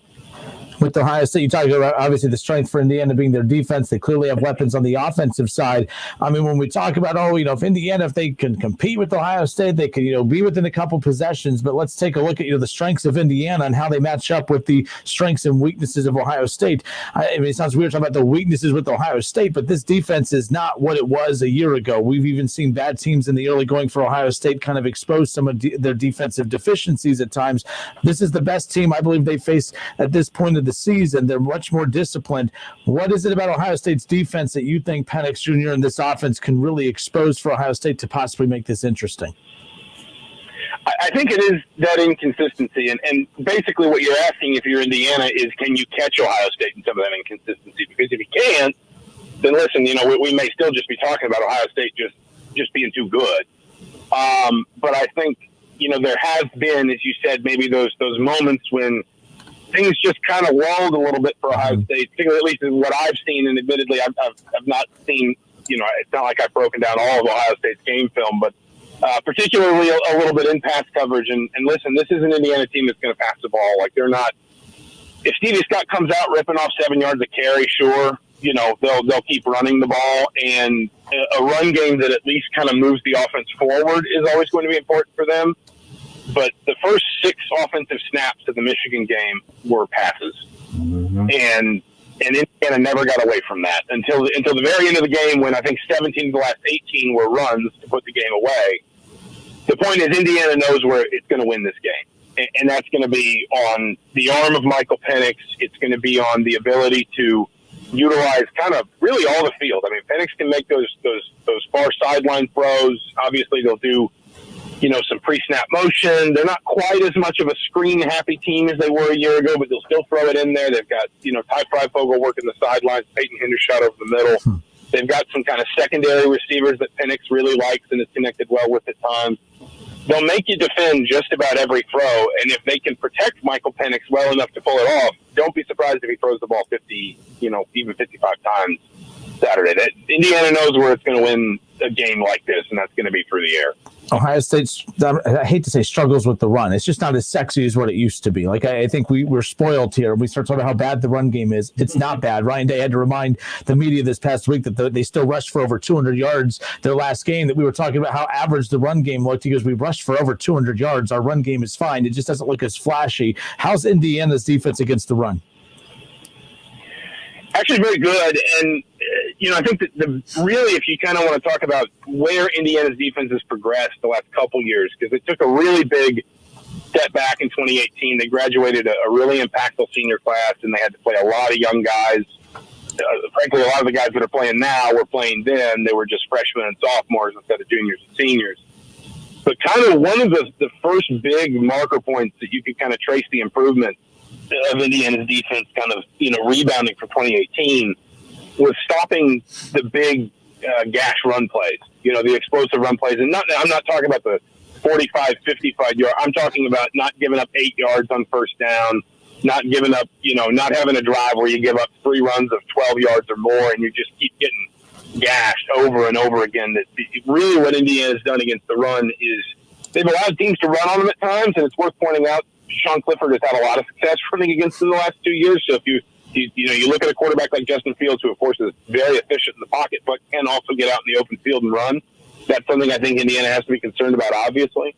With Ohio State, you talked about obviously the strength for Indiana being their defense. They clearly have weapons on the offensive side. I mean, when we talk about, if Indiana, if they can compete with Ohio State, they can, be within a couple possessions. But let's take a look at, the strengths of Indiana and how they match up with the strengths and weaknesses of Ohio State. I mean, it sounds weird talking about the weaknesses with Ohio State, but this defense is not what it was a year ago. We've even seen bad teams in the early going for Ohio State kind of expose some of their defensive deficiencies at times. This is the best team I believe they face at this point of the the season. They're much more disciplined. What is it about Ohio State's defense that you think Penix Jr. and this offense can really expose for Ohio State to possibly make this interesting? I think it is that inconsistency, and basically what you're asking if you're Indiana is, can you catch Ohio State in some of that inconsistency? Because if you can't, then listen, we may still just be talking about Ohio State just being too good. But I think, there has been, as you said, maybe those moments when things just kind of lulled a little bit for Ohio State, particularly at least in what I've seen, and admittedly I've not seen, it's not like I've broken down all of Ohio State's game film, but particularly a little bit in pass coverage. And listen, this is an Indiana team that's going to pass the ball. Like, they're not – if Stevie Scott comes out ripping off 7 yards a carry, sure, they'll keep running the ball. And a run game that at least kind of moves the offense forward is always going to be important for them. But the first 6 offensive snaps of the Michigan game were passes. Mm-hmm. And Indiana never got away from that until the very end of the game, when I think 17 of the last 18 were runs to put the game away. The point is, Indiana knows where it's going to win this game, and that's going to be on the arm of Michael Penix. It's going to be on the ability to utilize kind of really all the field. I mean, Penix can make those far sideline throws. Obviously, they'll do some pre-snap motion. They're not quite as much of a screen-happy team as they were a year ago, but they'll still throw it in there. They've got, Ty Freifogel working the sidelines, Peyton Hendershot over the middle. They've got some kind of secondary receivers that Penix really likes and is connected well with at times. They'll make you defend just about every throw, and if they can protect Michael Penix well enough to pull it off, don't be surprised if he throws the ball 50, even 55 times Saturday. Indiana knows where it's going to win a game like this, and that's going to be through the air. Ohio State, I hate to say, struggles with the run. It's just not as sexy as what it used to be. Like, I think we're spoiled here. We start talking about how bad the run game is. It's not bad. Ryan Day had to remind the media this past week that they still rushed for over 200 yards their last game, that we were talking about how average the run game looked. He goes, we rushed for over 200 yards. Our run game is fine. It just doesn't look as flashy. How's Indiana's defense against the run? Actually very good, and I think that really, if you kind of want to talk about where Indiana's defense has progressed the last couple years, because it took a really big step back in 2018. They graduated a really impactful senior class, and they had to play a lot of young guys. Frankly, a lot of the guys that are playing now were playing then. They were just freshmen and sophomores instead of juniors and seniors. But kind of one of the first big marker points that you could kind of trace the improvement of Indiana's defense kind of, rebounding from 2018 was stopping the big gash run plays, the explosive run plays. And I'm not talking about the 45, 55 yard. I'm talking about not giving up 8 yards on first down, not giving up, not having a drive where you give up 3 runs of 12 yards or more and you just keep getting gashed over and over again. That really what Indiana's done against the run is they've allowed teams to run on them at times, and it's worth pointing out Sean Clifford has had a lot of success running against them the last 2 years. So if you look at a quarterback like Justin Fields, who of course is very efficient in the pocket, but can also get out in the open field and run, that's something I think Indiana has to be concerned about, obviously.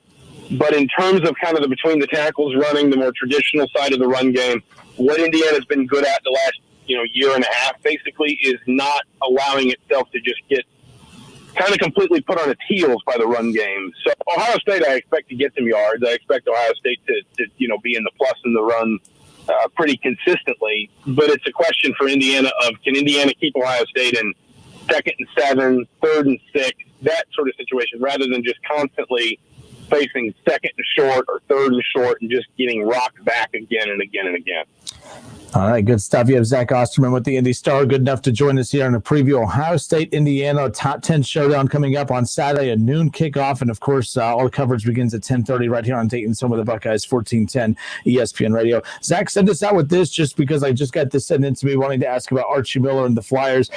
But in terms of kind of the between the tackles running, the more traditional side of the run game, what Indiana's been good at the last year and a half basically is not allowing itself to just get kind of completely put on its heels by the run game. So Ohio State, I expect to get some yards. I expect Ohio State to be in the plus in the run pretty consistently. But it's a question for Indiana of, can Indiana keep Ohio State in 2nd and 7, 3rd and 6, that sort of situation, rather than just constantly facing 2nd and short or 3rd and short and just getting rocked back again and again and again. All right, good stuff. You have Zach Osterman with the Indy Star, good enough to join us here on a preview. Ohio State, Indiana, top 10 showdown coming up on Saturday, a noon kickoff. And, of course, all the coverage begins at 10:30 right here on Dayton's Home of the Buckeyes, 1410 ESPN Radio. Zach, send us out with this just because I just got this sent in to me wanting to ask about Archie Miller and the Flyers.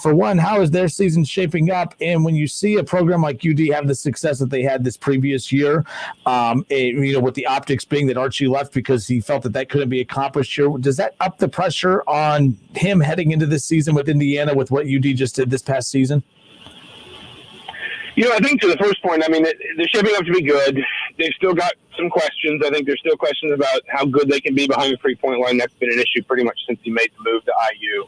For one, how is their season shaping up? And when you see a program like UD have the success that they had this previous year, with the optics being that Archie left because he felt that couldn't be accomplished here, does that up the pressure on him heading into this season with Indiana with what UD just did this past season? I think to the first point, they're shaping up to be good. They've still got some questions. I think there's still questions about how good they can be behind the 3-point line. That's been an issue pretty much since he made the move to IU.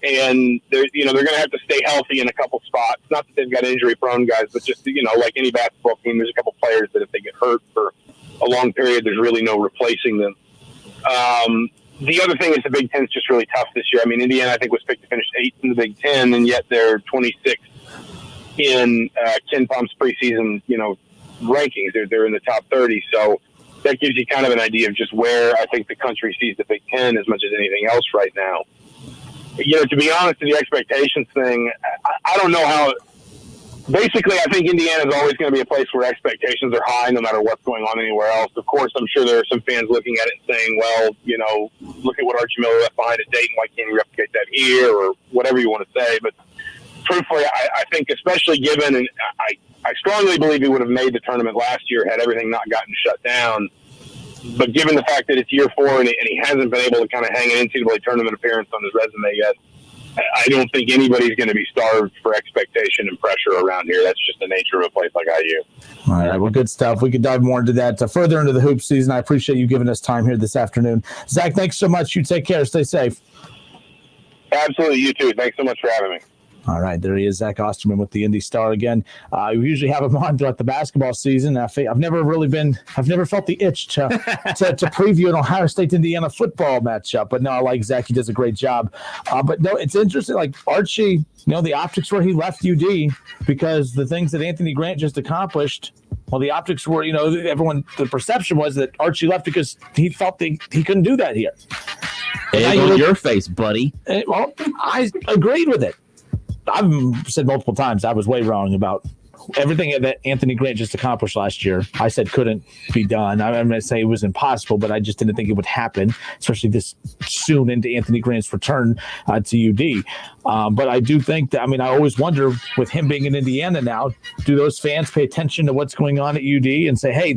And they're going to have to stay healthy in a couple spots. Not that they've got injury-prone guys, but just, like any basketball team, there's a couple players that if they get hurt for a long period, there's really no replacing them. The other thing is the Big Ten's just really tough this year. I mean, Indiana, I think, was picked to finish 8th in the Big Ten, and yet they're 26th in Ken Palm's preseason, rankings. They're in the top 30. So that gives you kind of an idea of just where I think the country sees the Big Ten as much as anything else right now. To be honest, the expectations thing, I don't know how. Basically, I think Indiana is always going to be a place where expectations are high no matter what's going on anywhere else. Of course, I'm sure there are some fans looking at it and saying, well, look at what Archie Miller left behind at Dayton. Why can't you replicate that here, or whatever you want to say? But truthfully, I think especially given, and I strongly believe he would have made the tournament last year had everything not gotten shut down. But given the fact that it's year 4 and he hasn't been able to kind of hang an NCAA tournament appearance on his resume yet, I don't think anybody's going to be starved for expectation and pressure around here. That's just the nature of a place like IU. All right, well, good stuff. We could dive more into that further into the hoop season. I appreciate you giving us time here this afternoon. Zach, thanks so much. You take care. Stay safe. Absolutely. You too. Thanks so much for having me. All right, there he is, Zach Osterman with the Indy Star again. We usually have him on throughout the basketball season. I've never felt the itch to preview an Ohio State-Indiana football matchup. But no, I like Zach. He does a great job. But no, it's interesting. Like Archie, the optics where he left UD because the things that Anthony Grant just accomplished. Well, the optics were, the perception was that Archie left because he felt he couldn't do that here. Hey, on your face, buddy. Well, I agreed with it. I've said multiple times I was way wrong about everything that Anthony Grant just accomplished last year. I said couldn't be done. I'm going to say it was impossible, but I just didn't think it would happen, especially this soon into Anthony Grant's return to UD. But I do think that, I always wonder with him being in Indiana now, do those fans pay attention to what's going on at UD and say, hey,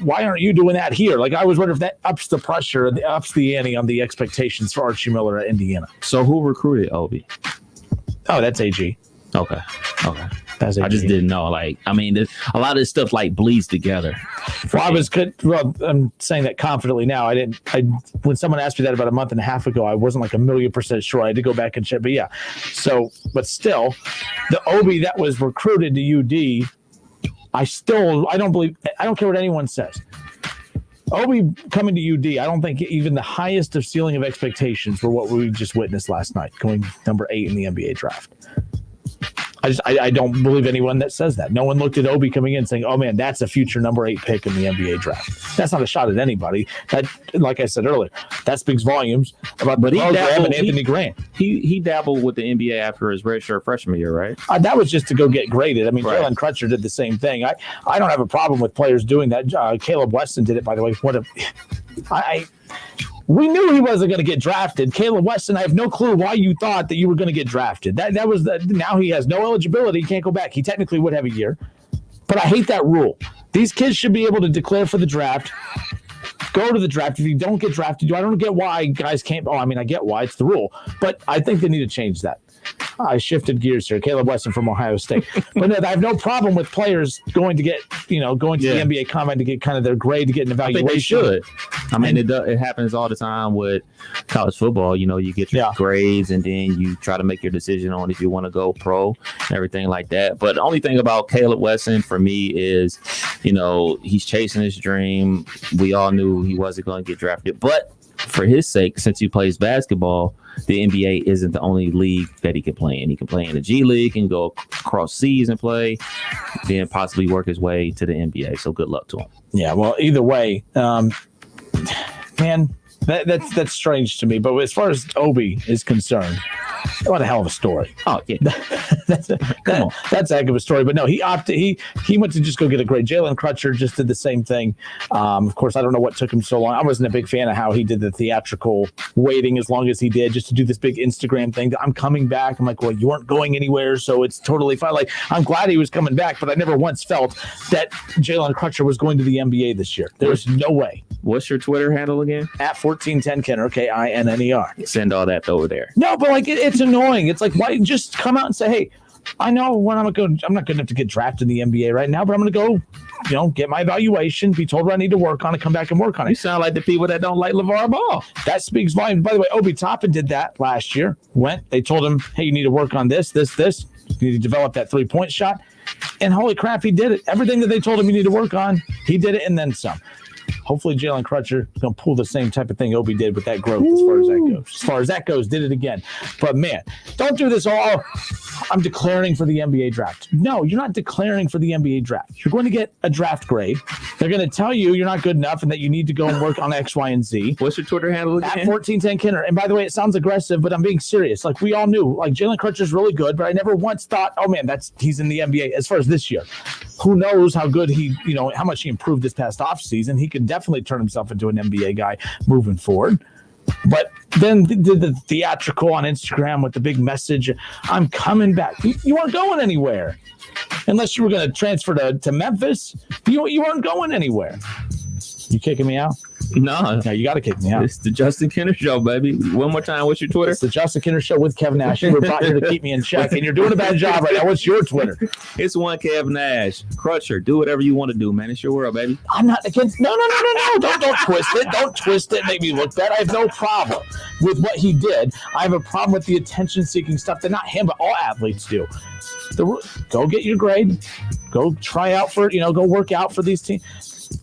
why aren't you doing that here? Like, I always wonder if that ups the pressure, ups the ante on the expectations for Archie Miller at Indiana. So who recruited Obi? Oh, that's AG. Okay. That's AG. I just didn't know. A lot of this stuff bleeds together. I'm saying that confidently now. When someone asked me that about a month and a half ago, I wasn't 1,000,000% sure. I had to go back and check. But yeah. But still, the Obi that was recruited to UD, I don't care what anyone says. Obi coming to UD, I don't think even the highest of ceiling of expectations were what we just witnessed last night, going number 8 in the NBA draft. I don't believe anyone that says that. No one looked at Obi coming in saying, oh, man, that's a future number 8 pick in the NBA draft. That's not a shot at anybody. That, like I said earlier, that speaks volumes about the program and Anthony Grant. He dabbled with the NBA after his redshirt freshman year, right? That was just to go get graded. Right. Jalen Crutcher did the same thing. I don't have a problem with players doing that. Caleb Weston did it, by the way. We knew he wasn't going to get drafted. Caleb Weston, I have no clue why you thought that you were going to get drafted. That was now he has no eligibility. He can't go back. He technically would have a year. But I hate that rule. These kids should be able to declare for the draft, go to the draft. If you don't get drafted, I don't get why guys can't. I get why. It's the rule. But I think they need to change that. I shifted gears here. Caleb Weston from Ohio State. But no, I have no problem with players going to the NBA Combine to get kind of their grade, to get an evaluation. I think they should. It happens all the time with college football. You get your grades and then you try to make your decision on if you want to go pro and everything like that. But the only thing about Caleb Weston for me is, he's chasing his dream. We all knew he wasn't going to get drafted. But for his sake, since he plays basketball, the NBA isn't the only league that he can play in. He can play in the G League and go across seas and play, then possibly work his way to the NBA. So good luck to him. Yeah, well, either way, man, that's strange to me. But as far as Obi is concerned, what a hell of a story. Oh, yeah. That's a heck of a story. But no, he opted. He went to just go get a grade. Jalen Crutcher just did the same thing. Of course, I don't know what took him so long. I wasn't a big fan of how he did the theatrical waiting as long as he did, just to do this big Instagram thing. I'm coming back. I'm like, well, you weren't going anywhere, so it's totally fine. I'm glad he was coming back, but I never once felt that Jalen Crutcher was going to the NBA this year. There's no way. What's your Twitter handle again? At 1410 Kenner, KINNER. Send all that over there. No, but it's annoying. It's why just come out and say, hey, I know when I'm not good enough to get drafted in the NBA right now, but I'm going to go, get my evaluation, be told what I need to work on it, come back and work on it. You sound like the people that don't like LeVar Ball. That speaks volumes. By the way, Obi Toppin did that last year. They told him, hey, you need to work on this. You need to develop that 3-point shot. And holy crap, he did it. Everything that they told him you need to work on, he did it and then some. Hopefully Jalen Crutcher is going to pull the same type of thing Obi did with that growth as far as that goes, did it again. But, man, don't do this all. I'm declaring for the NBA draft. No, you're not declaring for the NBA draft. You're going to get a draft grade. They're going to tell you you're not good enough and that you need to go and work on X, Y, and Z. What's your Twitter handle again? At 1410 Kinner. And by the way, it sounds aggressive, but I'm being serious. Like, we all knew, like, Jalen Crutcher's really good, but I never once thought, oh, man, he's in the NBA as far as this year. Who knows how good how much he improved this past offseason. He could definitely turn himself into an NBA guy moving forward. But then did the theatrical on Instagram with the big message, I'm coming back. You weren't going anywhere. Unless you were going to transfer to Memphis, you weren't going anywhere. You kicking me out? No, you got to kick me out. It's the Justin Kinner Show, baby. One more time, what's your Twitter? It's the Justin Kinner Show with Kev Nash. We're brought here to keep me in check, and you're doing a bad job right now. What's your Twitter? It's one Kev Nash. Crutcher, do whatever you want to do, man. It's your world, baby. I'm not against. No. Don't twist it. Don't twist it. Make me look bad. I have no problem with what he did. I have a problem with the attention-seeking stuff that not him, but all athletes do. Go get your grade. Go try out for go work out for these teams.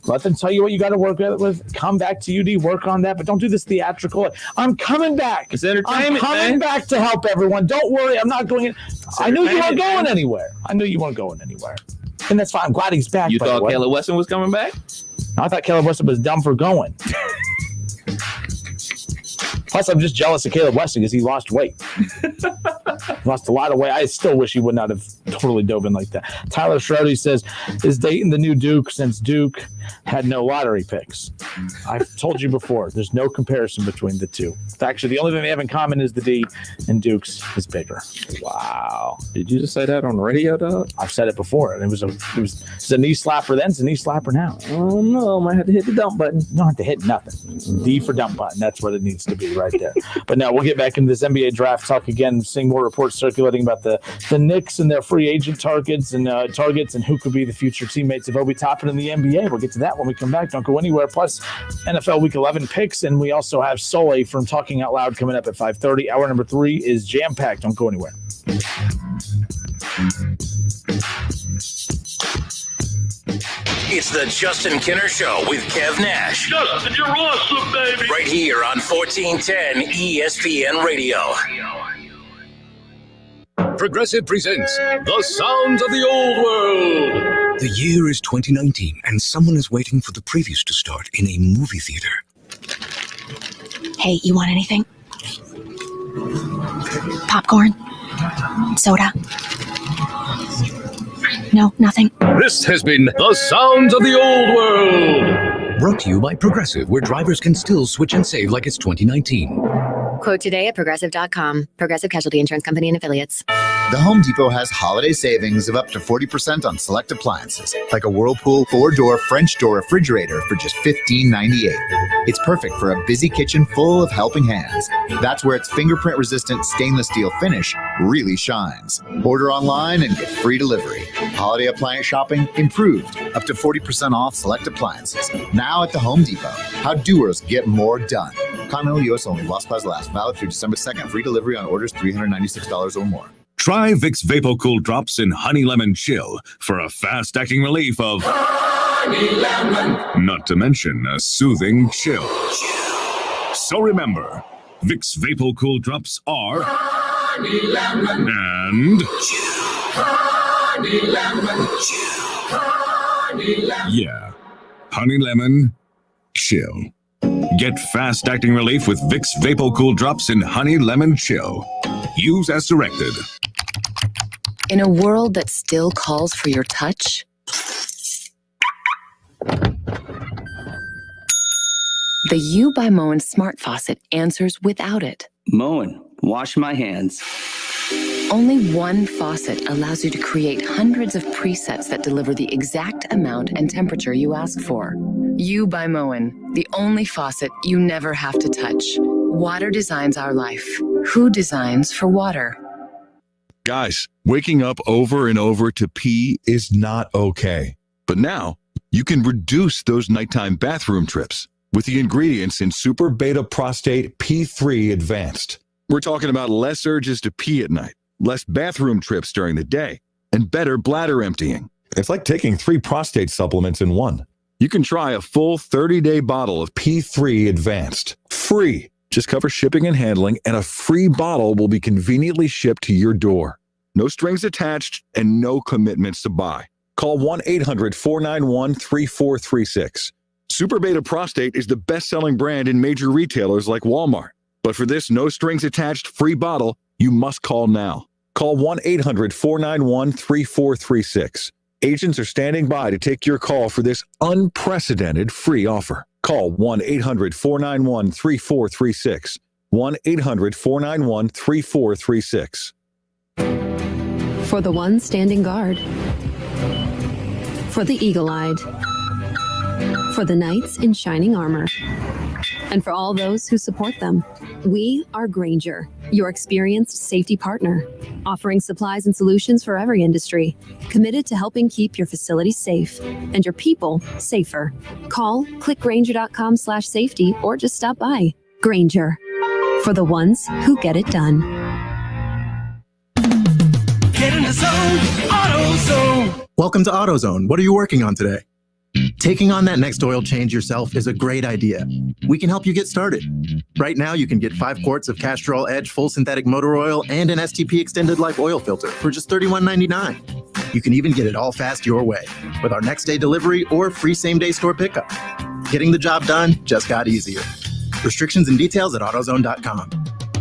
Let them tell you what you got to work with. Come back to UD, work on that, but don't do this theatrical. I'm coming back. It's entertainment, I'm coming back to help everyone. Don't worry, I'm not going. I knew you weren't going anywhere. And that's fine. I'm glad he's back. You thought Caleb Weston was coming back? I thought Caleb Weston was dumb for going. Plus, I'm just jealous of Caleb Weston because he lost weight. Lost a lot of weight. I still wish he would not have totally dove in like that. Tyler Schroeder says, is Dayton the new Duke since Duke had no lottery picks? I've told you before, there's no comparison between the two. Actually, the only thing they have in common is the D, and Duke's is bigger. Wow. Did you just say that on the radio, dog? I've said it before, and it was a knee slapper then, it's a knee slapper now. Oh, no, I might have to hit the dump button. You don't have to hit nothing. D for dump button. That's what it needs to be right there. But now we'll get back into this NBA draft talk again, seeing more reports circulating about the Knicks and their free agent targets and who could be the future teammates of Obi Toppin in the NBA. We'll get to that when we come back. Don't go anywhere. Plus, NFL Week 11 picks, and we also have Soleil from Talking Out Loud coming up at 5:30. Hour number 3 is jam-packed. Don't go anywhere. It's the Justin Kinner Show with Kev Nash. Justin, you're awesome, baby. Right here on 1410 ESPN Radio. Progressive presents The Sounds of the Old World. The year is 2019, and someone is waiting for the previews to start in a movie theater. Hey, you want anything? Popcorn? Soda? No, nothing. This has been The Sounds of the Old World. Brought to you by Progressive, where drivers can still switch and save like it's 2019. Quote today at Progressive.com. Progressive Casualty Insurance Company and Affiliates. The Home Depot has holiday savings of up to 40% on select appliances, like a Whirlpool 4-door French door refrigerator for just $15.98. It's perfect for a busy kitchen full of helping hands. That's where its fingerprint-resistant stainless steel finish really shines. Order online and get free delivery. Holiday appliance shopping improved, up to 40% off select appliances. Now at the Home Depot. How doers get more done. Continental U.S. only. While supplies last. Valid through December 2nd. Free delivery on orders $396 or more. Try Vicks VapoCool Drops in Honey Lemon Chill for a fast-acting relief of Honey Lemon. Not to mention a soothing chill. So remember, Vicks VapoCool Drops are Honey Lemon and Honey Lemon. Honey Lemon. Yeah, Honey Lemon Chill. Get fast-acting relief with Vicks VapoCool Drops in Honey Lemon Chill. Use as directed. In a world that still calls for your touch, the U by Moen Smart Faucet answers without it. Moen, wash my hands. Only one faucet allows you to create hundreds of presets that deliver the exact amount and temperature you ask for. U by Moen, the only faucet you never have to touch. Water designs our life. Who designs for water? Guys, waking up over and over to pee is not okay. But now, you can reduce those nighttime bathroom trips with the ingredients in Super Beta Prostate P3 Advanced. We're talking about less urges to pee at night, less bathroom trips during the day, and better bladder emptying. It's like taking 3 prostate supplements in one. You can try a full 30-day bottle of P3 Advanced. Free. Just cover shipping and handling, and a free bottle will be conveniently shipped to your door. No strings attached and no commitments to buy. Call 1-800-491-3436. Super Beta Prostate is the best-selling brand in major retailers like Walmart. But for this no strings attached free bottle, you must call now. Call 1-800-491-3436. Agents are standing by to take your call for this unprecedented free offer. Call 1-800-491-3436. 1-800-491-3436. For the one standing guard. For the eagle-eyed. For the knights in shining armor. And for all those who support them. We are Grainger, your experienced safety partner, offering supplies and solutions for every industry, committed to helping keep your facilities safe and your people safer. Call, click Grainger.com/safety, or just stop by. Grainger, for the ones who get it done. Get in the zone, AutoZone. Welcome to AutoZone. What are you working on today? Taking on that next oil change yourself is a great idea. We can help you get started. Right now, you can get 5 quarts of Castrol Edge full synthetic motor oil and an STP extended life oil filter for just $31.99. You can even get it all fast your way with our next day delivery or free same-day store pickup. Getting the job done just got easier. Restrictions and details at AutoZone.com.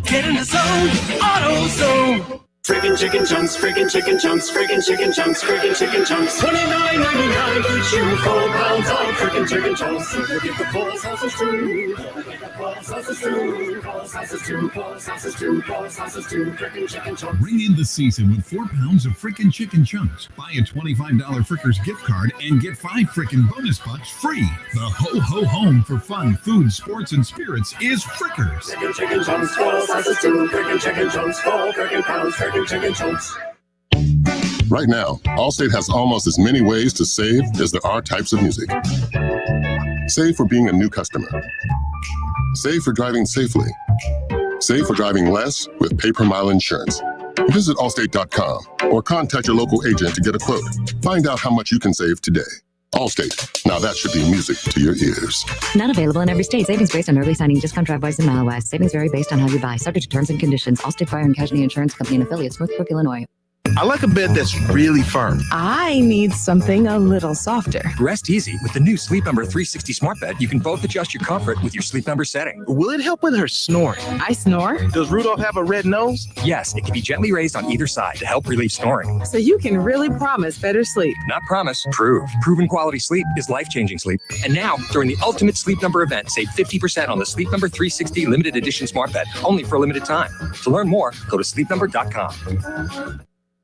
Get in the zone, AutoZone. Friggin' chicken chunks, friggin' chicken chunks, friggin' chicken chunks, friggin' chicken chunks. $29.99 gets you 4 pounds of friggin' chicken chunks. Don't forget the 4 sauces too. Don't forget the 4 sauces too. 4 sauces too. 4 sauces too. 4 sauces too. Friggin' chicken chunks. Ring in the season with 4 pounds of frickin' chicken chunks. Buy a $25 Frickers gift card and get 5 frickin' bonus bucks free. The ho-ho home for fun, food, sports, and spirits is Frickers. Friggin' chicken chunks, 4 sauces too. Friggin' chicken chunks, 4 friggin' pounds, friggin' chicken chunks. Right now, Allstate has almost as many ways to save as there are types of music. Save for being a new customer. Save for driving safely. Save for driving less with pay-per-mile insurance. Visit Allstate.com or contact your local agent to get a quote. Find out how much you can save today. Allstate. Now that should be music to your ears. Not available in every state. Savings based on early signing, discount drive-bys, and mile wise. Savings vary based on how you buy. Subject to terms and conditions. Allstate Fire and Casualty Insurance Company and affiliates, Northbrook, Illinois. I like a bed that's really firm. I need something a little softer. Rest easy with the new Sleep Number 360 smart bed. You can both adjust your comfort with your Sleep Number setting. Will it help with her snoring? I snore. Does Rudolph have a red nose? Yes, it can be gently raised on either side to help relieve snoring. So you can really promise better sleep. Not promise, prove. Proven quality sleep is life-changing sleep. And now, during the Ultimate Sleep Number event, save 50% on the Sleep Number 360 limited edition smart bed, only for a limited time. To learn more, go to sleepnumber.com.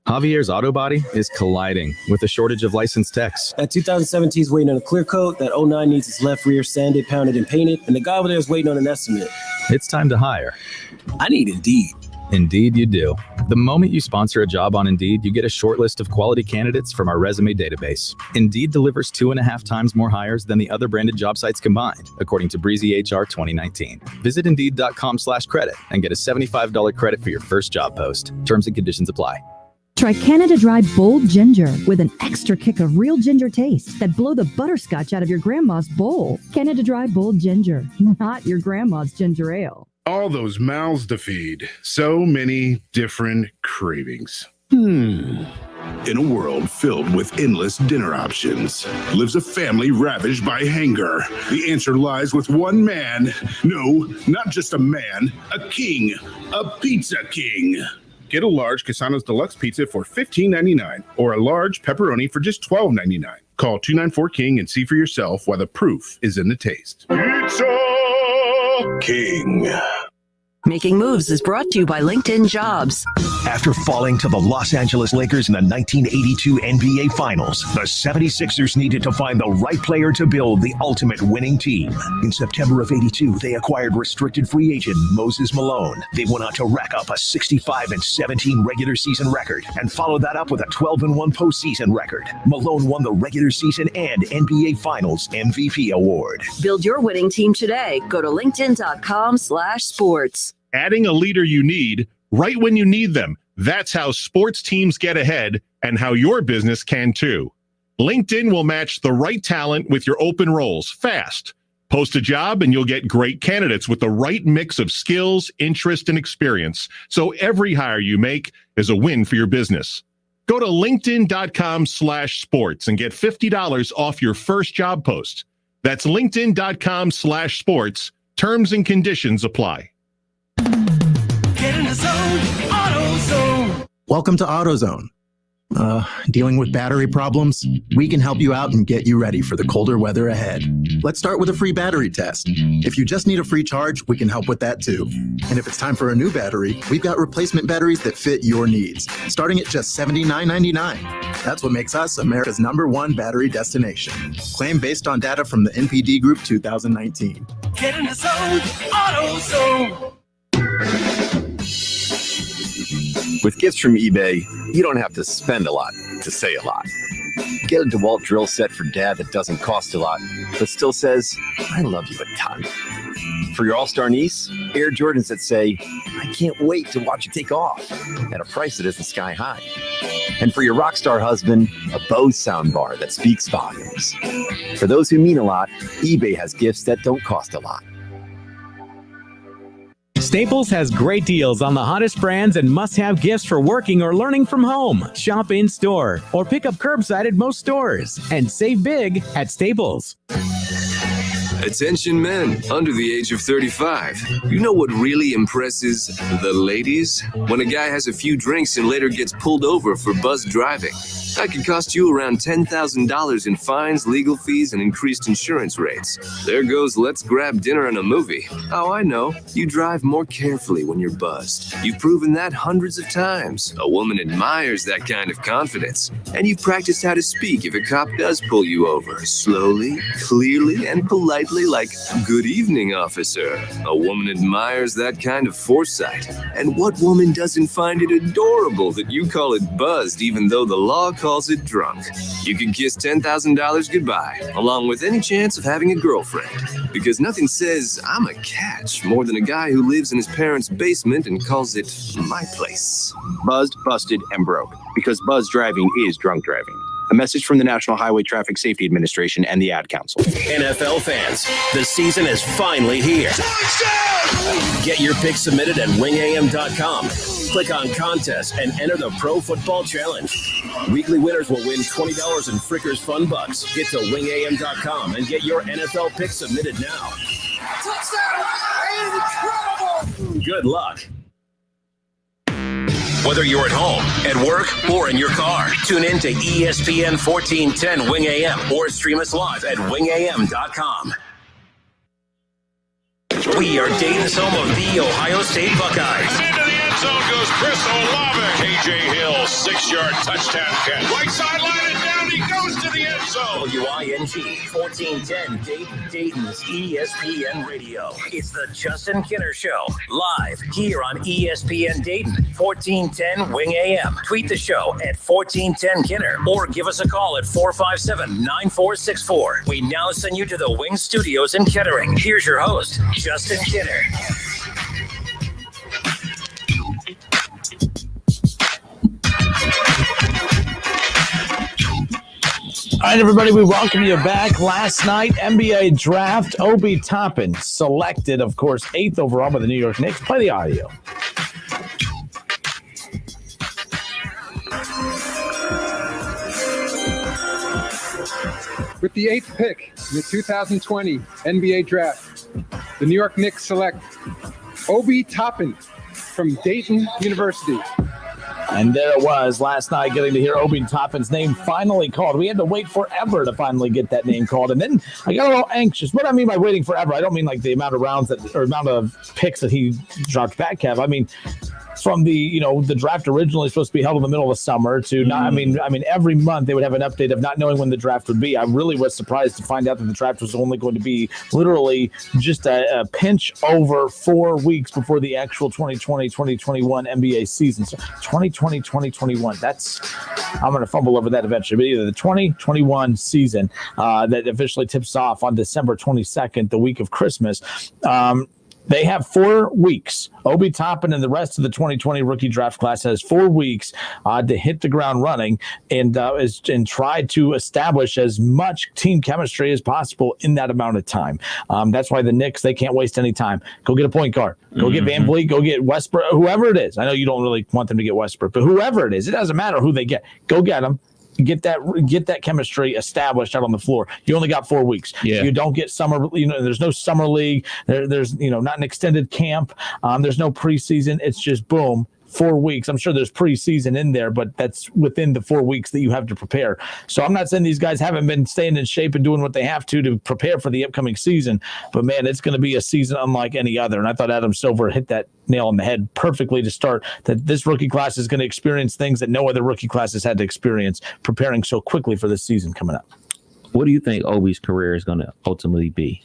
Javier's Auto Body is colliding with a shortage of licensed techs. That 2017 is waiting on a clear coat, that 09 needs its left rear sanded, pounded, and painted, and the guy over there is waiting on an estimate. It's time to hire. I need Indeed. Indeed you do. The moment you sponsor a job on Indeed, you get a short list of quality candidates from our resume database. Indeed delivers 2.5 times more hires than the other branded job sites combined, according to Breezy HR 2019. Visit Indeed.com/credit and get a $75 credit for your first job post. Terms and conditions apply. Try Canada Dry Bold Ginger with an extra kick of real ginger taste that blow the butterscotch out of your grandma's bowl. Canada Dry Bold Ginger, not your grandma's ginger ale. All those mouths to feed. So many different cravings. In a world filled with endless dinner options, lives a family ravaged by hunger. The answer lies with one man. No, not just a man, a king, a pizza king. Get a large Casano's Deluxe Pizza for $15.99 or a large pepperoni for just $12.99. Call 294-KING and see for yourself why the proof is in the taste. Pizza King. Making Moves is brought to you by LinkedIn Jobs. After falling to the Los Angeles Lakers in the 1982 NBA Finals, the 76ers needed to find the right player to build the ultimate winning team. In September of '82, they acquired restricted free agent Moses Malone. They went on to rack up a 65-17 regular season record and followed that up with a 12-1 postseason record. Malone won the regular season and NBA Finals MVP award. Build your winning team today. Go to linkedin.com/sports. Adding a leader you need right when you need them. That's how sports teams get ahead and how your business can too. LinkedIn will match the right talent with your open roles fast. Post a job and you'll get great candidates with the right mix of skills, interest, and experience. So every hire you make is a win for your business. Go to linkedin.com/sports and get $50 off your first job post. That's linkedin.com/sports. Terms and conditions apply. Get in the zone, AutoZone. Welcome to AutoZone. Dealing with battery problems? We can help you out and get you ready for the colder weather ahead. Let's start with a free battery test. If you just need a free charge, we can help with that too. And if it's time for a new battery, we've got replacement batteries that fit your needs, starting at just $79.99. That's what makes us America's #1 battery destination. Claim based on data from the NPD Group 2019. Get in the zone, AutoZone. With gifts from eBay, you don't have to spend a lot to say a lot. Get a DeWalt drill set for Dad that doesn't cost a lot, but still says, I love you a ton. For your all-star niece, Air Jordans that say, I can't wait to watch you take off, at a price that isn't sky high. And for your rock star husband, a Bose soundbar that speaks volumes. For those who mean a lot, eBay has gifts that don't cost a lot. Staples has great deals on the hottest brands and must-have gifts for working or learning from home. Shop in-store or pick up curbside at most stores and save big at Staples. Attention men under the age of 35. You know what really impresses the ladies? When a guy has a few drinks and later gets pulled over for buzzed driving. That could cost you around $10,000 in fines, legal fees, and increased insurance rates. There goes let's grab dinner and a movie. Oh, I know. You drive more carefully when you're buzzed. You've proven that hundreds of times. A woman admires that kind of confidence. And you've practiced how to speak if a cop does pull you over. Slowly, clearly, and politely like, good evening, officer. A woman admires that kind of foresight. And what woman doesn't find it adorable that you call it buzzed even though the law calls it drunk? You can kiss $10,000 goodbye, along with any chance of having a girlfriend. Because nothing says, I'm a catch, more than a guy who lives in his parents' basement and calls it my place. Buzzed, busted, and broke. Because buzz driving is drunk driving. A message from the National Highway Traffic Safety Administration and the Ad Council. NFL fans, the season is finally here. Get your picks submitted at wingam.com. Click on contest and enter the Pro Football Challenge. Weekly winners will win $20 in Frickers Fun Bucks. Get to wingam.com and get your NFL picks submitted now. Touchdown! Incredible! Good luck. Whether you're at home, at work, or in your car, tune in to ESPN 1410 Wing AM or stream us live at wingam.com. We are Dayton's home of the Ohio State Buckeyes. And into the end zone goes Chris Olave. KJ Hill, 6-yard touchdown catch. Right sideline and down he goes to the end zone. WING 1410 Dayton's ESPN Radio. It's the Justin Kinner Show, live here on ESPN Dayton, 1410 Wing AM. Tweet the show at 1410 Kinner or give us a call at 457-9464. We now send you to the Wing Studios in Kettering. Here's your host, Justin Kinner. All right, everybody, we welcome you back. Last night, NBA draft, Obi Toppin selected, of course, 8th overall by the New York Knicks. Play the audio. With the 8th pick in the 2020 NBA draft, the New York Knicks select Obi Toppin from Dayton University. And there it was last night, getting to hear Obi Toppin's name finally called. We had to wait forever to finally get that name called. And then I got a little anxious. What I mean by waiting forever, I don't mean like the amount of rounds that, or amount of picks that he dropped back, Kev. I mean, from the, the draft originally supposed to be held in the middle of the summer to not, I mean, every month they would have an update of not knowing when the draft would be. I really was surprised to find out that the draft was only going to be literally just a pinch over 4 weeks before the actual 2020-2021 NBA season. So 2020-2021, I'm going to fumble over that eventually, but either the 2021 season that officially tips off on December 22nd, the week of Christmas. They have 4 weeks. Obi Toppin and the rest of the 2020 rookie draft class has 4 weeks to hit the ground running and try to establish as much team chemistry as possible in that amount of time. That's why the Knicks, they can't waste any time. Go get a point guard. Go get Van Vliet. Go get Westbrook. Whoever it is. I know you don't really want them to get Westbrook, but whoever it is, it doesn't matter who they get. Go get them. Get that chemistry established out on the floor. You only got 4 weeks. Yeah. You don't get summer. There's no summer league. There's not an extended camp. There's no preseason. It's just boom. 4 weeks. I'm sure there's preseason in there, but that's within the 4 weeks that you have to prepare. So I'm not saying these guys haven't been staying in shape and doing what they have to prepare for the upcoming season, but man, it's going to be a season unlike any other. And I thought Adam Silver hit that nail on the head perfectly to start, that this rookie class is going to experience things that no other rookie class has had to experience, preparing so quickly for this season coming up. What do you think Obi's career is going to ultimately be?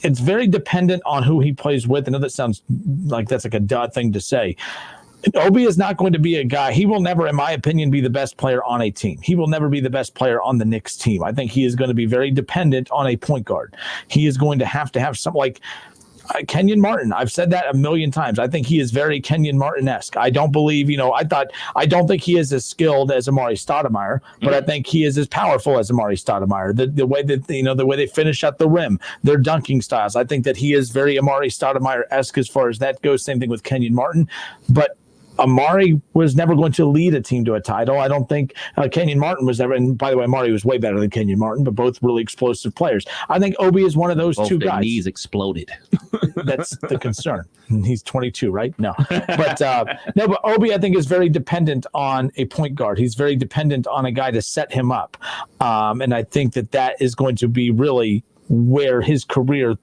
It's very dependent on who he plays with. I know that sounds like that's like a duh thing to say. Obi is not going to be a guy. He will never, in my opinion, be the best player on a team. He will never be the best player on the Knicks team. I think he is going to be very dependent on a point guard. He is going to have some, like Kenyon Martin. I've said that a million times. I think he is very Kenyon Martin-esque. I don't believe, I don't think he is as skilled as Amari Stoudemire, but I think he is as powerful as Amari Stoudemire. The way that, the way they finish at the rim, their dunking styles. I think that he is very Amari Stoudemire-esque as far as that goes. Same thing with Kenyon Martin. But Amari was never going to lead a team to a title. I don't think Kenyon Martin was ever. And by the way, Amari was way better than Kenyon Martin, but both really explosive players. I think Obi is one of those two guys. Knees exploded. That's the concern. He's 22, right? No, but but Obi, I think, is very dependent on a point guard. He's very dependent on a guy to set him up, and I think that is going to be really where his career,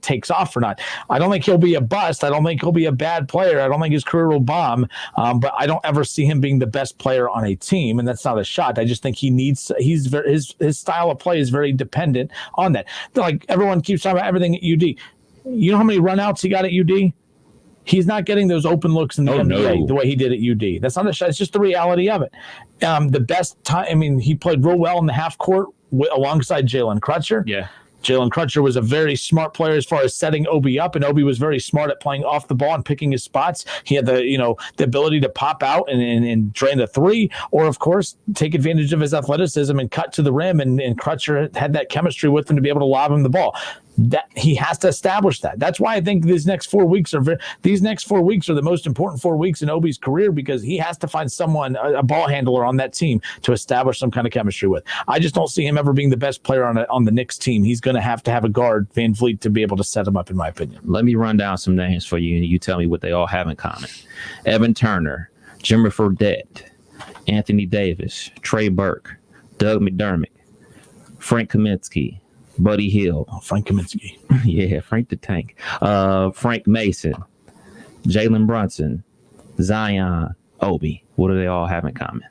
takes off or not. I don't think he'll be a bust. I don't think he'll be a bad player. I don't think his career will bomb. But I don't ever see him being the best player on a team, and that's not a shot. I just think his style of play is very dependent on that. Like everyone keeps talking about everything at UD. You know how many runouts he got at UD? He's not getting those open looks in the NBA the way he did at UD. That's not a shot. It's just the reality of it. The best time, he played real well in the half court alongside Jalen Crutcher. Yeah. Jalen Crutcher was a very smart player as far as setting Obi up, and Obi was very smart at playing off the ball and picking his spots. He had the ability to pop out and drain a three, or of course take advantage of his athleticism and cut to the rim. And Crutcher had that chemistry with him to be able to lob him the ball. That he has to establish that. That's why I think these next 4 weeks are the most important 4 weeks in Obi's career, because he has to find someone, a ball handler on that team, to establish some kind of chemistry with. I just don't see him ever being the best player on the Knicks team. He's going to have a guard, Van Vliet, to be able to set him up, in my opinion. Let me run down some names for you, and you tell me what they all have in common. Evan Turner, Jimmy Fredette, Anthony Davis, Trey Burke, Doug McDermott, Frank Kaminsky, Buddy Hield. Oh, Frank Kaminsky. Yeah, Frank the Tank. Frank Mason, Jalen Brunson, Zion, Obi. What do they all have in common?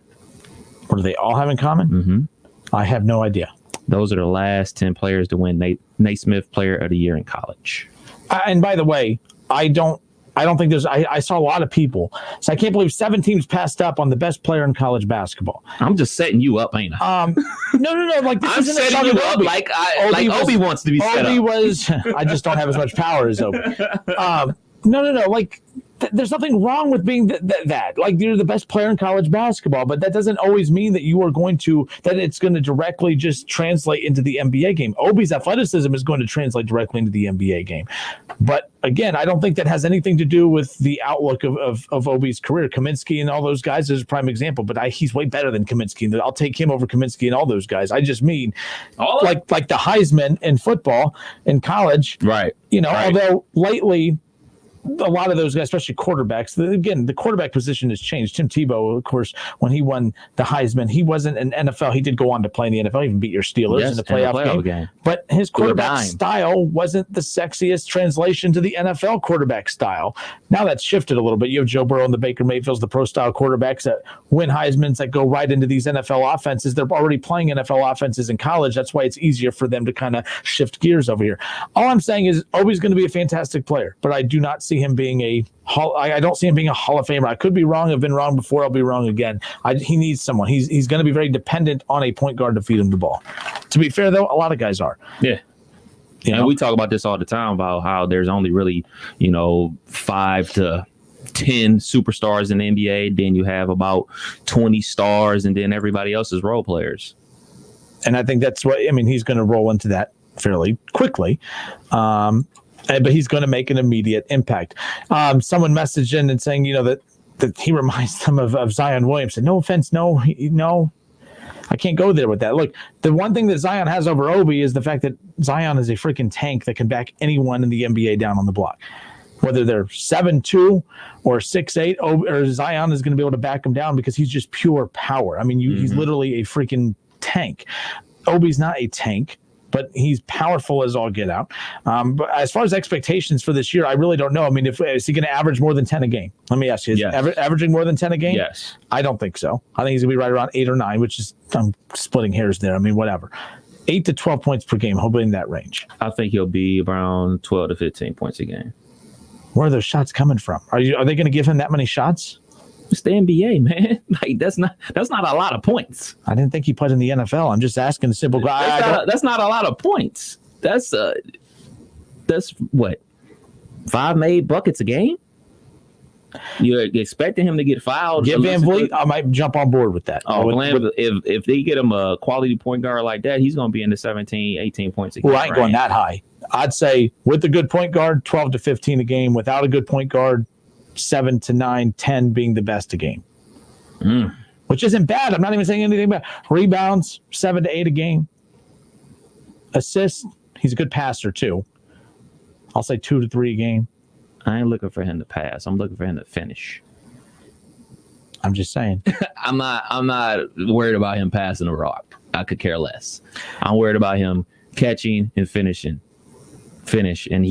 What do they all have in common? Mm-hmm. I have no idea. Those are the last 10 players to win Naismith Player of the Year in college. And by the way, I don't think there's. I saw a lot of people. So I can't believe 7 teams passed up on the best player in college basketball. I'm just setting you up, ain't I? No. Like this I'm setting you up like Obi wants to be set up. I just don't have as much power as Obi. No. Like there's nothing wrong with being that. Like you're the best player in college basketball, but that doesn't always mean that it's going to directly just translate into the NBA game. Obi's athleticism is going to translate directly into the NBA game. But again, I don't think that has anything to do with the outlook of Obi's career. Kaminsky and all those guys is a prime example, but he's way better than Kaminsky. I'll take him over Kaminsky and all those guys. I just mean like the Heisman in football in college. Right. Although lately, a lot of those guys, especially quarterbacks, again, the quarterback position has changed. Tim Tebow, of course, when he won the Heisman, he wasn't an NFL. He did go on to play in the NFL, even beat your Steelers in the playoff game. But his quarterback style wasn't the sexiest translation to the NFL quarterback style. Now that's shifted a little bit. You have Joe Burrow and the Baker Mayfields, the pro-style quarterbacks that win Heismans that go right into these NFL offenses. They're already playing NFL offenses in college. That's why it's easier for them to kind of shift gears over here. All I'm saying is Obi's going to be a fantastic player, but I do not see him being I don't see him being a Hall of Famer. I could be wrong. I've been wrong before. I'll be wrong again. He needs someone. He's going to be very dependent on a point guard to feed him the ball. To be fair, though, a lot of guys are. Yeah. And we talk about this all the time about how there's only really, 5 to 10 superstars in the NBA. Then you have about 20 stars, and then everybody else is role players. And I think that's what, he's going to roll into that fairly quickly. But he's going to make an immediate impact. Someone messaged in and saying, that he reminds them of Zion Williamson. No offense. No, I can't go there with that. Look, the one thing that Zion has over Obi is the fact that Zion is a freaking tank that can back anyone in the NBA down on the block. Whether they're 7'2" or 6'8", or Zion is going to be able to back him down because he's just pure power. He's literally a freaking tank. Obi's not a tank, but he's powerful as all get out. But as far as expectations for this year, I really don't know. Is he going to average more than 10 a game? Let me ask you, is averaging more than 10 a game? Yes. I don't think so. I think he's going to be right around 8 or 9, which is, I'm splitting hairs there. Whatever. 8 to 12 points per game, hopefully in that range. I think he'll be around 12 to 15 points a game. Where are those shots coming from? Are they going to give him that many shots? It's the NBA, man. That's not a lot of points. I didn't think he played in the NFL. I'm just asking a simple guy. That's not a lot of points. That's what, 5 made buckets a game? You're expecting him to get fouled. Get Van Vliet, I might jump on board with that. If they get him a quality point guard like that, he's going to be in the 17, 18 points a game. Well, I ain't going that high. I'd say with a good point guard, 12 to 15 a game. Without a good point guard, 7 to 9, 10 being the best a game. Which isn't bad. I'm not even saying anything bad. Rebounds, 7 to 8 a game. Assists, he's a good passer too. I'll say 2 to 3 a game. I ain't looking for him to pass. I'm looking for him to finish. I'm just saying. I'm not worried about him passing the rock. I could care less. I'm worried about him catching and finishing. And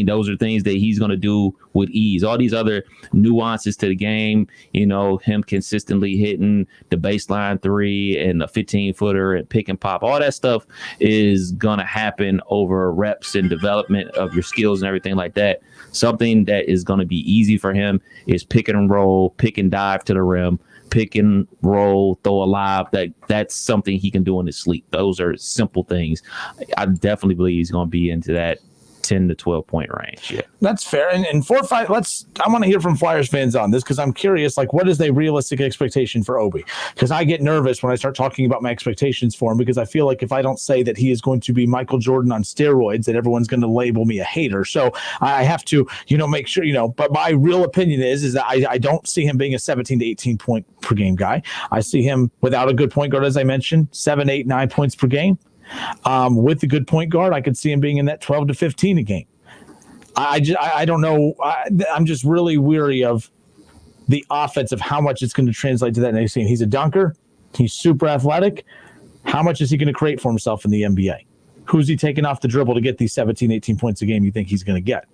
those are things that he's going to do with ease. All these other nuances to the game, him consistently hitting the baseline 3 and the 15-footer and pick and pop, all that stuff is going to happen over reps and development of your skills and everything like that. Something that is going to be easy for him is pick and roll, pick and dive to the rim, pick and roll, throw a lob. That's something he can do in his sleep. Those are simple things. I definitely believe he's going to be into that 10 to 12 point range. Yeah, that's fair. And 4 or 5. I want to hear from Flyers fans on this because I'm curious. What is a realistic expectation for Obi? Because I get nervous when I start talking about my expectations for him because I feel like if I don't say that he is going to be Michael Jordan on steroids, that everyone's going to label me a hater. So I have to, make sure. But my real opinion is that I don't see him being a 17 to 18 point per game guy. I see him without a good point guard, as I mentioned, 7, 8, 9 points per game. With the good point guard, I could see him being in that 12 to 15 a game. I don't know. I'm just really weary of the offense of how much it's going to translate to that next game. He's a dunker. He's super athletic. How much is he going to create for himself in the NBA? Who's he taking off the dribble to get these 17, 18 points a game you think he's going to get?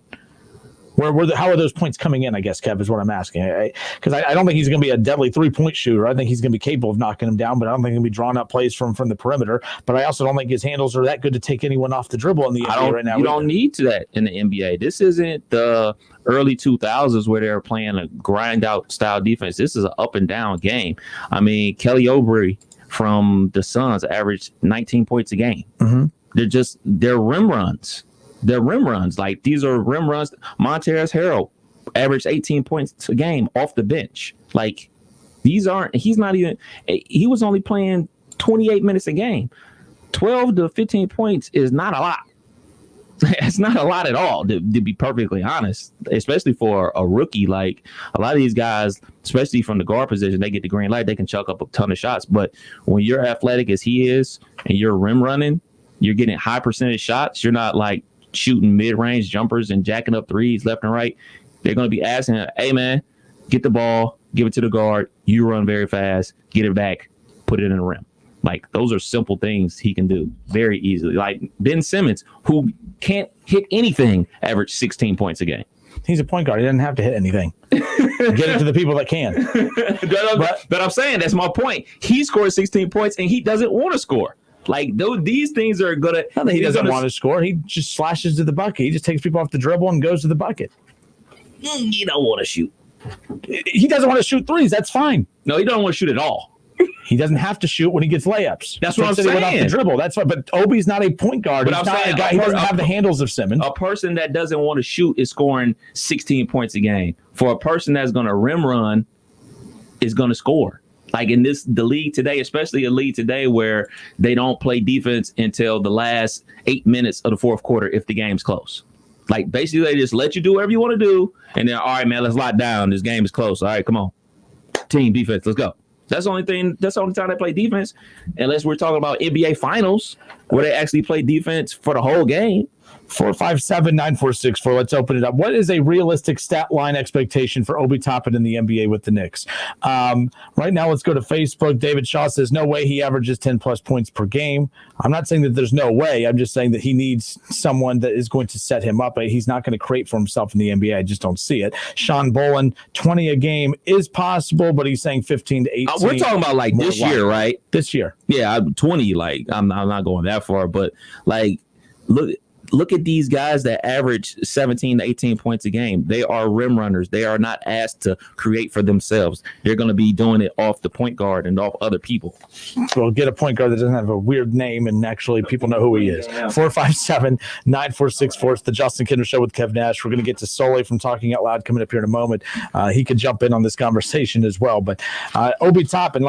How are those points coming in, I guess, Kev, is what I'm asking. Because I don't think he's going to be a deadly 3-point shooter. I think he's going to be capable of knocking him down, but I don't think he'll be drawing up plays from the perimeter. But I also don't think his handles are that good to take anyone off the dribble in the NBA right now. You don't need that in the NBA. This isn't the early 2000s where they're playing a grind-out style defense. This is an up-and-down game. Kelly Oubre from the Suns averaged 19 points a game. Mm-hmm. They're rim runs. They're rim runs. These are rim runs. Montrezl Harrell averaged 18 points a game off the bench. He was only playing 28 minutes a game. 12 to 15 points is not a lot. It's not a lot at all, to be perfectly honest, especially for a rookie. A lot of these guys, especially from the guard position, they get the green light, they can chuck up a ton of shots. But when you're athletic as he is and you're rim running, you're getting high percentage shots. You're not shooting mid-range jumpers and jacking up threes left and right. They're going to be asking, hey, man, get the ball, give it to the guard. You run very fast, get it back, put it in the rim. Those are simple things he can do very easily. Ben Simmons, who can't hit anything, averaged 16 points a game. He's a point guard. He doesn't have to hit anything. Get it to the people that can. But I'm saying that's my point. He scored 16 points, and he doesn't want to score. These things are going to... He doesn't want to score. He just slashes to the bucket. He just takes people off the dribble and goes to the bucket. You don't want to shoot. He doesn't want to shoot threes. That's fine. No, he doesn't want to shoot at all. He doesn't have to shoot when he gets layups. That's what I'm saying. Without the dribble. That's why. But Obi's not a point guard. But He's I'm not saying a guy. He doesn't have the handles of Simmons. A person that doesn't want to shoot is scoring 16 points a game. For a person that's going to rim run, is going to score. Like in the league today, especially a league today where they don't play defense until the last 8 minutes of the fourth quarter if the game's close. Like basically they just let you do whatever you want to do, and then all right, man, let's lock down. This game is close. All right, come on, team defense, let's go. That's the only thing. That's the only time they play defense, unless we're talking about NBA Finals where they actually play defense for the whole game. 457-9464. Let's open it up. What is a realistic stat line expectation for Obi Toppin in the NBA with the Knicks? Right now, let's go to Facebook. David Shaw says, no way he averages 10-plus points per game. I'm not saying that there's no way. I'm just saying that he needs someone that is going to set him up. He's not going to create for himself in the NBA. I just don't see it. Sean Bolin, 20 a game is possible, but he's saying 15 to 18. We're talking about like this year, right? This year. Yeah, 20. Like I'm not going that far, but like look at these guys that average 17 to 18 points a game. They are rim runners. They are not asked to create for themselves. They're going to be doing it off the point guard and off other people. We'll get a point guard that doesn't have a weird name and actually people know who he is. 457-9464. It's the Justin Kinder Show with Kev Nash. We're going to get to Soleil from Talking Out Loud coming up here in a moment. He could jump in on this conversation as well. But Obi Toppin,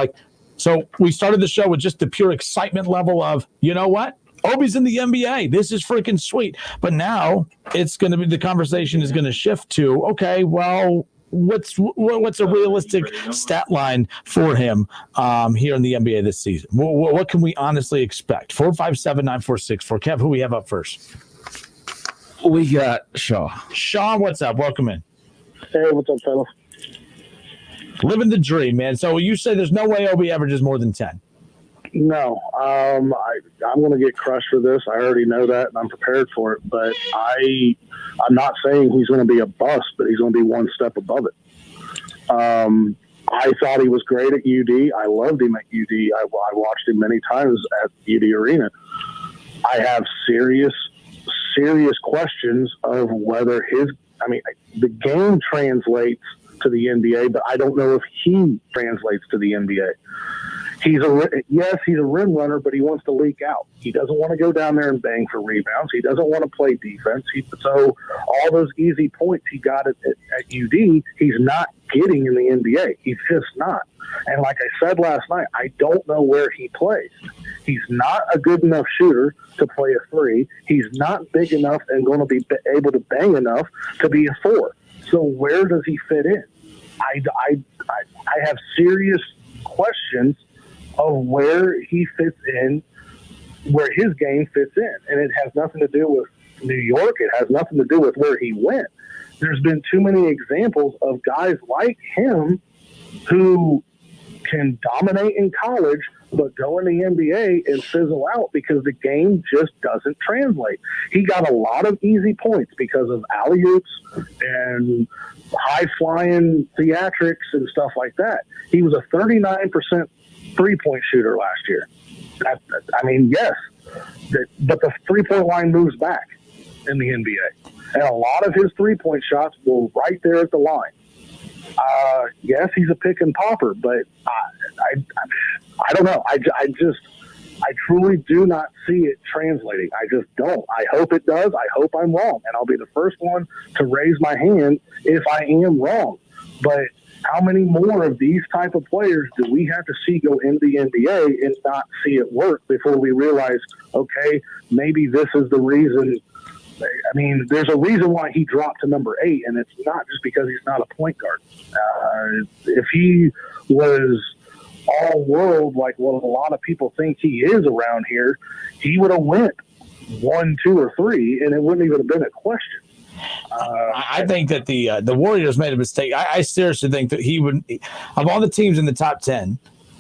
so we started the show with just the pure excitement level of, you know what? Obi's in the NBA. This is freaking sweet. But now it's going to be, the conversation is going to shift to, okay, well, what's a realistic stat line for him here in the NBA this season? What can we honestly expect? 457-9464. Kev, who we have up first? We got Shaw. Shaw, what's up? Welcome in. Hey, what's up, fellas? Living the dream, man. So you say there's no way Obi averages more than 10. No, I'm going to get crushed for this. I already know that, and I'm prepared for it. But I'm not saying he's going to be a bust, but he's going to be one step above it. I thought he was great at UD. I loved him at UD. I watched him many times at UD Arena. I have serious questions of whether the game translates to the NBA, but I don't know if he translates to the NBA. He's a rim runner, but he wants to leak out. He doesn't want to go down there and bang for rebounds. He doesn't want to play defense. So all those easy points he got at UD, he's not getting in the NBA. He's just not. And like I said last night, I don't know where he plays. He's not a good enough shooter to play a three. He's not big enough and going to be able to bang enough to be a four. So where does he fit in? I have serious questions of where he fits in, where his game fits in. And it has nothing to do with New York. It has nothing to do with where he went. There's been too many examples of guys like him who can dominate in college, but go in the NBA and fizzle out because the game just doesn't translate. He got a lot of easy points because of alley-oops and high-flying theatrics and stuff like that. He was a 39% three-point shooter last year. Yes, but the three-point line moves back in the NBA. And a lot of his three-point shots were right there at the line. Yes, he's a pick and popper, but I don't know. I truly do not see it translating. I just don't. I hope it does. I hope I'm wrong. And I'll be the first one to raise my hand if I am wrong. But how many more of these type of players do we have to see go into the NBA and not see it work before we realize, okay, maybe this is the reason. I mean, there's a reason why he dropped to number 8, and it's not just because he's not a point guard. If he was all world like what a lot of people think he is around here, he would have went 1, 2, or 3, and it wouldn't even have been a question. I think that the Warriors made a mistake. I seriously think that he would, of all the teams in the top 10,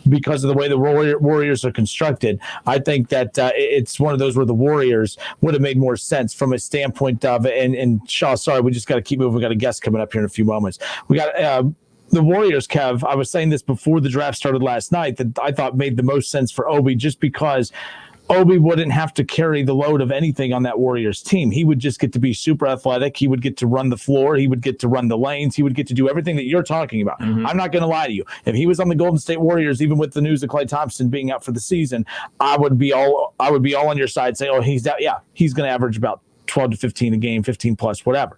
because of the way the Warriors are constructed, I think that it's one of those where the Warriors would have made more sense from a standpoint of, and Shaw, sorry, we just got to keep moving. We got a guest coming up here in a few moments. We got the Warriors, Kev. I was saying this before the draft started last night, that I thought made the most sense for Obi, just because Obi wouldn't have to carry the load of anything on that Warriors team. He would just get to be super athletic. He would get to run the floor. He would get to run the lanes. He would get to do everything that you're talking about. I'm not going to lie to you. If he was on the Golden State Warriors, even with the news of Klay Thompson being out for the season, I would be all on your side saying, oh, he's out. Yeah, he's going to average about 12 to 15 a game, 15 plus, whatever.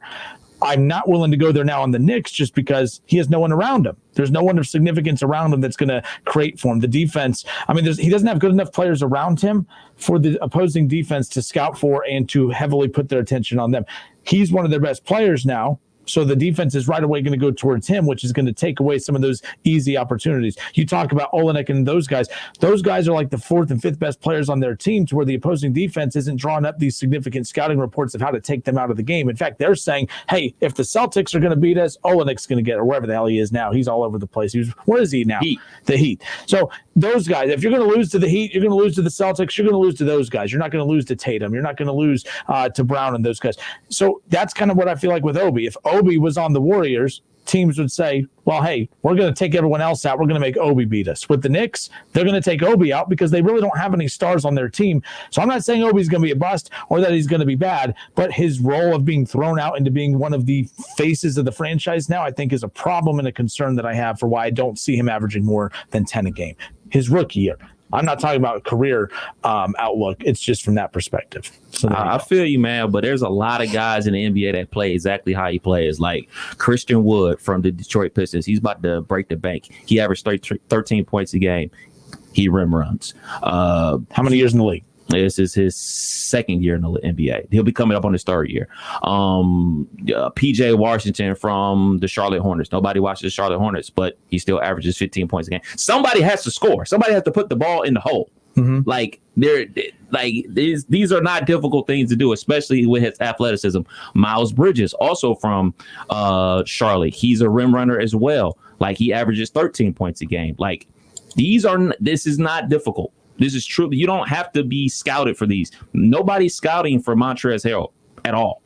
I'm not willing to go there now on the Knicks just because he has no one around him. There's no one of significance around him that's going to create for him. The defense, I mean, he doesn't have good enough players around him for the opposing defense to scout for and to heavily put their attention on them. He's one of their best players now. So the defense is right away going to go towards him, which is going to take away some of those easy opportunities. You talk about Olenek and those guys. Those guys are like the fourth and fifth best players on their team, to where the opposing defense isn't drawing up these significant scouting reports of how to take them out of the game. In fact, they're saying, hey, if the Celtics are going to beat us, Olenek's going to get it, or wherever the hell he is now. He's all over the place. Where is he now? The Heat. So those guys, if you're going to lose to the Heat, you're going to lose to the Celtics, you're going to lose to those guys. You're not going to lose to Tatum. You're not going to lose to Brown and those guys. So that's kind of what I feel like with Obi. If Obi was on the Warriors, teams would say, well, hey, we're going to take everyone else out. We're going to make Obi beat us. With the Knicks, they're going to take Obi out because they really don't have any stars on their team. So I'm not saying Obi's going to be a bust or that he's going to be bad, but his role of being thrown out into being one of the faces of the franchise now, I think, is a problem and a concern that I have for why I don't see him averaging more than 10 a game. His rookie year. I'm not talking about career outlook. It's just from that perspective. So I feel you, man, but there's a lot of guys in the NBA that play exactly how he plays. Like Christian Wood from the Detroit Pistons. He's about to break the bank. He averaged 13 points a game. He rim runs. How many years in the league? This is his second year in the NBA. He'll be coming up on his third year. PJ Washington from the Charlotte Hornets. Nobody watches the Charlotte Hornets, but he still averages 15 points a game. Somebody has to score. Somebody has to put the ball in the hole. Like these are not difficult things to do, especially with his athleticism. Miles Bridges, also from Charlotte. He's a rim runner as well. Like he averages 13 points a game. Like this is not difficult. This is true. You don't have to be scouted for these. Nobody's scouting for Montrezl Harrell at all.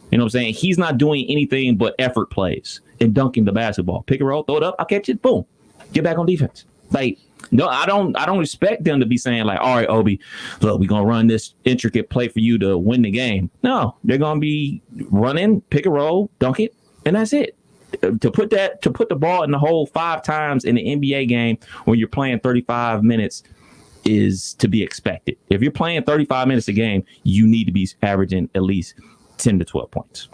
You know what I'm saying? He's not doing anything but effort plays and dunking the basketball. Pick and roll, throw it up, I'll catch it, boom. Get back on defense. Like, no, I don't expect them to be saying like, all right, Obi, look, we're gonna run this intricate play for you to win the game. No, they're gonna be running, pick and roll, dunk it, and that's it. To put the ball in the hole 5 times in the NBA game when you're playing 35 minutes is to be expected. If you're playing 35 minutes a game, you need to be averaging at least 10 to 12 points.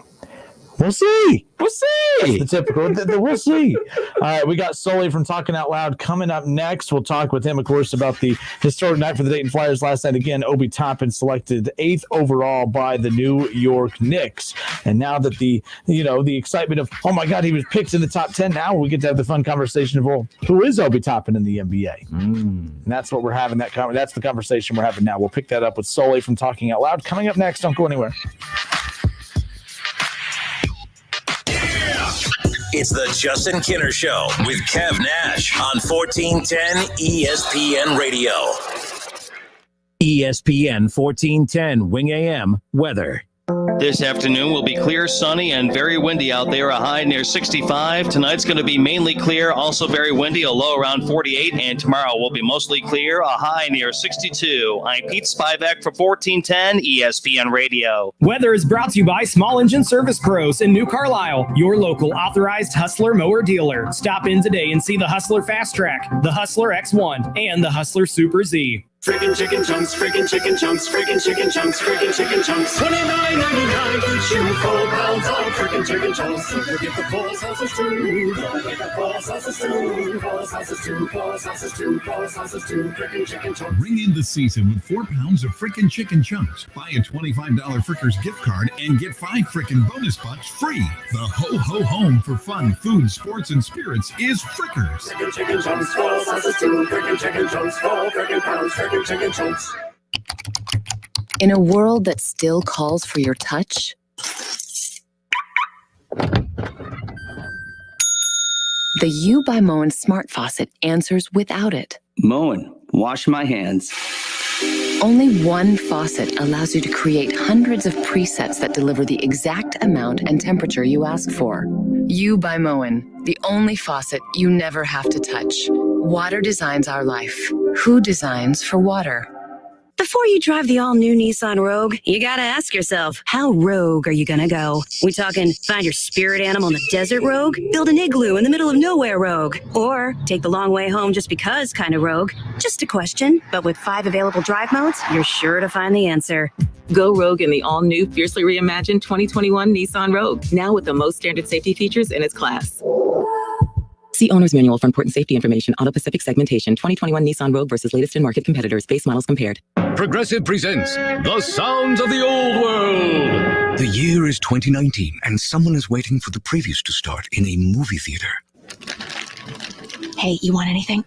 We'll see. That's the typical. We'll see. All right, we got Sully from Talking Out Loud coming up next. We'll talk with him, of course, about the historic night for the Dayton Flyers last night. Again, Obi Toppin selected 8th overall by the New York Knicks. And now that the excitement of, oh my God, he was picked in the top 10. Now we get to have the fun conversation of, well, who is Obi Toppin in the NBA? And that's what we're having. That's the conversation we're having now. We'll pick that up with Sully from Talking Out Loud coming up next. Don't go anywhere. It's the Justin Kinner Show with Kev Nash on 1410 ESPN Radio. ESPN 1410 Wing AM weather. This afternoon will be clear, sunny, and very windy out there. A high near 65. Tonight's going to be mainly clear, also very windy, a low around 48. And tomorrow will be mostly clear, a high near 62. I'm Pete Spivak for 1410 ESPN Radio. Weather is brought to you by Small Engine Service Pros in New Carlisle, your local authorized Hustler mower dealer. Stop in today and see the Hustler Fast Track, the Hustler X1, and the Hustler Super Z. Friggin' chicken chunks, friggin' chicken chunks, friggin' chicken chunks, friggin' chicken chunks. $29.99 each, you 4 pounds of friggin' chicken chunks. You'll get the 4 sauces too. You'll get the 4 sauces too. 4 sauces too. 4 sauces too. 4 sauces too. Friggin' chicken chunks. Ring in the season with 4 pounds of frickin' chicken chunks. Buy a $25 Frickers gift card and get 5 frickin' bonus bucks free. The ho home for fun, food, sports, and spirits is Frickers. Friggin' chicken chunks, 4 sauces too. Friggin' chicken chunks, 4 friggin' pounds, friggin' chicken chunks. In a world that still calls for your touch, the U by Moen Smart Faucet answers without it. Moen, wash my hands. Only one faucet allows you to create hundreds of presets that deliver the exact amount and temperature you ask for. U by Moen, the only faucet you never have to touch. Water designs our life. Who designs for water? Before you drive the all-new Nissan Rogue, you gotta ask yourself, how rogue are you gonna go? We talking find your spirit animal in the desert rogue? Build an igloo in the middle of nowhere rogue? Or take the long way home just because kind of rogue? Just a question, but with 5 available drive modes, you're sure to find the answer. Go rogue in the all-new, fiercely reimagined 2021 Nissan Rogue, now with the most standard safety features in its class. See Owner's Manual for important safety information. Auto Pacific segmentation. 2021 Nissan Rogue versus latest in market competitors. Base models compared. Progressive presents The Sounds of the Old World. The year is 2019, and someone is waiting for the previews to start in a movie theater. Hey, you want anything?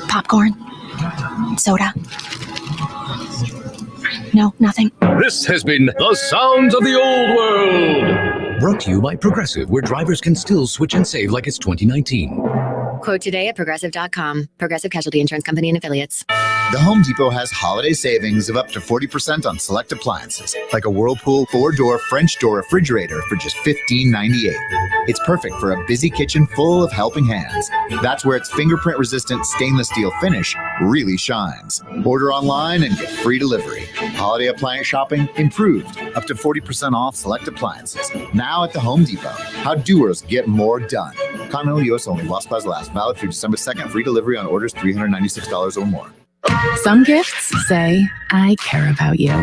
Popcorn? Soda? No, nothing. This has been The Sounds of the Old World. Brought to you by Progressive, where drivers can still switch and save like it's 2019. Quote today at Progressive.com. Progressive Casualty Insurance Company and Affiliates. The Home Depot has holiday savings of up to 40% on select appliances, like a Whirlpool 4-door French door refrigerator for just $15.98. It's perfect for a busy kitchen full of helping hands. That's where its fingerprint-resistant stainless steel finish really shines. Order online and get free delivery. Holiday appliance shopping improved, up to 40% off select appliances. Now at the Home Depot. How doers get more done. Continental U.S. only, while supplies last. Valid through December 2nd. Free delivery on orders $396 or more. Some gifts say, I care about you.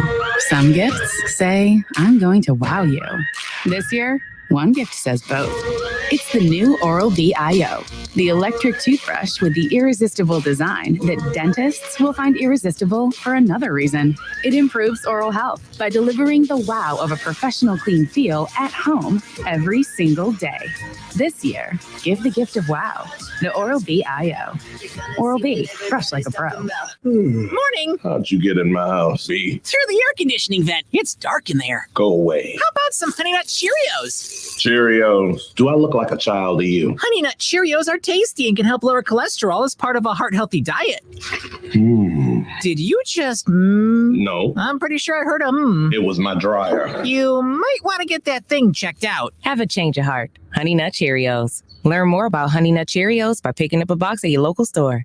Some gifts say, I'm going to wow you. This year, one gift says both. It's the new Oral-B IO, the electric toothbrush with the irresistible design that dentists will find irresistible for another reason. It improves oral health by delivering the wow of a professional clean feel at home every single day. This year, give the gift of wow. The Oral-B IO. Oral-B, brush like a pro. Morning. How'd you get in my house, B? Through the air conditioning vent. It's dark in there. Go away. How about some Honey Nut Cheerios? Cheerios. Do I look like a child to you? Honey Nut Cheerios are tasty and can help lower cholesterol as part of a heart-healthy diet. Did you just No. I'm pretty sure I heard a It was my dryer. You might want to get that thing checked out. Have a change of heart. Honey Nut Cheerios. Learn more about Honey Nut Cheerios by picking up a box at your local store.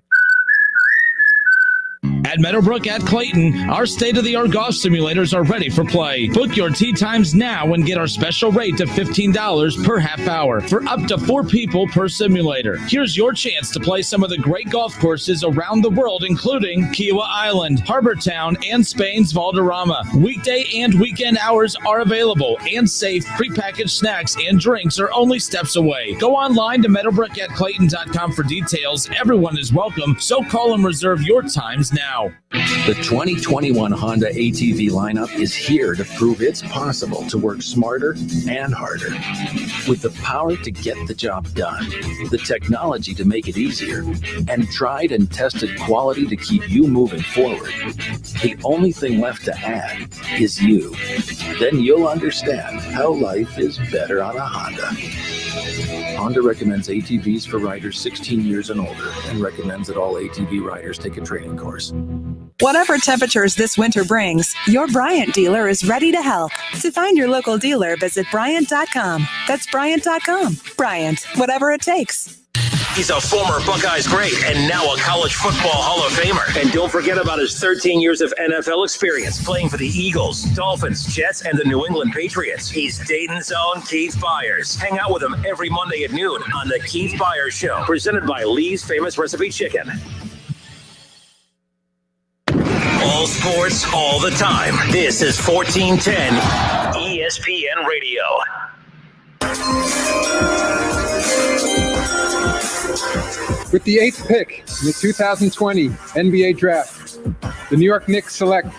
At Meadowbrook at Clayton, our state-of-the-art golf simulators are ready for play. Book your tee times now and get our special rate of $15 per half hour for up to 4 people per simulator. Here's your chance to play some of the great golf courses around the world, including Kiawah Island, Harbor Town, and Spain's Valderrama. Weekday and weekend hours are available, and safe prepackaged snacks and drinks are only steps away. Go online to meadowbrookatclayton.com for details. Everyone is welcome, so call and reserve your times now. The 2021 Honda ATV lineup is here to prove it's possible to work smarter and harder. With the power to get the job done, the technology to make it easier, and tried and tested quality to keep you moving forward, the only thing left to add is you. Then you'll understand how life is better on a Honda. Honda recommends ATVs for riders 16 years and older and recommends that all ATV riders take a training course. Whatever temperatures this winter brings, your Bryant dealer is ready to help. To find your local dealer, visit Bryant.com. That's Bryant.com. Bryant, whatever it takes. He's a former Buckeyes great and now a college football Hall of Famer. And don't forget about his 13 years of NFL experience playing for the Eagles, Dolphins, Jets, and the New England Patriots. He's Dayton's own Keith Byers. Hang out with him every Monday at noon on The Keith Byers Show, presented by Lee's Famous Recipe Chicken. All sports, all the time. This is 1410 ESPN Radio. With the 8th pick in the 2020 NBA Draft, the New York Knicks select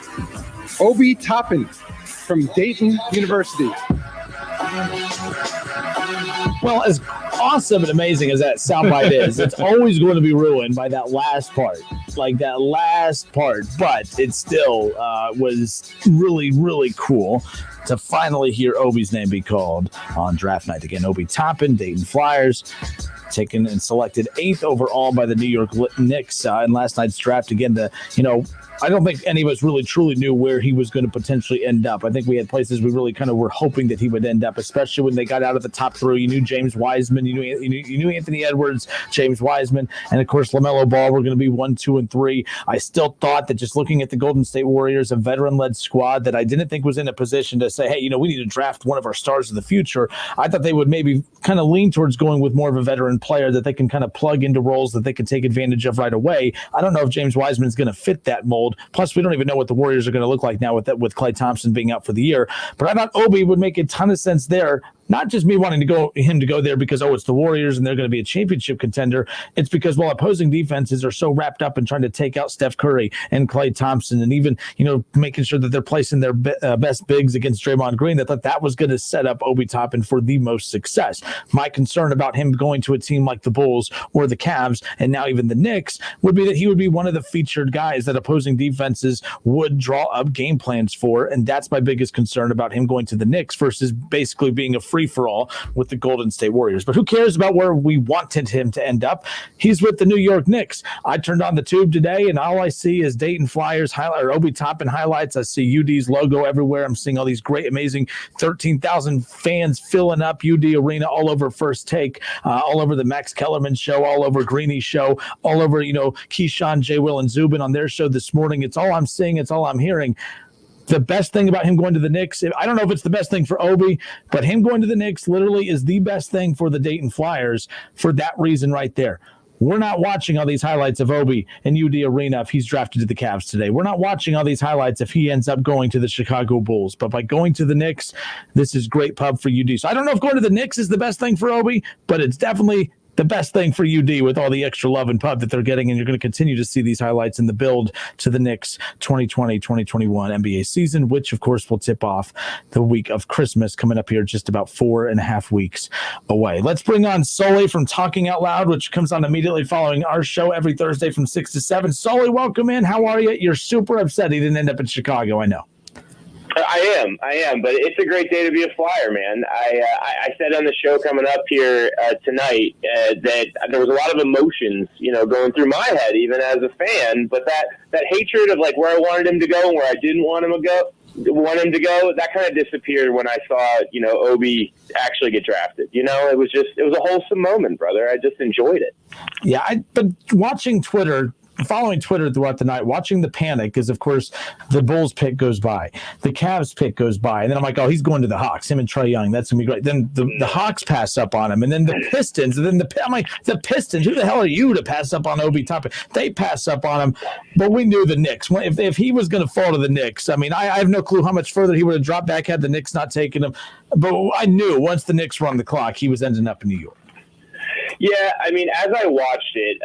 Obi Toppin from Dayton University. Well, as awesome and amazing as that soundbite is, it's always going to be ruined by that last part. Like that last part. But it still was really, really cool to finally hear Obi's name be called on draft night. Again, Obi Toppin, Dayton Flyers. taken and selected 8th overall by the New York Knicks in last night's draft. Again, I don't think any of us really truly knew where he was going to potentially end up. I think we had places we really kind of were hoping that he would end up, especially when they got out of the top 3. You knew James Wiseman, you knew Anthony Edwards, James Wiseman, and of course LaMelo Ball were going to be 1, 2, and 3. I still thought that just looking at the Golden State Warriors, a veteran-led squad that I didn't think was in a position to say, hey, we need to draft one of our stars of the future. I thought they would maybe kind of lean towards going with more of a veteran player that they can kind of plug into roles that they can take advantage of right away. I don't know if James Wiseman is going to fit that mold. Plus, we don't even know what the Warriors are going to look like now with Klay Thompson being out for the year. But I thought Obi would make a ton of sense there. Not just me wanting him to go there because, it's the Warriors and they're going to be a championship contender. It's because, opposing defenses are so wrapped up in trying to take out Steph Curry and Klay Thompson and even, making sure that they're placing their best bigs against Draymond Green. I thought that was going to set up Obi Toppin for the most success. My concern about him going to a team like the Bulls or the Cavs and now even the Knicks would be that he would be one of the featured guys that opposing defenses would draw up game plans for. And that's my biggest concern about him going to the Knicks versus basically being a free-for-all with the Golden State Warriors. But who cares about where we wanted him to end up? He's with the New York Knicks. I turned on the tube today, and all I see is Dayton Flyers highlight or Obi Toppin highlights. I see UD's logo everywhere. I'm seeing all these great, amazing 13,000 fans filling up UD Arena all over First Take, all over the Max Kellerman show, all over Greeny's show, all over, Keyshawn, J. Will, and Zubin on their show this morning. It's all I'm seeing. It's all I'm hearing. The best thing about him going to the Knicks, I don't know if it's the best thing for Obi, but him going to the Knicks literally is the best thing for the Dayton Flyers for that reason right there. We're not watching all these highlights of Obi in UD Arena if he's drafted to the Cavs today. We're not watching all these highlights if he ends up going to the Chicago Bulls. But by going to the Knicks, this is great pub for UD. So I don't know if going to the Knicks is the best thing for Obi, but it's definitely the best thing for UD with all the extra love and pub that they're getting, and you're going to continue to see these highlights in the build to the Knicks 2020-2021 NBA season, which, of course, will tip off the week of Christmas coming up here just about 4.5 weeks away. Let's bring on Sully from Talking Out Loud, which comes on immediately following our show every Thursday from 6 to 7. Sully, welcome in. How are you? You're super upset he didn't end up in Chicago, I know. I am, but it's a great day to be a Flyer, man. I said on the show coming up here tonight that there was a lot of emotions, going through my head, even as a fan. But that hatred of like where I wanted him to go and where I didn't want him to go, that kind of disappeared when I saw, Obi actually get drafted. It was a wholesome moment, brother. I just enjoyed it. Yeah, but watching Twitter. Following Twitter throughout the night, watching the panic, because of course the Bulls pick goes by, the Cavs pick goes by, and then I'm like, oh, he's going to the Hawks, him and Trae Young, that's gonna be great. Then the Hawks pass up on him, and then the Pistons, and then I'm like, the Pistons, who the hell are you to pass up on Obi Toppin? They pass up on him, but we knew the Knicks. If he was going to fall to the Knicks, I mean, I have no clue how much further he would have dropped back had the Knicks not taken him, but I knew once the Knicks were on the clock, he was ending up in New York. Yeah, I mean, as I watched it,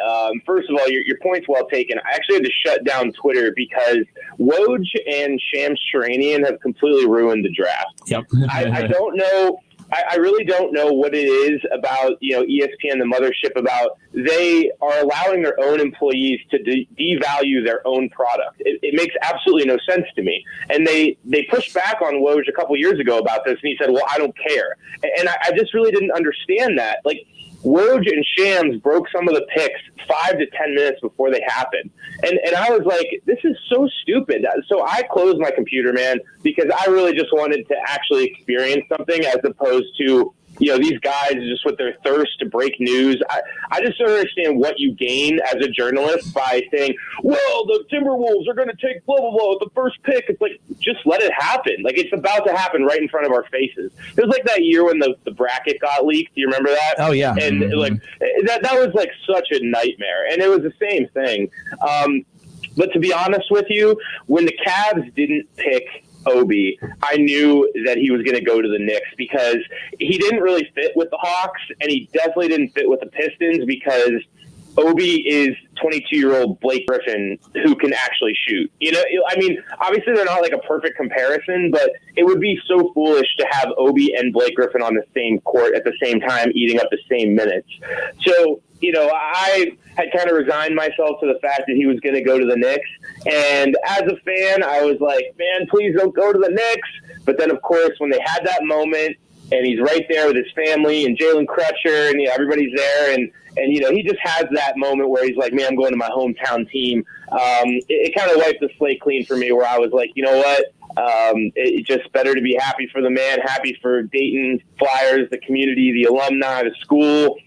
first of all, your point's well taken. I actually had to shut down Twitter because Woj and Shams Charania have completely ruined the draft. Yep. I don't know. I really don't know what it is about, ESPN, the mothership, about they are allowing their own employees to devalue their own product. It makes absolutely no sense to me. And they pushed back on Woj a couple years ago about this, and he said, well, I don't care. And I just really didn't understand that. Like, Woj and Shams broke some of the picks 5 to 10 minutes before they happened. And I was like, this is so stupid. So I closed my computer, man, because I really just wanted to actually experience something as opposed to, these guys just with their thirst to break news. I just don't understand what you gain as a journalist by saying, well, the Timberwolves are going to take blah, blah, blah with the first pick. It's like, just let it happen. Like, it's about to happen right in front of our faces. It was like that year when the bracket got leaked. Do you remember that? Oh, yeah. And that was like such a nightmare. And it was the same thing. But to be honest with you, when the Cavs didn't pick Obi, I knew that he was going to go to the Knicks because he didn't really fit with the Hawks, and he definitely didn't fit with the Pistons because Obi is 22-year-old Blake Griffin who can actually shoot. I mean, obviously they're not like a perfect comparison, but it would be so foolish to have Obi and Blake Griffin on the same court at the same time, eating up the same minutes. So, I had kind of resigned myself to the fact that he was going to go to the Knicks. And as a fan, I was like, man, please don't go to the Knicks. But then, of course, when they had that moment, and he's right there with his family and Jalen Crutcher, and everybody's there, and he just has that moment where he's like, man, I'm going to my hometown team. It kind of wiped the slate clean for me, where I was like, you know what? It's just better to be happy for the man, happy for Dayton Flyers, the community, the alumni, the school,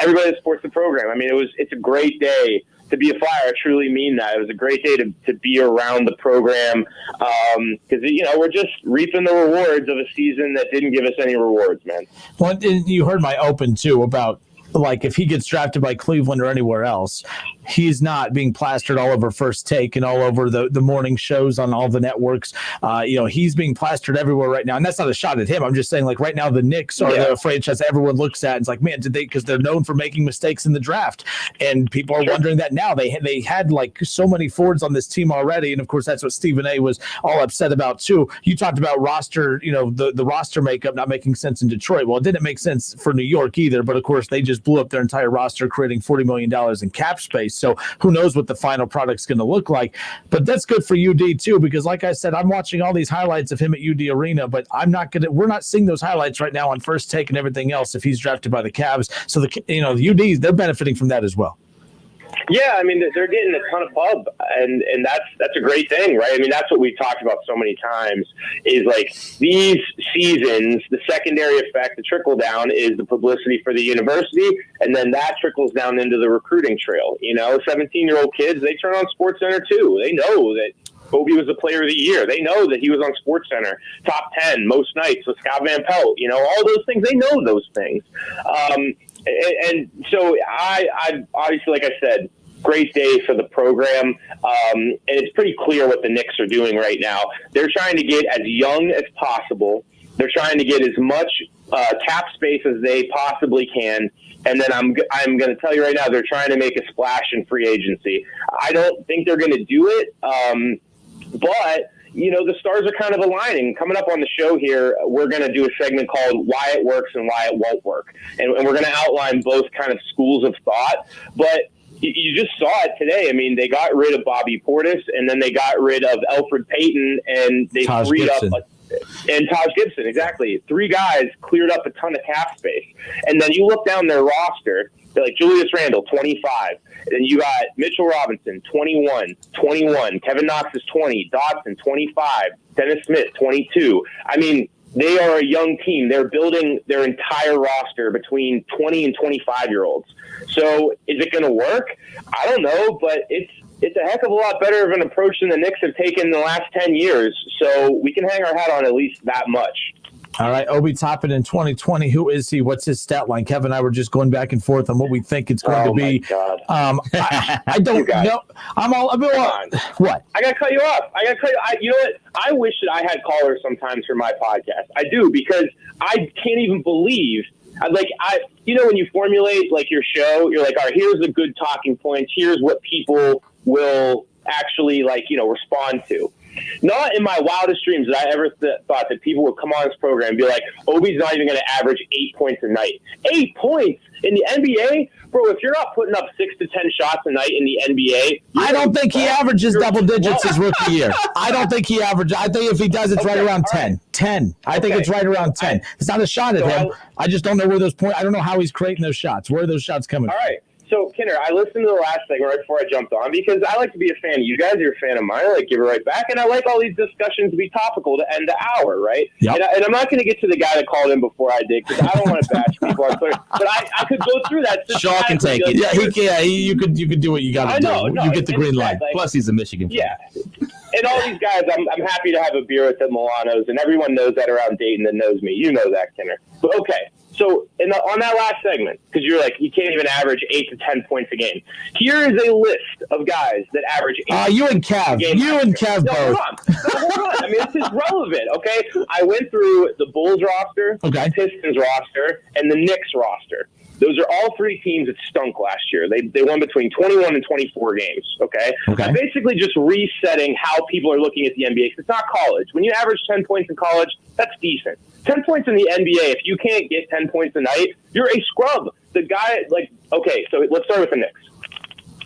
everybody that supports the program. I mean, it's a great day to be a Flyer. I truly mean that. It was a great day to be around the program, because we're just reaping the rewards of a season that didn't give us any rewards, man. Well, and you heard my open too about, like, if he gets drafted by Cleveland or anywhere else, he's not being plastered all over First Take and all over the morning shows on all the networks. He's being plastered everywhere right now. And that's not a shot at him. I'm just saying, like, right now the Knicks are the franchise everyone looks at. It's like, man, because they're known for making mistakes in the draft. And people are wondering that now. They had like so many forwards on this team already. And of course, that's what Stephen A was all upset about too. You talked about roster, the roster makeup not making sense in Detroit. Well, it didn't make sense for New York either. But of course, they just blew up their entire roster, creating $40 million in cap space. So who knows what the final product's going to look like. But that's good for UD too, because like I said, I'm watching all these highlights of him at UD Arena, but we're not seeing those highlights right now on First Take and everything else if he's drafted by the Cavs. So the UDs, they're benefiting from that as well. Yeah, I mean, they're getting a ton of pub, and that's a great thing, right? I mean, that's what we've talked about so many times, is like these seasons, the secondary effect, the trickle down is the publicity for the university, and then that trickles down into the recruiting trail. 17-year-old kids, they turn on SportsCenter too. They know that Obi was the player of the year. They know that he was on SportsCenter, top 10 most nights with Scott Van Pelt. All those things. They know those things. And so I obviously, like I said, great day for the program. And it's pretty clear what the Knicks are doing right now. They're trying to get as young as possible. They're trying to get as much cap space as they possibly can. And then I'm going to tell you right now, they're trying to make a splash in free agency. I don't think they're going to do it. But the stars are kind of aligning. Coming up on the show here, we're going to do a segment called Why It Works and Why It Won't Work. And we're going to outline both kind of schools of thought. But you just saw it today. I mean, they got rid of Bobby Portis, and then they got rid of Elfrid Payton, and they freed up and Taj Gibson, exactly. 3 guys cleared up a ton of cap space. And then you look down their roster, they're like Julius Randle, 25. Then you got Mitchell Robinson, 21. Kevin Knox is 20. Dodson, 25. Dennis Smith, 22. I mean, they are a young team. They're building their entire roster between 20 and 25-year-olds. So is it going to work? I don't know, but it's a heck of a lot better of an approach than the Knicks have taken in the last 10 years. So we can hang our hat on at least that much. All right, Obi Toppin in 2020. Who is he? What's his stat line? Kevin and I were just going back and forth on what we think it's going to be. I don't know. What? I got to cut you off. You know what? I wish that I had callers sometimes for my podcast. I do, because I can't even believe. When you formulate like your show, you're like, all right, here's the good talking points. Here's what people will actually respond to. Not in my wildest dreams did I ever thought that people would come on this program and be like, Obi's not even going to average 8 points a night. 8 points in the NBA? Bro, if you're not putting up 6 to 10 shots a night in the NBA... I don't think he averages double digits his rookie year. I don't think he averages... I think if he does, it's right around 10. 10. I think it's right around 10. It's not a shot at him. I just don't know where those points... I don't know how he's creating those shots. Where are those shots coming from? All right. So, Kinner, I listened to the last segment right before I jumped on, because I like to be a fan of you guys. You're a fan of mine. I like give it right back. And I like all these discussions to be topical to end the hour, right? Yep. And I'm not going to get to the guy that called in before I did, because I don't want to bash people on Twitter. But I could go through that. Shaw can take it. You could do what you got to do. You get the green light. Plus, he's a Michigan fan. Yeah. And all these guys, I'm happy to have a beer with the Milanos, and everyone knows that around Dayton that knows me. You know that, Kinner. But okay. So on that last segment, because you're like, you can't even average 8 to 10 points a game. Here is a list of guys that average 8 you and Kev. You and Kev both. Hold on. I mean, this is relevant, okay? I went through the Bulls roster, the Pistons roster, and the Knicks roster. Those are all 3 teams that stunk last year. They won between 21 and 24 games, okay? I'm basically just resetting how people are looking at the NBA, because it's not college. When you average 10 points in college, that's decent. 10 points in the NBA, if you can't get 10 points a night, you're a scrub. The guy, okay, so let's start with the Knicks.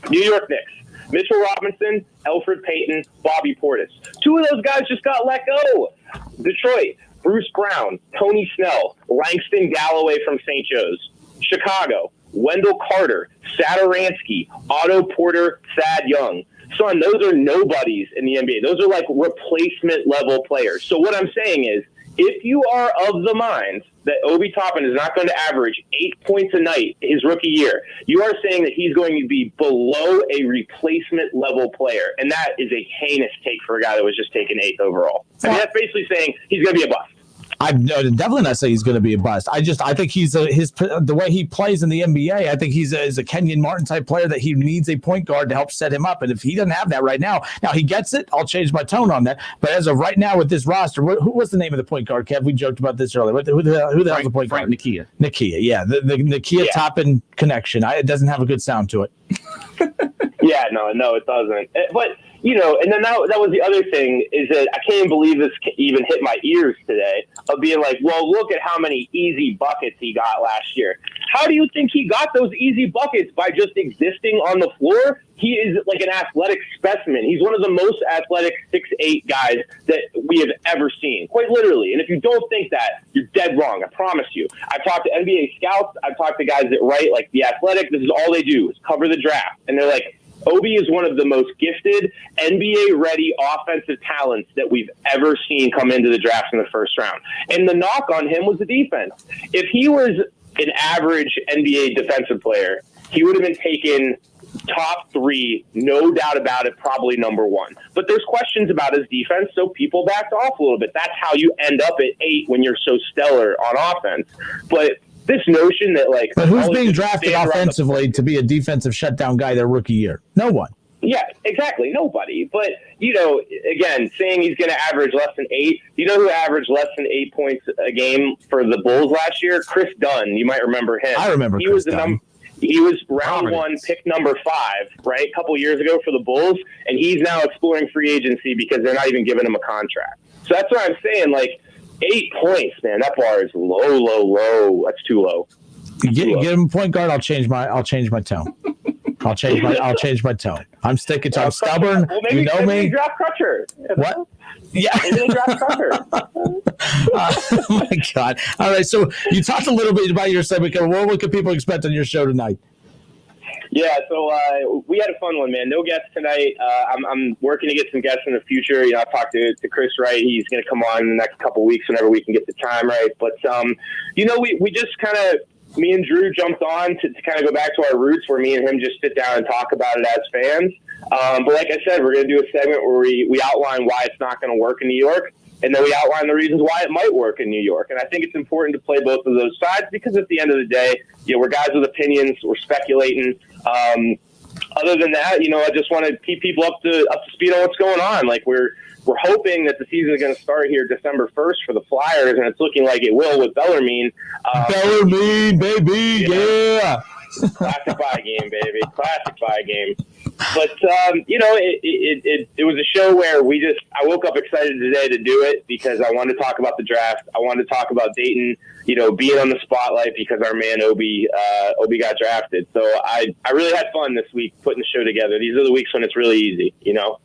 New York Knicks. Mitchell Robinson, Elfrid Payton, Bobby Portis. 2 of those guys just got let go. Detroit. Bruce Brown, Tony Snell, Langston Galloway from St. Joe's. Chicago, Wendell Carter, Satoransky, Otto Porter, Thad Young. Son, those are nobodies in the NBA. Those are like replacement level players. So what I'm saying is, if you are of the mind that Obi Toppin is not going to average 8 points a night his rookie year, you are saying that he's going to be below a replacement level player. And that is a heinous take for a guy that was just taken 8th overall. I mean, that's basically saying he's going to be a bust. I'm definitely not saying he's going to be a bust. I think he's the way he plays in the NBA. I think he's a Kenyon Martin type player that he needs a point guard to help set him up. And if he doesn't have that right now he gets it. I'll change my tone on that. But as of right now with this roster, who was the name of the point guard? Kev, we joked about this earlier. Who the hell is the point guard? Nakia. Nakia, yeah, the Nakia Toppin connection. It doesn't have a good sound to it. Yeah, no, it doesn't. But and then that was the other thing is that I can't even believe this even hit my ears today of being like, well, look at how many easy buckets he got last year. How do you think he got those easy buckets? By just existing on the floor? He is like an athletic specimen. He's one of the most athletic 6'8" guys that we have ever seen, quite literally. And if you don't think that, you're dead wrong. I promise you. I've talked to NBA scouts. I've talked to guys that write like The Athletic. This is all they do is cover the draft. And they're like, Obi is one of the most gifted, NBA-ready offensive talents that we've ever seen come into the draft in the first round. And the knock on him was the defense. If he was an average NBA defensive player, he would have been taken top 3, no doubt about it, probably number 1. But there's questions about his defense, so people backed off a little bit. That's how you end up at 8 when you're so stellar on offense. But this notion that but who's being drafted offensively to be a defensive shutdown guy their rookie year? No one. Yeah, exactly. Nobody. But, again, saying he's going to average less than 8. You know who averaged less than 8 points a game for the Bulls last year? Chris Dunn. You might remember him. I remember Chris Dunn. He was round 1, pick number 5, right? A couple years ago for the Bulls. And he's now exploring free agency because they're not even giving him a contract. So that's what I'm saying. 8 points, man. That bar is low. That's too low. Get him a point guard. I'll change my tone. I'll change my tone. I'm sticking to. I'm stubborn. Well, maybe, me. Draft Crutcher. What? Yeah. Maybe they draft Crutcher. Oh my God! All right. So you talked a little bit about your segment. What can people expect on your show tonight? Yeah, so we had a fun one, man. No guests tonight. I'm working to get some guests in the future. I talked to Chris Wright. He's going to come on in the next couple of weeks whenever we can get the time right. But, we just kind of, me and Drew jumped on to kind of go back to our roots where me and him just sit down and talk about it as fans. But like I said, we're going to do a segment where we outline why it's not going to work in New York. And then we outline the reasons why it might work in New York. And I think it's important to play both of those sides because at the end of the day, we're guys with opinions. We're speculating. Other than that, I just want to keep people up to speed on what's going on. We're hoping that the season is going to start here December 1st for the Flyers, and it's looking like it will with Bellarmine. Bellarmine, baby, yeah. Classic buy game, baby. Classic buy game. But, it was a show where I woke up excited today to do it because I wanted to talk about the draft. I wanted to talk about Dayton, being on the spotlight because our man Obi got drafted. So I really had fun this week putting the show together. These are the weeks when it's really easy, All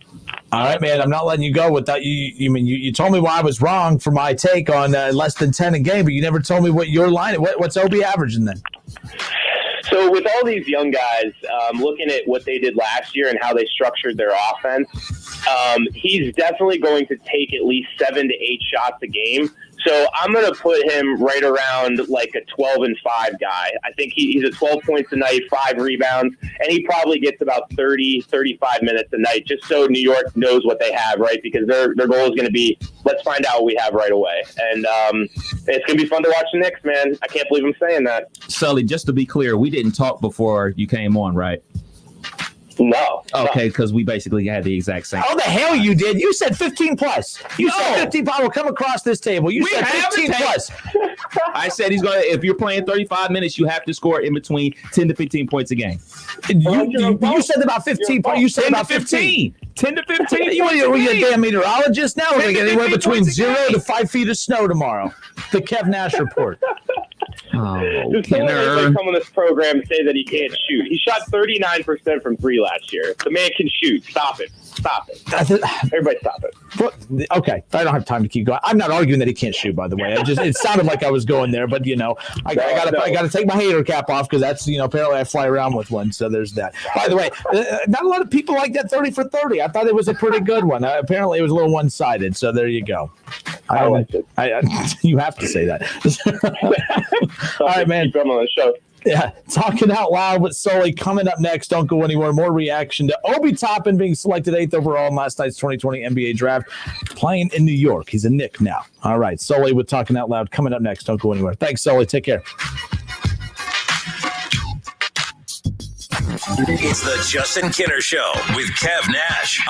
right, man. I'm not letting you go without you told me why I was wrong for my take on less than 10 a game, but you never told me what your line. What's Obi averaging then? So with all these young guys, looking at what they did last year and how they structured their offense, he's definitely going to take at least 7 to 8 shots a game. So I'm going to put him right around like a 12-5 guy. I think he's at 12 points a night, 5 rebounds, and he probably gets about 30, 35 minutes a night just so New York knows what they have, right? Because their goal is going to be, let's find out what we have right away. And it's going to be fun to watch the Knicks, man. I can't believe I'm saying that. Sully, just to be clear, we didn't talk before you came on, right? No. Okay, because we basically had the exact same. Oh, the hell you did. You said 15 plus. You said 15 plus. Will come across this table. You said 15 plus. I said he's going to, if you're playing 35 minutes, you have to score in between 10 to 15 points a game. You said about 15 points. You said about 15. 10 to 15. You a damn meteorologist now? We're going to get anywhere between 0 to 5 feet of snow tomorrow. The Kev Nash report. Does someone ever come on this program and say that he can't shoot? He shot 39% from three last year. The man can shoot. Stop it. Everybody stop it. Okay, I don't have time to keep going. I'm not arguing that he can't shoot, by the way. It sounded like I was going there, but I gotta take my hater cap off because that's apparently I fly around with one. So there's that. By the way, not a lot of people like that 30 for 30. I thought it was a pretty good one. Apparently, it was a little one-sided. So there you go. I like it. You have to say that. All right, man. Keep him on the show. Yeah, talking out loud with Sully coming up next. Don't go anywhere. More reaction to Obi Toppin being selected 8th overall in last night's 2020 NBA draft, playing in New York. He's a Knick now. All right, Sully with Talking Out Loud coming up next. Don't go anywhere. Thanks, Sully. Take care. It's the Justin Kinner Show with Kev Nash.